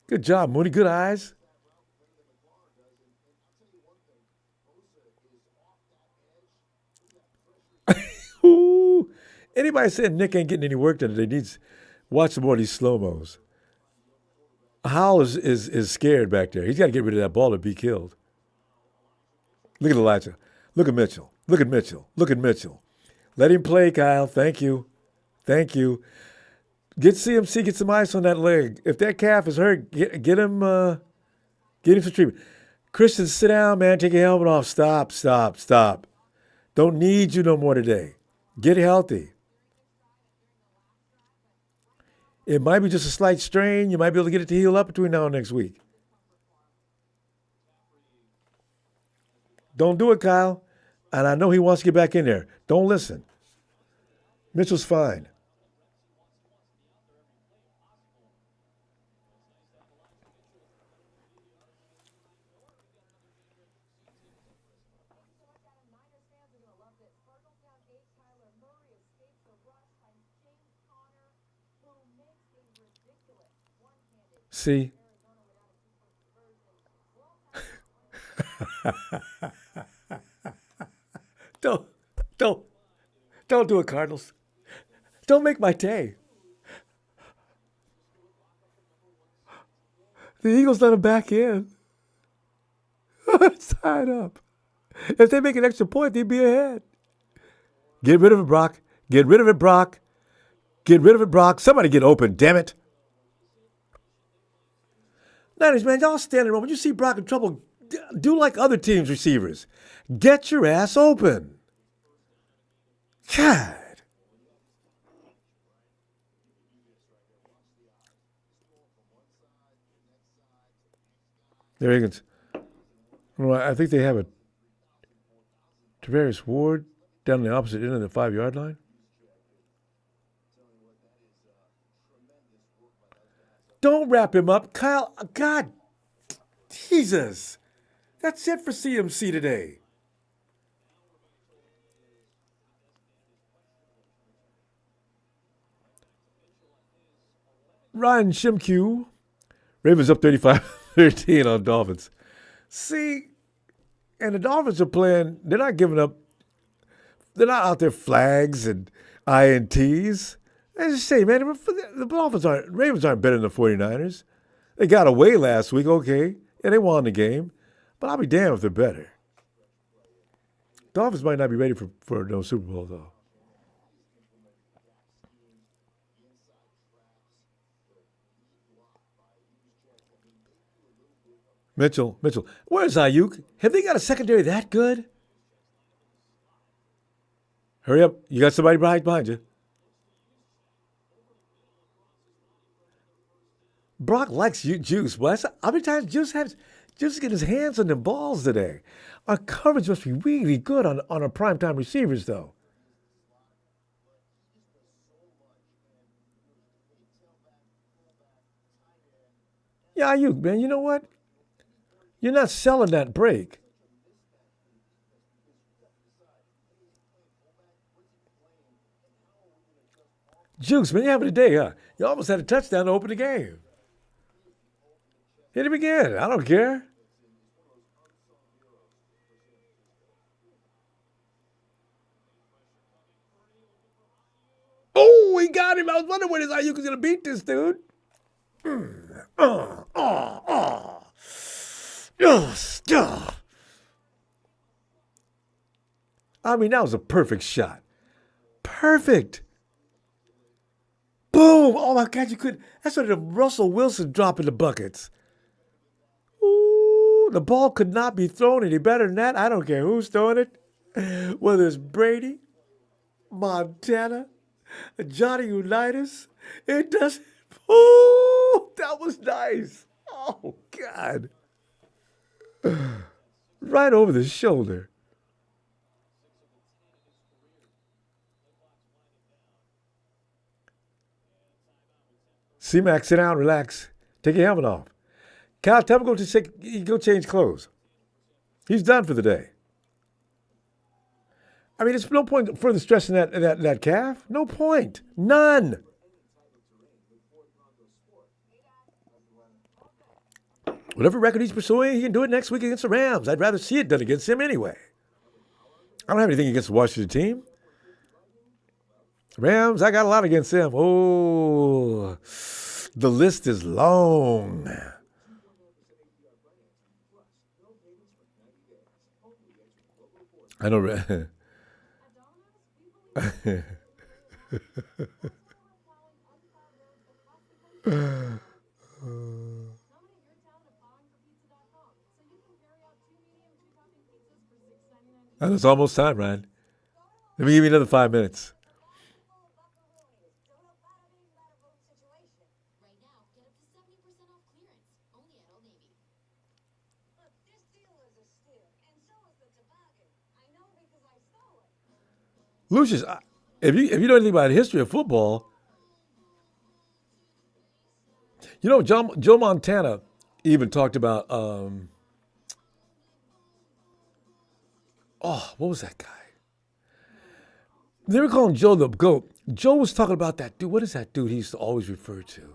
Good job, Mooney. Good eyes. Ooh. Anybody saying Nick ain't getting any work done today needs watch some more of these slow-mos. Howell is scared back there. He's got to get rid of that ball or be killed. Look at Elijah. Look at Mitchell. Look at Mitchell. Look at Mitchell. Let him play, Kyle. Thank you. Thank you. Get CMC, get some ice on that leg. If that calf is hurt, get him some treatment. Christian, sit down, man. Take your helmet off. Stop, stop, stop. Don't need you no more today. Get healthy. It might be just a slight strain. You might be able to get it to heal up between now and next week. Don't do it, Kyle. And I know he wants to get back in there. Don't listen. Mitchell's fine. See? don't, don't, don't do it, Cardinals. Don't make my day. The Eagles let him back in. It's tied up. If they make an extra point, they'd be ahead. Get rid of it, Brock. Get rid of it, Brock. Get rid of it, Brock. Somebody get open, damn it. Niners, man, y'all standing around. When you see Brock in trouble, do like other teams' receivers. Get your ass open. God. There Higgins. Well, I think they have a Tavarius Ward down the opposite end of the 5-yard line. Don't wrap him up, Kyle. God, Jesus. That's it for CMC today. Ryan Shimku. Ravens up 35-13 on Dolphins. See, and the Dolphins are playing, they're not giving up, they're not out there flags and INTs. I just say, man, the Ravens aren't better than the 49ers. They got away last week, okay. Yeah, they won the game. But I'll be damned if they're better. Dolphins might not be ready for no Super Bowl, though. Mitchell. Where's Ayuk? Have they got a secondary that good? Hurry up. You got somebody behind you. Brock likes Juice. Well, how many times Juice get his hands on the balls today? Our coverage must be really good on our primetime receivers, though. Yeah, Ayuk, man, you know what? You're not selling that break. Juice, man, you having a day, huh? You almost had a touchdown to open the game. Hit him again. I don't care. Oh, he got him. I was wondering when his Ayuk was going to beat this dude. I mean, that was a perfect shot. Perfect. Boom. Oh, my God, you could. That's sort of Russell Wilson dropping the buckets. Ooh, the ball could not be thrown any better than that. I don't care who's throwing it. Whether it's Brady, Montana, Johnny Unitas. It doesn't. Ooh, that was nice. Oh, God. Right over the shoulder. C-Mac, sit down, relax. Take your helmet off. Kyle, tell him go change clothes. He's done for the day. I mean, there's no point further stressing that calf. No point. None. Whatever record he's pursuing, he can do it next week against the Rams. I'd rather see it done against him anyway. I don't have anything against the Washington team. Rams, I got a lot against them. Oh, the list is long. I know. And it's almost time, Ryan. Let me give you another 5 minutes. Lucius, if you know anything about the history of football, you know Joe Montana even talked about what was that guy? They were calling Joe the GOAT. Joe was talking about that dude. What is that dude he used to always refer to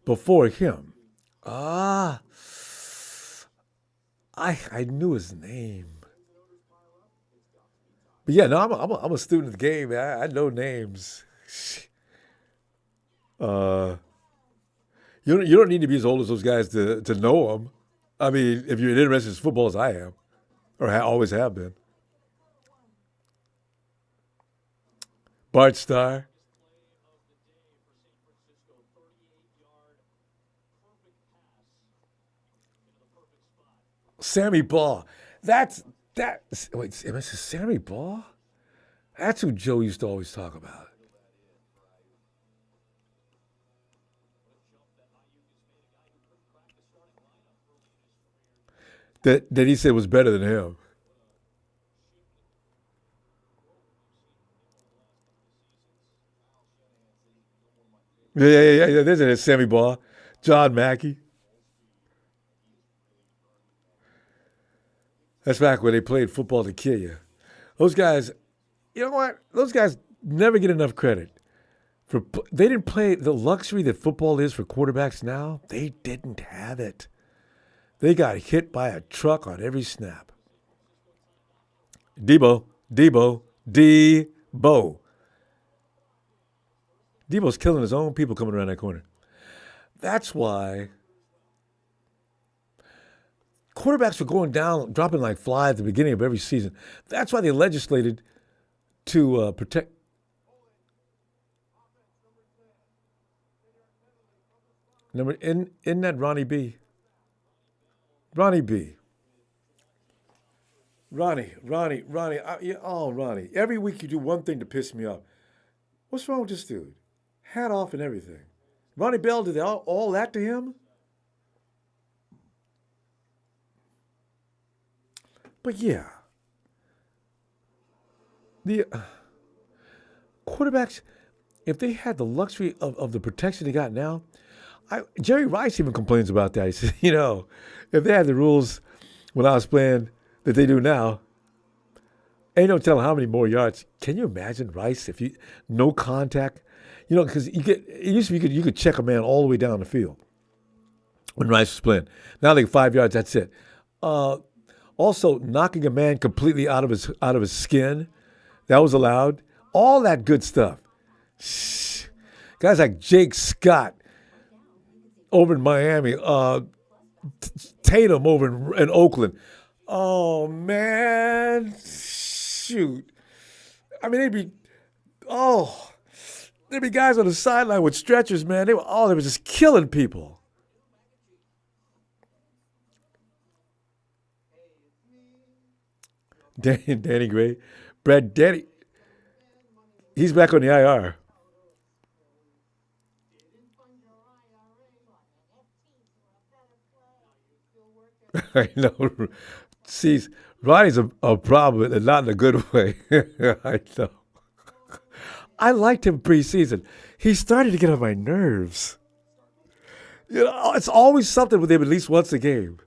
before him? I knew his name. But yeah, no, I'm a student of the game, man. I know names. Yeah, You don't need to be as old as those guys to know them. I mean, if you're interested in football as I am, or always have been. Bart Starr, Sammy Baugh. That's that. Wait, am I Sammy Baugh? That's who Joe used to always talk about. That he said was better than him. Yeah. There's it. Sammy Baugh, John Mackey. That's back when they played football to kill you. Those guys, you know what? Those guys never get enough credit for. They didn't play the luxury that football is for quarterbacks now. They didn't have it. They got hit by a truck on every snap. Debo. Debo's killing his own people coming around that corner. That's why quarterbacks were going down, dropping like flies at the beginning of every season. That's why they legislated to protect. Number in that Ronnie B. Ronnie B. Ronnie. Ronnie. Every week you do one thing to piss me off. What's wrong with this dude? Hat off and everything. Ronnie Bell did all that to him? But yeah. The quarterbacks, if they had the luxury of the protection they got now, Jerry Rice even complains about that. He says, if they had the rules when I was playing that they do now, ain't no telling how many more yards. Can you imagine Rice if no contact? Because it used to be you could check a man all the way down the field when Rice was playing. Now they 5 yards. That's it. Also, knocking a man completely out of his skin, that was allowed. All that good stuff. Shh. Guys like Jake Scott over in Miami, Tatum over in Oakland. Oh man, shoot! I mean, there'd be guys on the sideline with stretchers, man. They were just killing people. Danny Gray, Danny, he's back on the IR. I know. See, Ronnie's a problem, and not in a good way. I know. I liked him preseason. He started to get on my nerves. It's always something with him at least once a game.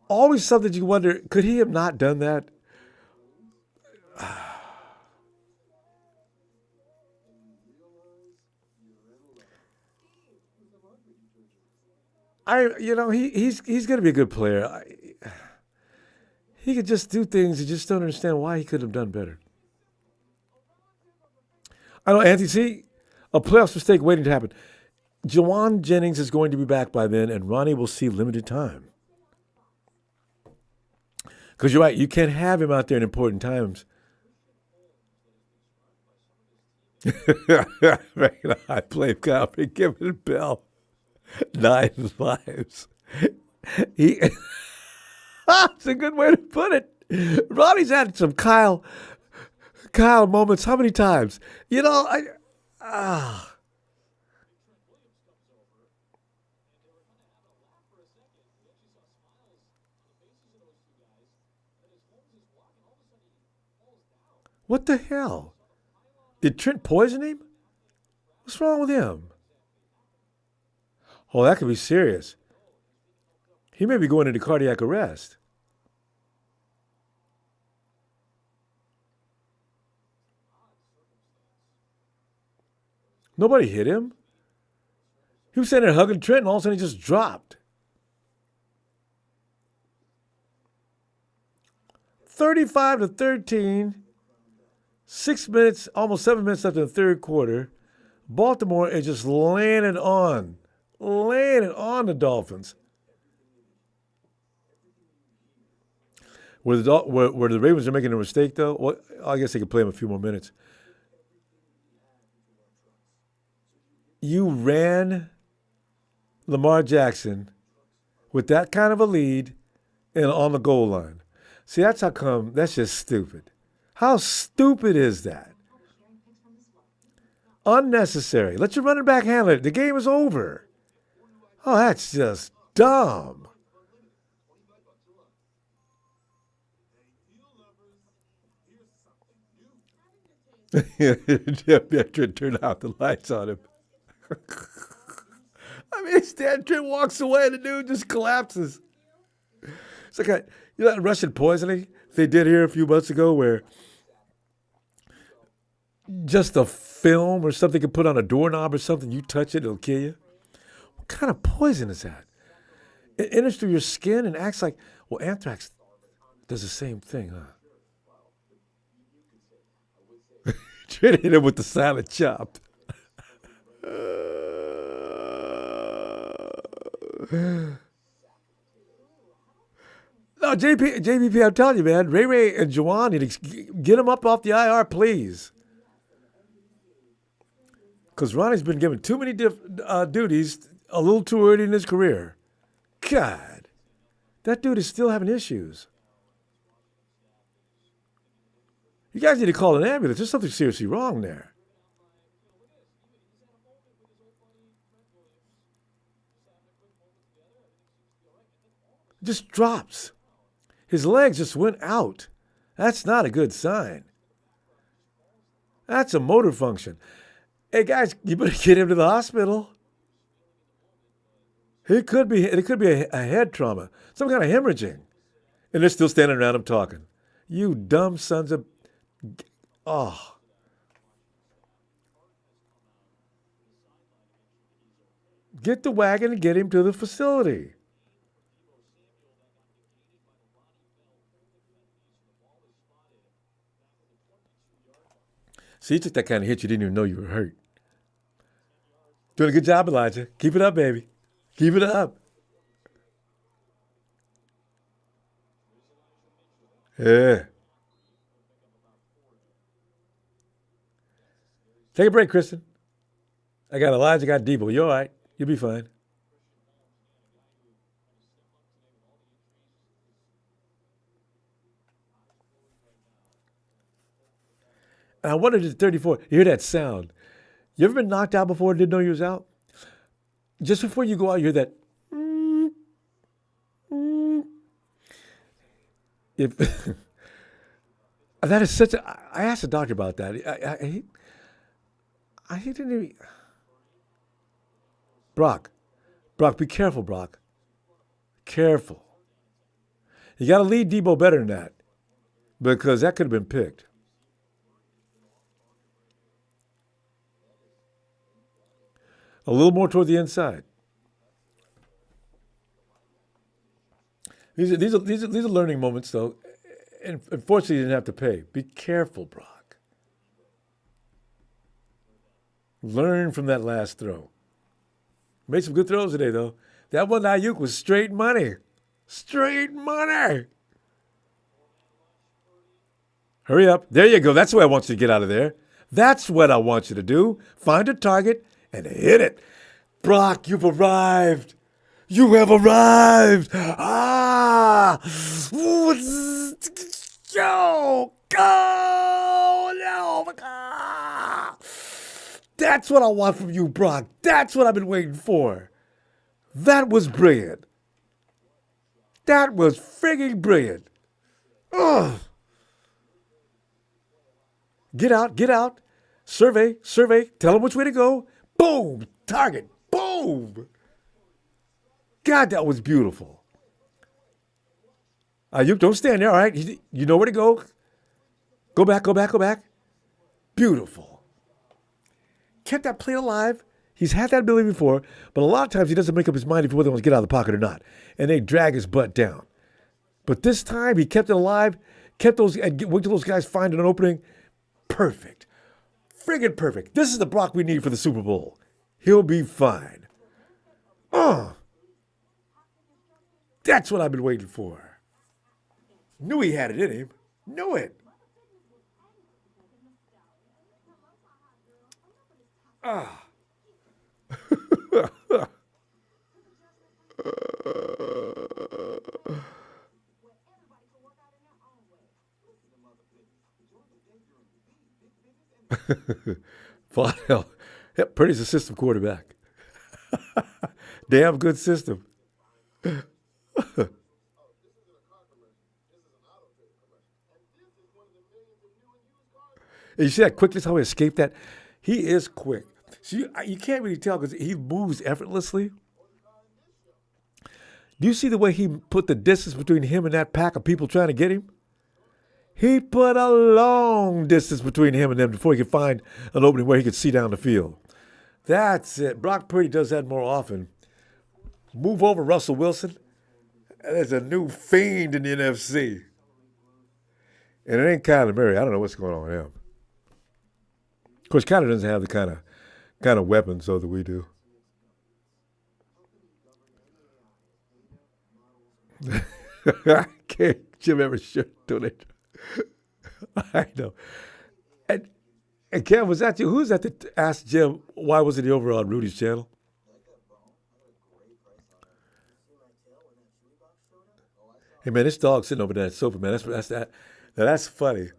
Always something you wonder, could he have not done that? He's going to be a good player. He could just do things. You just don't understand why he could have done better. I know, Anthony. See, a playoffs mistake waiting to happen. Jawan Jennings is going to be back by then, and Ronnie will see limited time. Because you're right, you can't have him out there in important times. I blame God for giving Bell 9 lives. That's a good way to put it. Ronnie's had some Kyle moments. How many times? What the hell? Did Trent poison him? What's wrong with him? Oh, that could be serious. He may be going into cardiac arrest. Nobody hit him. He was sitting there hugging Trent, and all of a sudden he just dropped. 35-13. 6 minutes, almost 7 minutes left in the third quarter. Baltimore is just laying it on laying it on the Dolphins. Where the Ravens are making a mistake, though, well, I guess they could play them a few more minutes. You ran Lamar Jackson with that kind of a lead and on the goal line. See, that's how come. That's just stupid. How stupid is that? Unnecessary. Let your running back handle it. The game is over. Oh, that's just dumb. Trent turned out the lights on him. I mean, Trent walks away and the dude just collapses. It's like that Russian poisoning they did here a few months ago where just a film or something you put on a doorknob or something, you touch it, it'll kill you. What kind of poison is that? It enters through your skin and acts like, well, anthrax does the same thing, huh? Trent hit him with the silent chop. No, JBP, I'm telling you, man, Ray and Juwan need to get him up off the IR, please. Because Ronnie's been given too many duties a little too early in his career. God, that dude is still having issues. You guys need to call an ambulance. There's something seriously wrong there. Just drops. His legs just went out. That's not a good sign. That's a motor function. Hey guys, you better get him to the hospital. It could be a head trauma, some kind of hemorrhaging, and they're still standing around him talking. You dumb sons of, oh. Get the wagon and get him to the facility. See, you took that kind of hit you didn't even know you were hurt. Doing a good job, Elijah. Keep it up, baby. Keep it up. Yeah. Take a break, Kristen. I got Elijah, I got Debo. You all right? You'll be fine. And I wondered at 34, you hear that sound. You ever been knocked out before and didn't know you was out? Just before you go out, you hear that. If that is such a, I asked the doctor about that. He didn't even. Brock, be careful, Brock. Careful. You got to lead Debo better than that because that could have been picked. A little more toward the inside. These are learning moments, though. And unfortunately, you didn't have to pay. Be careful, Brock. Learn from that last throw. Made some good throws today, though. That one Ayuk was straight money. Straight money. Hurry up. There you go. That's the way I want you to get out of there. That's what I want you to do. Find a target and hit it. Brock, you've arrived. You have arrived. Ah. Go. Go. No. Ah. That's what I want from you, Brock. That's what I've been waiting for. That was brilliant. That was frigging brilliant. Ugh. Get out. Survey. Tell them which way to go. Boom. Target. Boom. God, that was beautiful. Ayuk, don't stand there, all right? You know where to go. Go back. Beautiful. Kept that play alive. He's had that ability before, but a lot of times he doesn't make up his mind if whether he wants to get out of the pocket or not. And they drag his butt down. But this time he kept it alive, wait till those guys find an opening. Perfect. Friggin' perfect. This is the Brock we need for the Super Bowl. He'll be fine. That's what I've been waiting for. Knew he had it in him. Knew it. Ah. Hell. Yep, Purdy's a system quarterback. Damn good system. And you see that quickness, how he escaped that? He is quick. So you can't really tell because he moves effortlessly. Do you see the way he put the distance between him and that pack of people trying to get him? He put a long distance between him and them before he could find an opening where he could see down the field. That's it. Brock Purdy does that more often. Move over Russell Wilson. There's a new fiend in the NFC. And it ain't Kyler Murray. I don't know what's going on with him. Of course, Kyler doesn't have the kind of weapons though that we do. I can't Jim ever should do it. I know. And Kev, was that you? Who's that asked Jim why wasn't he over on Rudy's channel? Hey man, this dog sitting over there at that sofa, man. That's that. Now that's funny.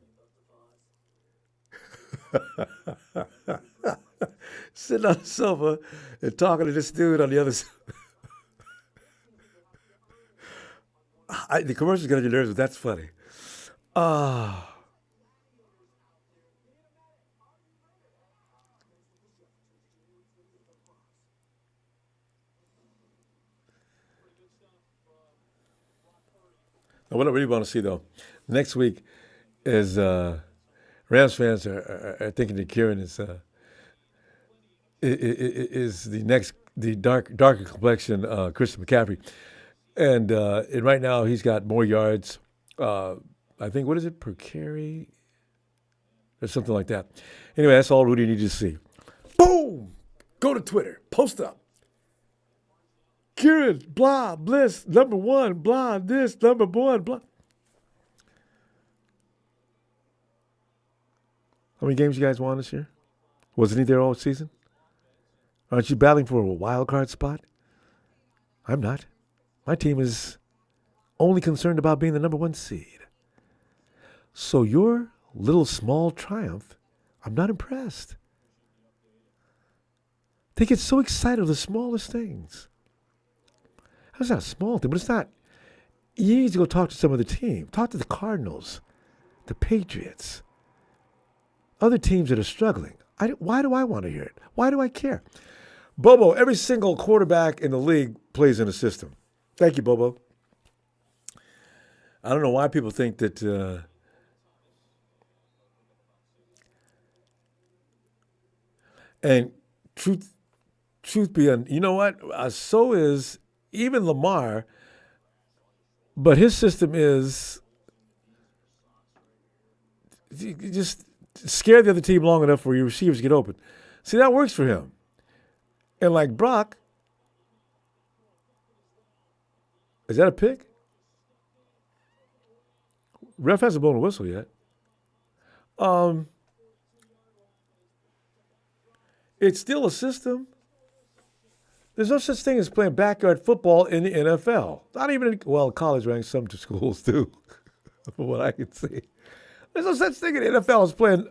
Sitting on the sofa and talking to this dude on the other side. The commercial's got on your nerves, but that's funny. Ah. Now, what I really want to see though, next week is Rams fans are thinking that Kieran is the darker complexion Christian McCaffrey, and right now he's got more yards. I think what is it per carry or something like that. Anyway, that's all Rudy needed to see. Boom! Go to Twitter, post up. Kieran, blah, bliss, number one, blah, this, number one, blah. How many games you guys won this year? Wasn't he there all season? Aren't you battling for a wild card spot? I'm not. My team is only concerned about being the number one seed. So your little small triumph, I'm not impressed. They get so excited over the smallest things. That's not a small thing, but it's not. You need to go talk to some of the team. Talk to the Cardinals, the Patriots, other teams that are struggling. Why do I want to hear it? Why do I care? Bobo, every single quarterback in the league plays in a system. Thank you, Bobo. I don't know why people think that and truth be, you know what? So is even Lamar, but his system is you just scare the other team long enough for your receivers to get open. See, that works for him. And like Brock, is that a pick? Ref hasn't blown a whistle yet. It's still a system. There's no such thing as playing backyard football in the NFL. Not even college ranks some schools do, from what I can see. There's no such thing in the NFL as playing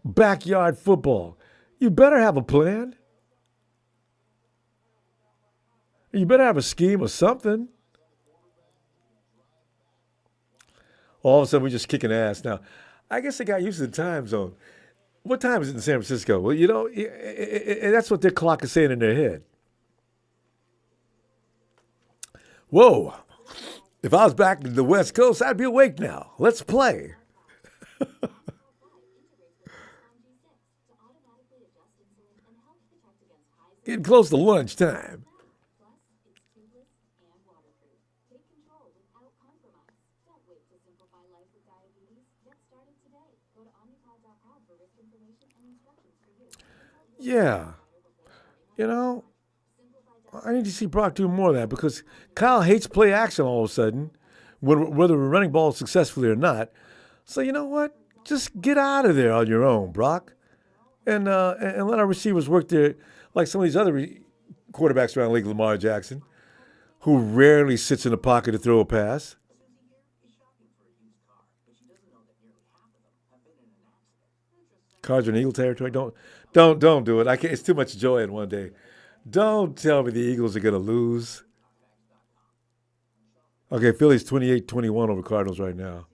backyard football. You better have a plan. You better have a scheme or something. All of a sudden, we're just kicking ass. Now, I guess they got used to the time zone. What time is it in San Francisco? Well, that's what their clock is saying in their head. Whoa, if I was back in the West Coast, I'd be awake now. Let's play. Getting close to lunchtime. Yeah. I need to see Brock do more of that because Kyle hates play action all of a sudden, whether we're running balls successfully or not. So you know what? Just get out of there on your own, Brock, and let our receivers work there like some of these other quarterbacks around the league, Lamar Jackson, who rarely sits in the pocket to throw a pass. Cards are in Eagle territory. Don't do it. I can't. It's too much joy in one day. Don't tell me the Eagles are going to lose. Okay, Philly's 28-21 over Cardinals right now.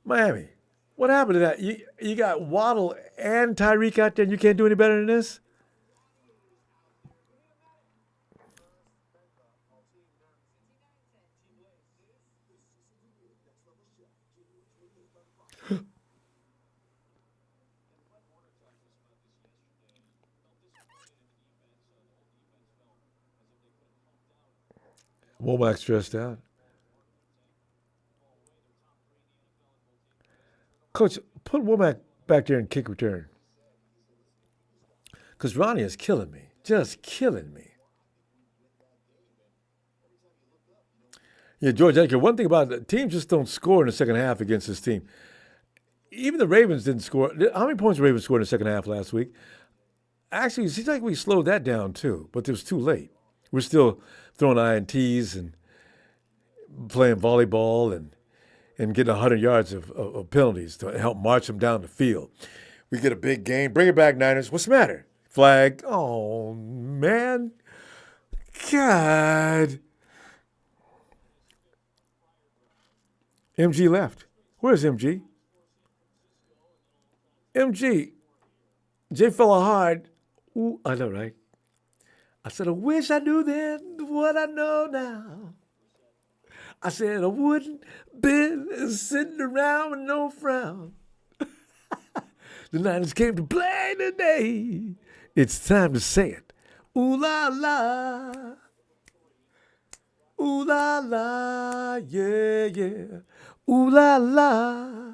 Miami, what happened to that? You got Waddle and Tyreek out there, and you can't do any better than this. Womack stressed out. Coach, put Womack back there and kick return. Because Ronnie is killing me. Just killing me. Yeah, George Edgar, one thing about it, teams just don't score in the second half against this team. Even the Ravens didn't score. How many points the Ravens scored in the second half last week? Actually, it seems like we slowed that down too, but it was too late. We're still throwing INTs and playing volleyball and getting 100 yards of penalties to help march them down the field. We get a big game. Bring it back, Niners. What's the matter? Flag. Oh, man. God. MG left. Where's MG? MG. J fella hard. Ooh, I know, right? I said, I wish I knew then what I know now. I said I wouldn't been sitting around with no frown. The Niners came to play today. It's time to say it. Ooh la la. Ooh la la. Yeah, yeah. Ooh la la.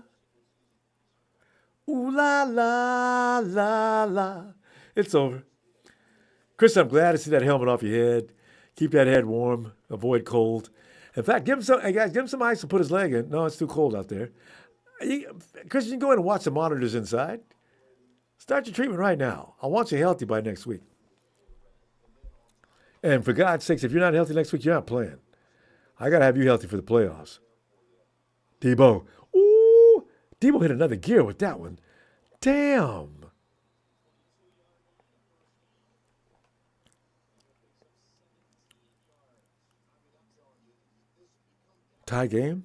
Ooh la la la la. It's over. Chris, I'm glad to see that helmet off your head. Keep that head warm. Avoid cold. In fact, give him some. Hey guys, give him some ice to put his leg in. No, it's too cold out there. Chris, you can go in and watch the monitors inside. Start your treatment right now. I want you healthy by next week. And for God's sakes, if you're not healthy next week, you're not playing. I got to have you healthy for the playoffs. Debo. Ooh. Debo hit another gear with that one. Damn. Tie game?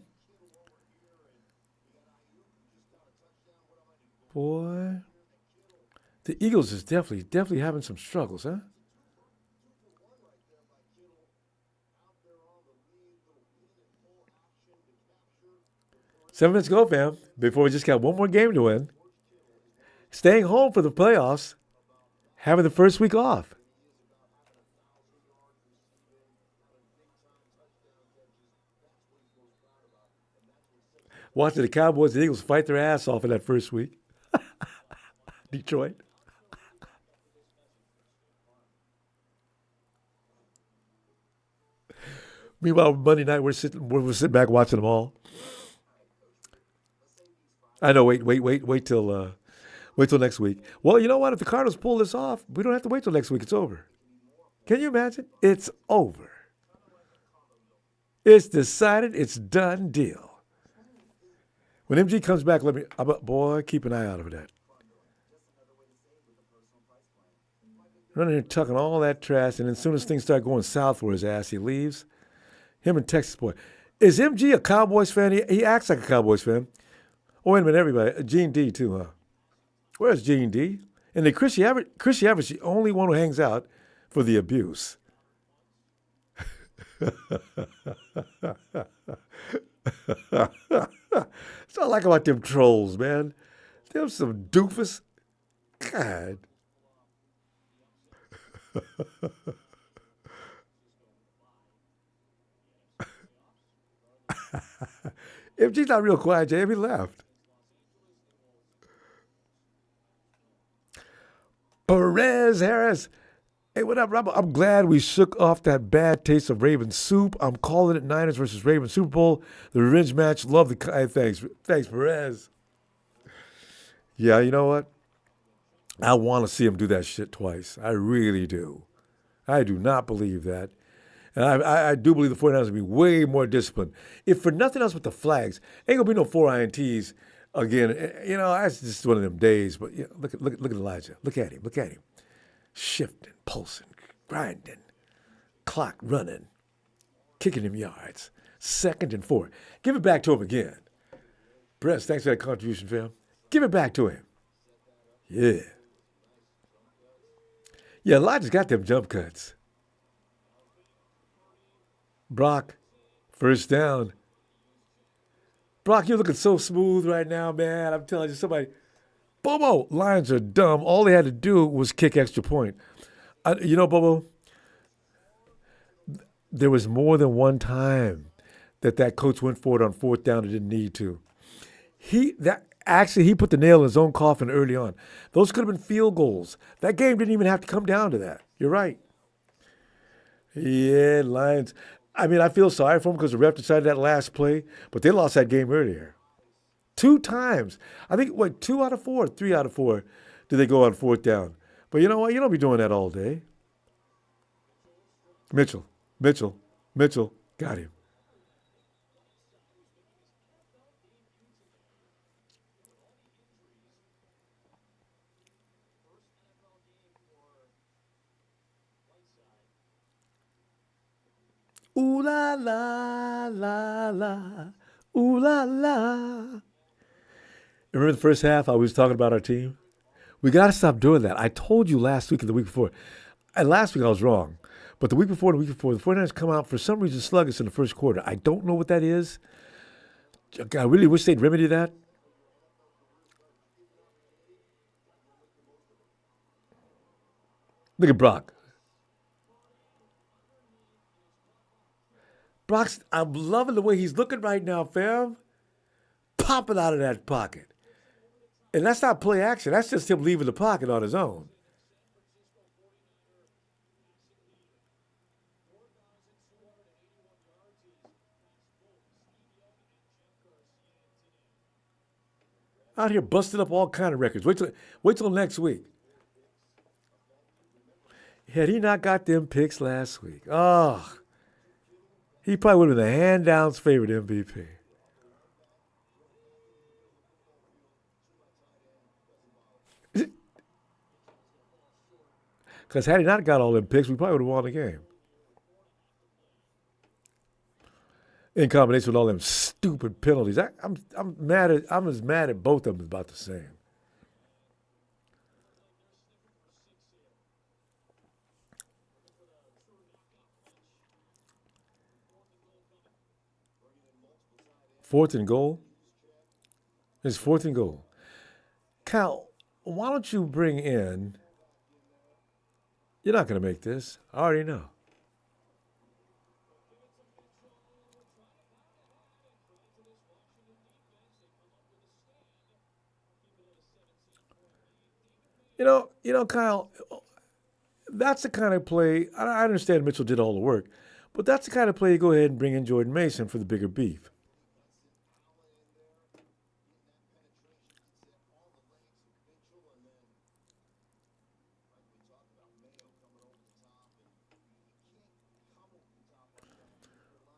Boy. The Eagles is definitely having some struggles, huh? 7 minutes to go, fam. Before we just got one more game to win. Staying home for the playoffs. Having the first week off. Watching the Cowboys and Eagles fight their ass off in that first week. Detroit. Meanwhile, Monday night we're sitting back watching them all. I know. Wait till next week. Well, you know what? If the Cardinals pull this off, we don't have to wait till next week. It's over. Can you imagine? It's over. It's decided. It's done deal. When MG comes back, boy, keep an eye out for that. Running here tucking all that trash, and then as soon as things start going south for his ass, he leaves. Him and Texas boy. Is MG a Cowboys fan? He acts like a Cowboys fan. Oh, wait a minute, everybody. Gene D, too, huh? Where's Gene D? And then Chrissy Everett's the only one who hangs out for the abuse. That's what I like about them trolls, man. Them some doofus. God. MG's not real quiet, Jay. He left. Perez Harris. Hey, what up, Ronbo? I'm glad we shook off that bad taste of Raven soup. I'm calling it Niners versus Ravens Super Bowl. The revenge match. Love the thanks. Thanks, Perez. Yeah, you know what? I want to see him do that shit twice. I really do. I do not believe that. And I do believe the 49ers will be way more disciplined. If for nothing else but the flags, ain't going to be no 4 INTs again. That's just one of them days. But look at Elijah. Look at him. Look at him. Shifting, pulsing, grinding, clock running, kicking him yards. 2nd and 4. Give it back to him again. Brett, thanks for that contribution, fam. Give it back to him. Yeah. Yeah, Elijah's got them jump cuts. Brock, first down. Brock, you're looking so smooth right now, man. I'm telling you, Bobo, Lions are dumb. All they had to do was kick extra point. Bobo, there was more than one time that coach went for it on 4th down and didn't need to. He put the nail in his own coffin early on. Those could have been field goals. That game didn't even have to come down to that. You're right. Yeah, Lions. I mean, I feel sorry for them because the ref decided that last play, but they lost that game earlier. 2 times. I think, 2 out of 4, 3 out of 4 did they go on 4th down. But you know what? You don't be doing that all day. Mitchell. Got him. Ooh la la la la. Ooh la la. Remember the first half I was talking about our team? We got to stop doing that. I told you last week and the week before. And last week I was wrong. But the week before, the 49ers come out for some reason sluggish in the first quarter. I don't know what that is. I really wish they'd remedy that. Look at Brock. I'm loving the way he's looking right now, fam. Popping out of that pocket. And that's not play action. That's just him leaving the pocket on his own. Out here busting up all kind of records. Wait till next week. Had he not got them picks last week, he probably would have been the hand-down's favorite MVP. Because had he not got all them picks, we probably would have won the game. In combination with all them stupid penalties, I'm as mad at both of them as about the same. Fourth and goal. It's 4th and goal. Cal, why don't you bring in? You're not going to make this. I already know. Kyle, that's the kind of play. I understand Mitchell did all the work, but that's the kind of play you go ahead and bring in Jordan Mason for the bigger beef.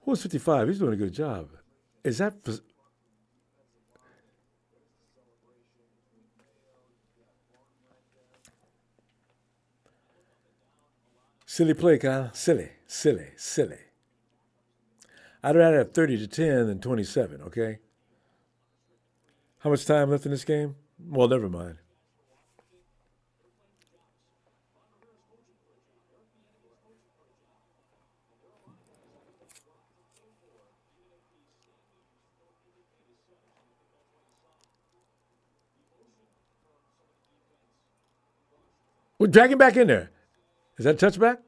Who's 55? He's doing a good job. Is that silly play, Kyle? Silly. I'd rather have 30-10 than 27, okay? How much time left in this game? Well, never mind. We'll drag him back in there. Is that a touchback?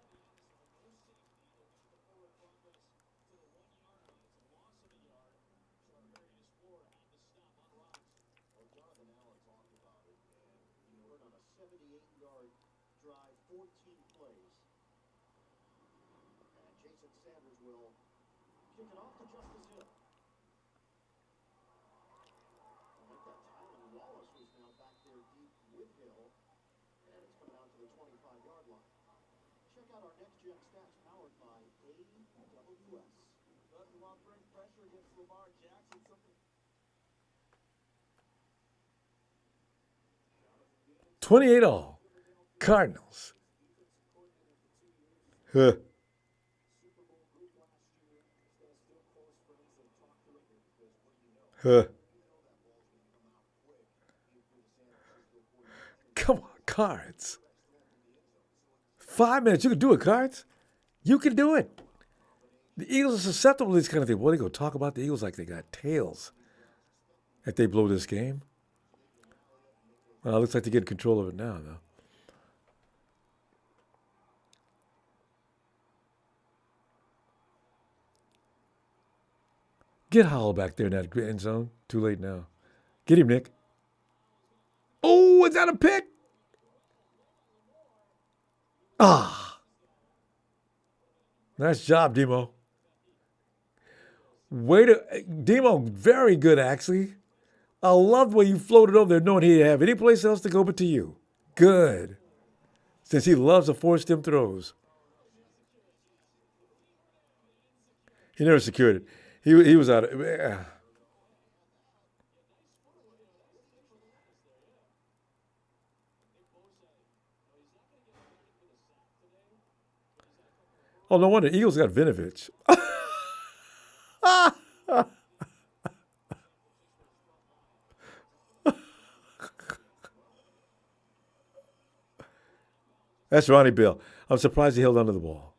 28 all. Cardinals. Huh. Huh. Come on, Cards. 5 minutes. You can do it, Cards. You can do it. The Eagles are susceptible to this kind of thing. Boy, they go talk about the Eagles like they got tails if they blow this game. Well, it looks like they get control of it now, though. Get Howell back there in that end zone. Too late now. Get him, Nick. Oh, is that a pick? Ah. Nice job, Demo. Demo, very good, actually. I love the way you floated over there knowing he didn't have any place else to go but to you. Good. Since he loves to force them throws. He never secured it. He was out of... Oh, no wonder. Eagles got Vinovich. That's Ronnie Bill. I'm surprised he held onto the ball.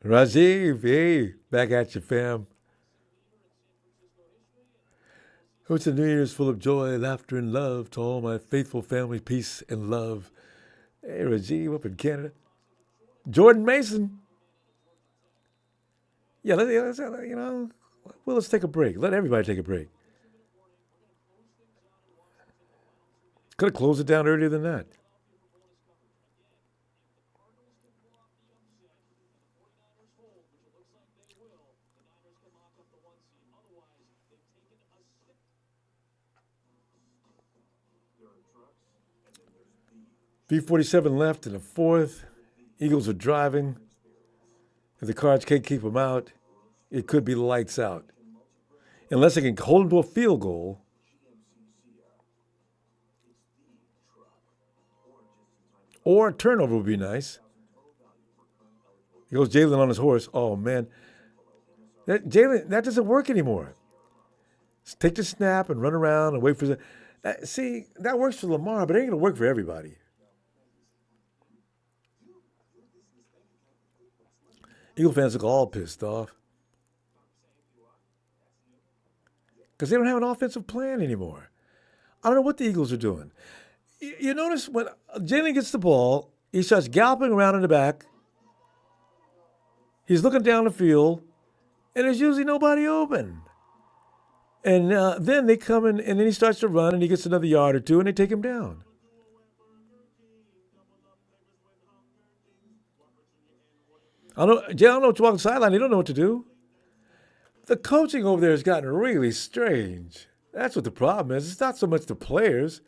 Rajiv, hey, back at you, fam. It's a New Year's full of joy, laughter, and love to all my faithful family, peace and love. Hey, Rajiv up in Canada. Jordan Mason. Yeah, let's take a break. Let everybody take a break. Could have closed it down earlier than that. .347 left in the fourth. Eagles are driving. If the Cards can't keep them out, it could be lights out. Unless they can hold them to a field goal. Or a turnover would be nice. Here goes Jalen on his horse. Oh, man. Jalen, that doesn't work anymore. Just take the snap and run around and wait for the... See, that works for Lamar, but it ain't going to work for everybody. Eagle fans look all pissed off. Because they don't have an offensive plan anymore. I don't know what the Eagles are doing. You notice when Jalen gets the ball, he starts galloping around in the back. He's looking down the field, and there's usually nobody open. And then they come in, and then he starts to run, and he gets another yard or two, and they take him down. I don't know what to walk the sideline. They don't know what to do. The coaching over there has gotten really strange. That's what the problem is. It's not so much the players.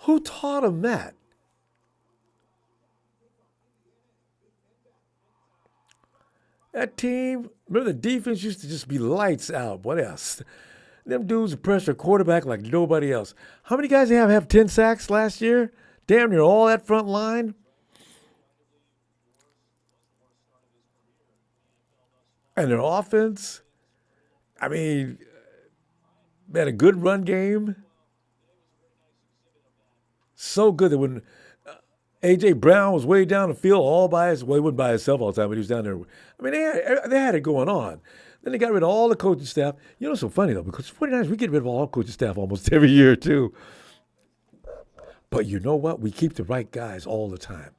Who taught them that? That team, remember the defense used to just be lights out. What else? Them dudes pressure quarterback like nobody else. How many guys have 10 sacks last year? Damn near all that front line. And their offense, I mean, they had a good run game. so good that when A.J. Brown was way down the field all by his, well, he wasn't by himself all the time, but he was down there. I mean, they had it going on. Then they got rid of all the coaching staff. You know, it's so funny, though, because 49ers, we get rid of all our coaching staff almost every year, too. But you know what? We keep the right guys all the time.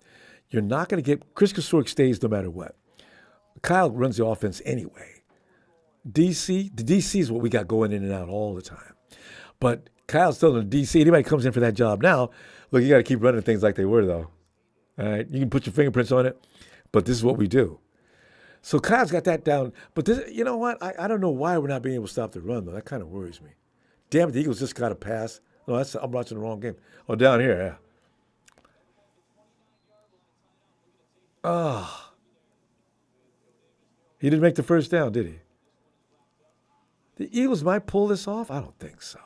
You're not going to get, Chris Kosoric stays no matter what. Kyle runs the offense anyway. The DC is what we got going in and out all the time. But Kyle's telling the DC, anybody comes in for that job now, look, you got to keep running things like they were, though. All right? You can put your fingerprints on it, but this is what we do. So Kyle's got that down. But this, you know what? I don't know why we're not being able to stop the run, though. That kind of worries me. Damn it, the Eagles just got a pass. No, I'm watching the wrong game. Oh, down here, yeah. Ah. He didn't make the first down, did he? The Eagles might pull this off? I don't think so.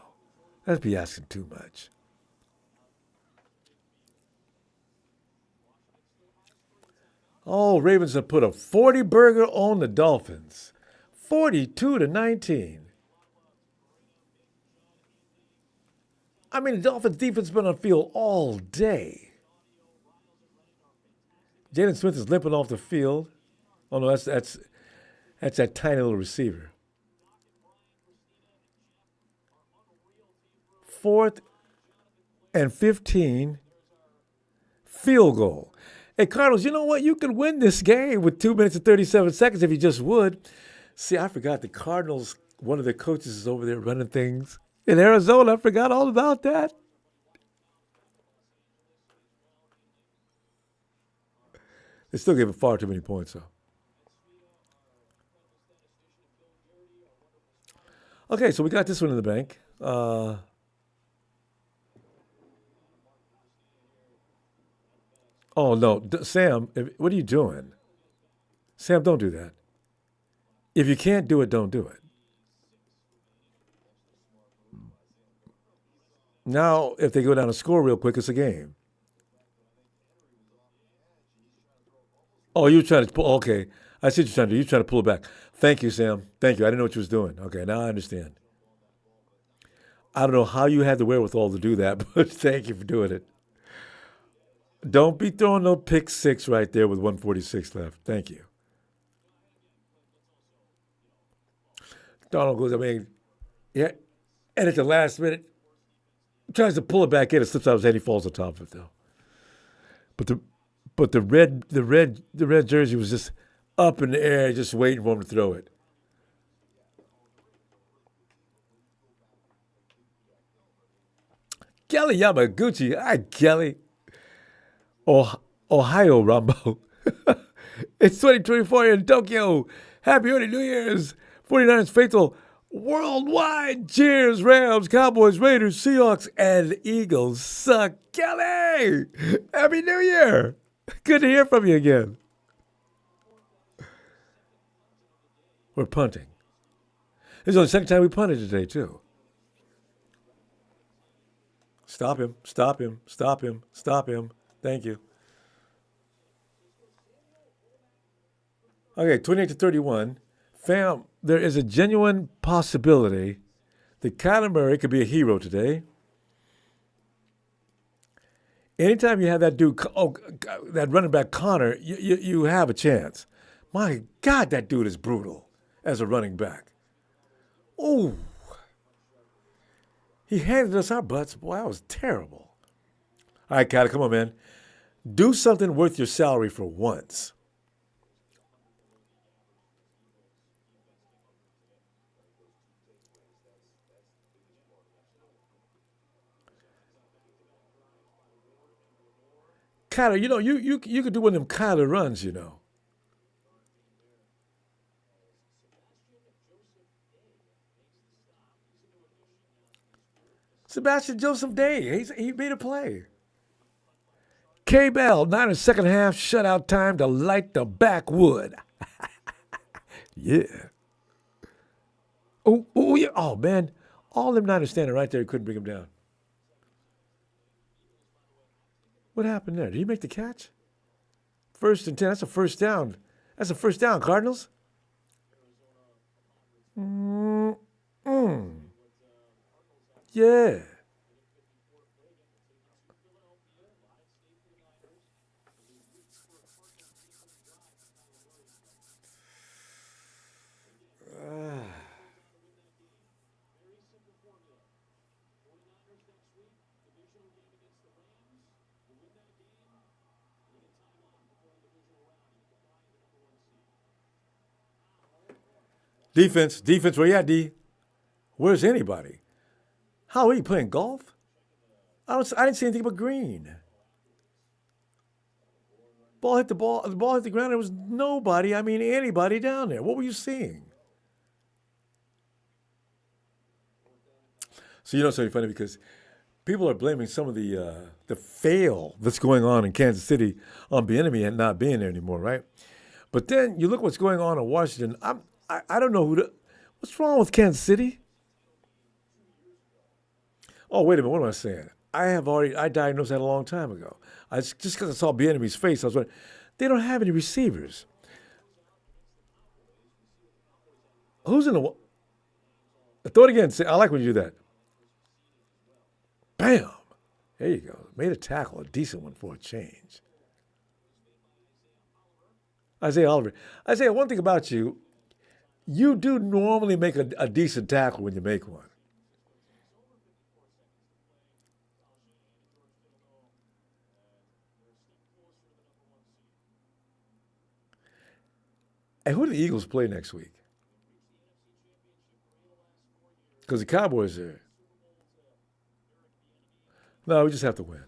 That'd be asking too much. Oh, Ravens have put a 40 burger on the Dolphins. 42-19. I mean, the Dolphins defense has been on field all day. Jalen Smith is limping off the field. Oh no, that's that tiny little receiver. 4th and 15. Field goal. Hey, Cardinals, you know what? You could win this game with 2 minutes and 37 seconds if you just would. See, I forgot the Cardinals, one of their coaches is over there running things in Arizona. I forgot all about that. They still gave him far too many points, though. Okay, so we got this one in the bank. Oh, no. Sam, what are you doing? Sam, don't do that. If you can't do it, don't do it. Now, if they go down and score real quick, it's a game. Oh, you're trying to pull. Okay. I see what you're trying to do. You're trying to pull it back. Thank you, Sam. Thank you. I didn't know what you was doing. Okay, now I understand. I don't know how you had the wherewithal to do that, but thank you for doing it. Don't be throwing no pick six right there with 146 left. Thank you. Donald goes, I mean, yeah, and at the last minute, tries to pull it back in. It slips out his head. He falls on top of it, though. But the red jersey was just up in the air, just waiting for him to throw it. Kelly Yamaguchi. Hi, Kelly. Ohio, Ronbo. It's 2024 in Tokyo. Happy early New Year's. 49ers faithful worldwide. Cheers, Rams, Cowboys, Raiders, Seahawks, and Eagles. Suck, Kelly. Happy New Year. Good to hear from you again. We're punting. This is only the second time we punted today, too. Stop him. Stop him. Stop him. Stop him. Thank you. Okay, 28-31. Fam, there is a genuine possibility that Kyler Murray could be a hero today. Anytime you have that dude, that running back Connor, you have a chance. My God, that dude is brutal as a running back. Oh, he handed us our butts. Boy, that was terrible. All right, Kyler, come on, man. Do something worth your salary for once. Kyler, you know, you could do one of them Kyler runs, you know. Sebastian Joseph Day, he made a play. K-Bell, Niners second half shutout time to light the backwood. Yeah. Oh, yeah. Oh, man. All them Niners standing right there, he couldn't bring him down. What happened there? Did he make the catch? 1st and 10. That's a first down. That's a first down, Cardinals. Yeah. Defense. Where you at, D? Where's anybody? How are you playing golf? I didn't see anything but green. The ball hit the ground. There was nobody. I mean, anybody down there. What were you seeing? So you know, it's so funny because people are blaming some of the fail that's going on in Kansas City on the enemy and not being there anymore, right? But then you look what's going on in Washington. I don't know what's wrong with Kansas City. Oh, wait a minute. What am I saying? I diagnosed that a long time ago. Just because I saw Bieniemy's face, I was wondering, they don't have any receivers. Who's in the? Throw it again. I like when you do that. Bam. There you go. Made a tackle, a decent one for a change. Isaiah Oliver. Isaiah, one thing about you, you do normally make a decent tackle when you make one. And who do the Eagles play next week? Because the Cowboys are. No, we just have to win.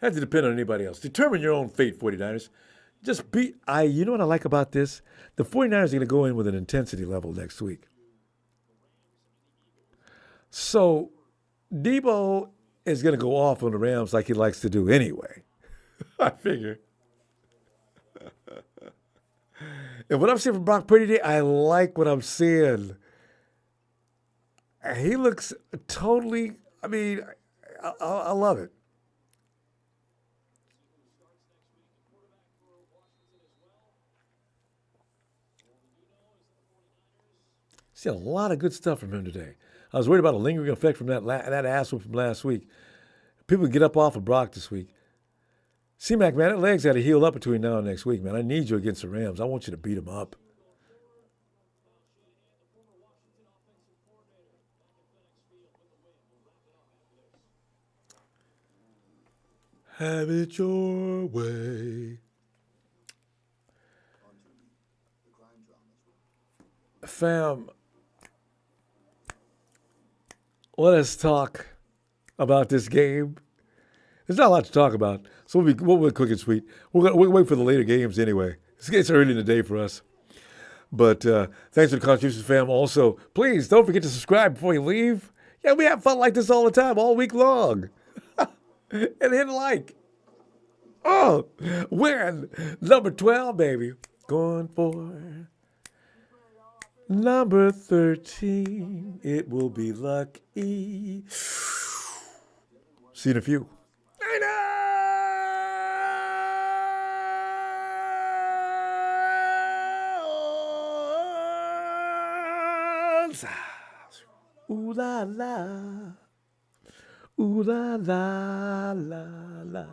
Have to depend on anybody else. Determine your own fate, 49ers. Just be. You know what I like about this? The 49ers are going to go in with an intensity level next week. So Debo is going to go off on the Rams like he likes to do anyway. I figure. And what I'm seeing from Brock Purdy today, I like what I'm seeing. He looks totally. I mean, I love it. See a lot of good stuff from him today. I was worried about a lingering effect from that ass from last week. People get up off of Brock this week. C-Mac, man, that leg's got to heal up between now and next week, man. I need you against the Rams. I want you to beat them up. Have it your way. Fam, let us talk about this game. There's not a lot to talk about, so we'll be quick and sweet. We'll wait for the later games anyway. It's early in the day for us. But thanks for the contributions, fam. Also, please don't forget to subscribe before you leave. Yeah, we have fun like this all the time, all week long. And hit like. Oh, win. Number 12, baby. Going for number 13. It will be lucky. See you in a few. Ooh la la, ooh la la la la.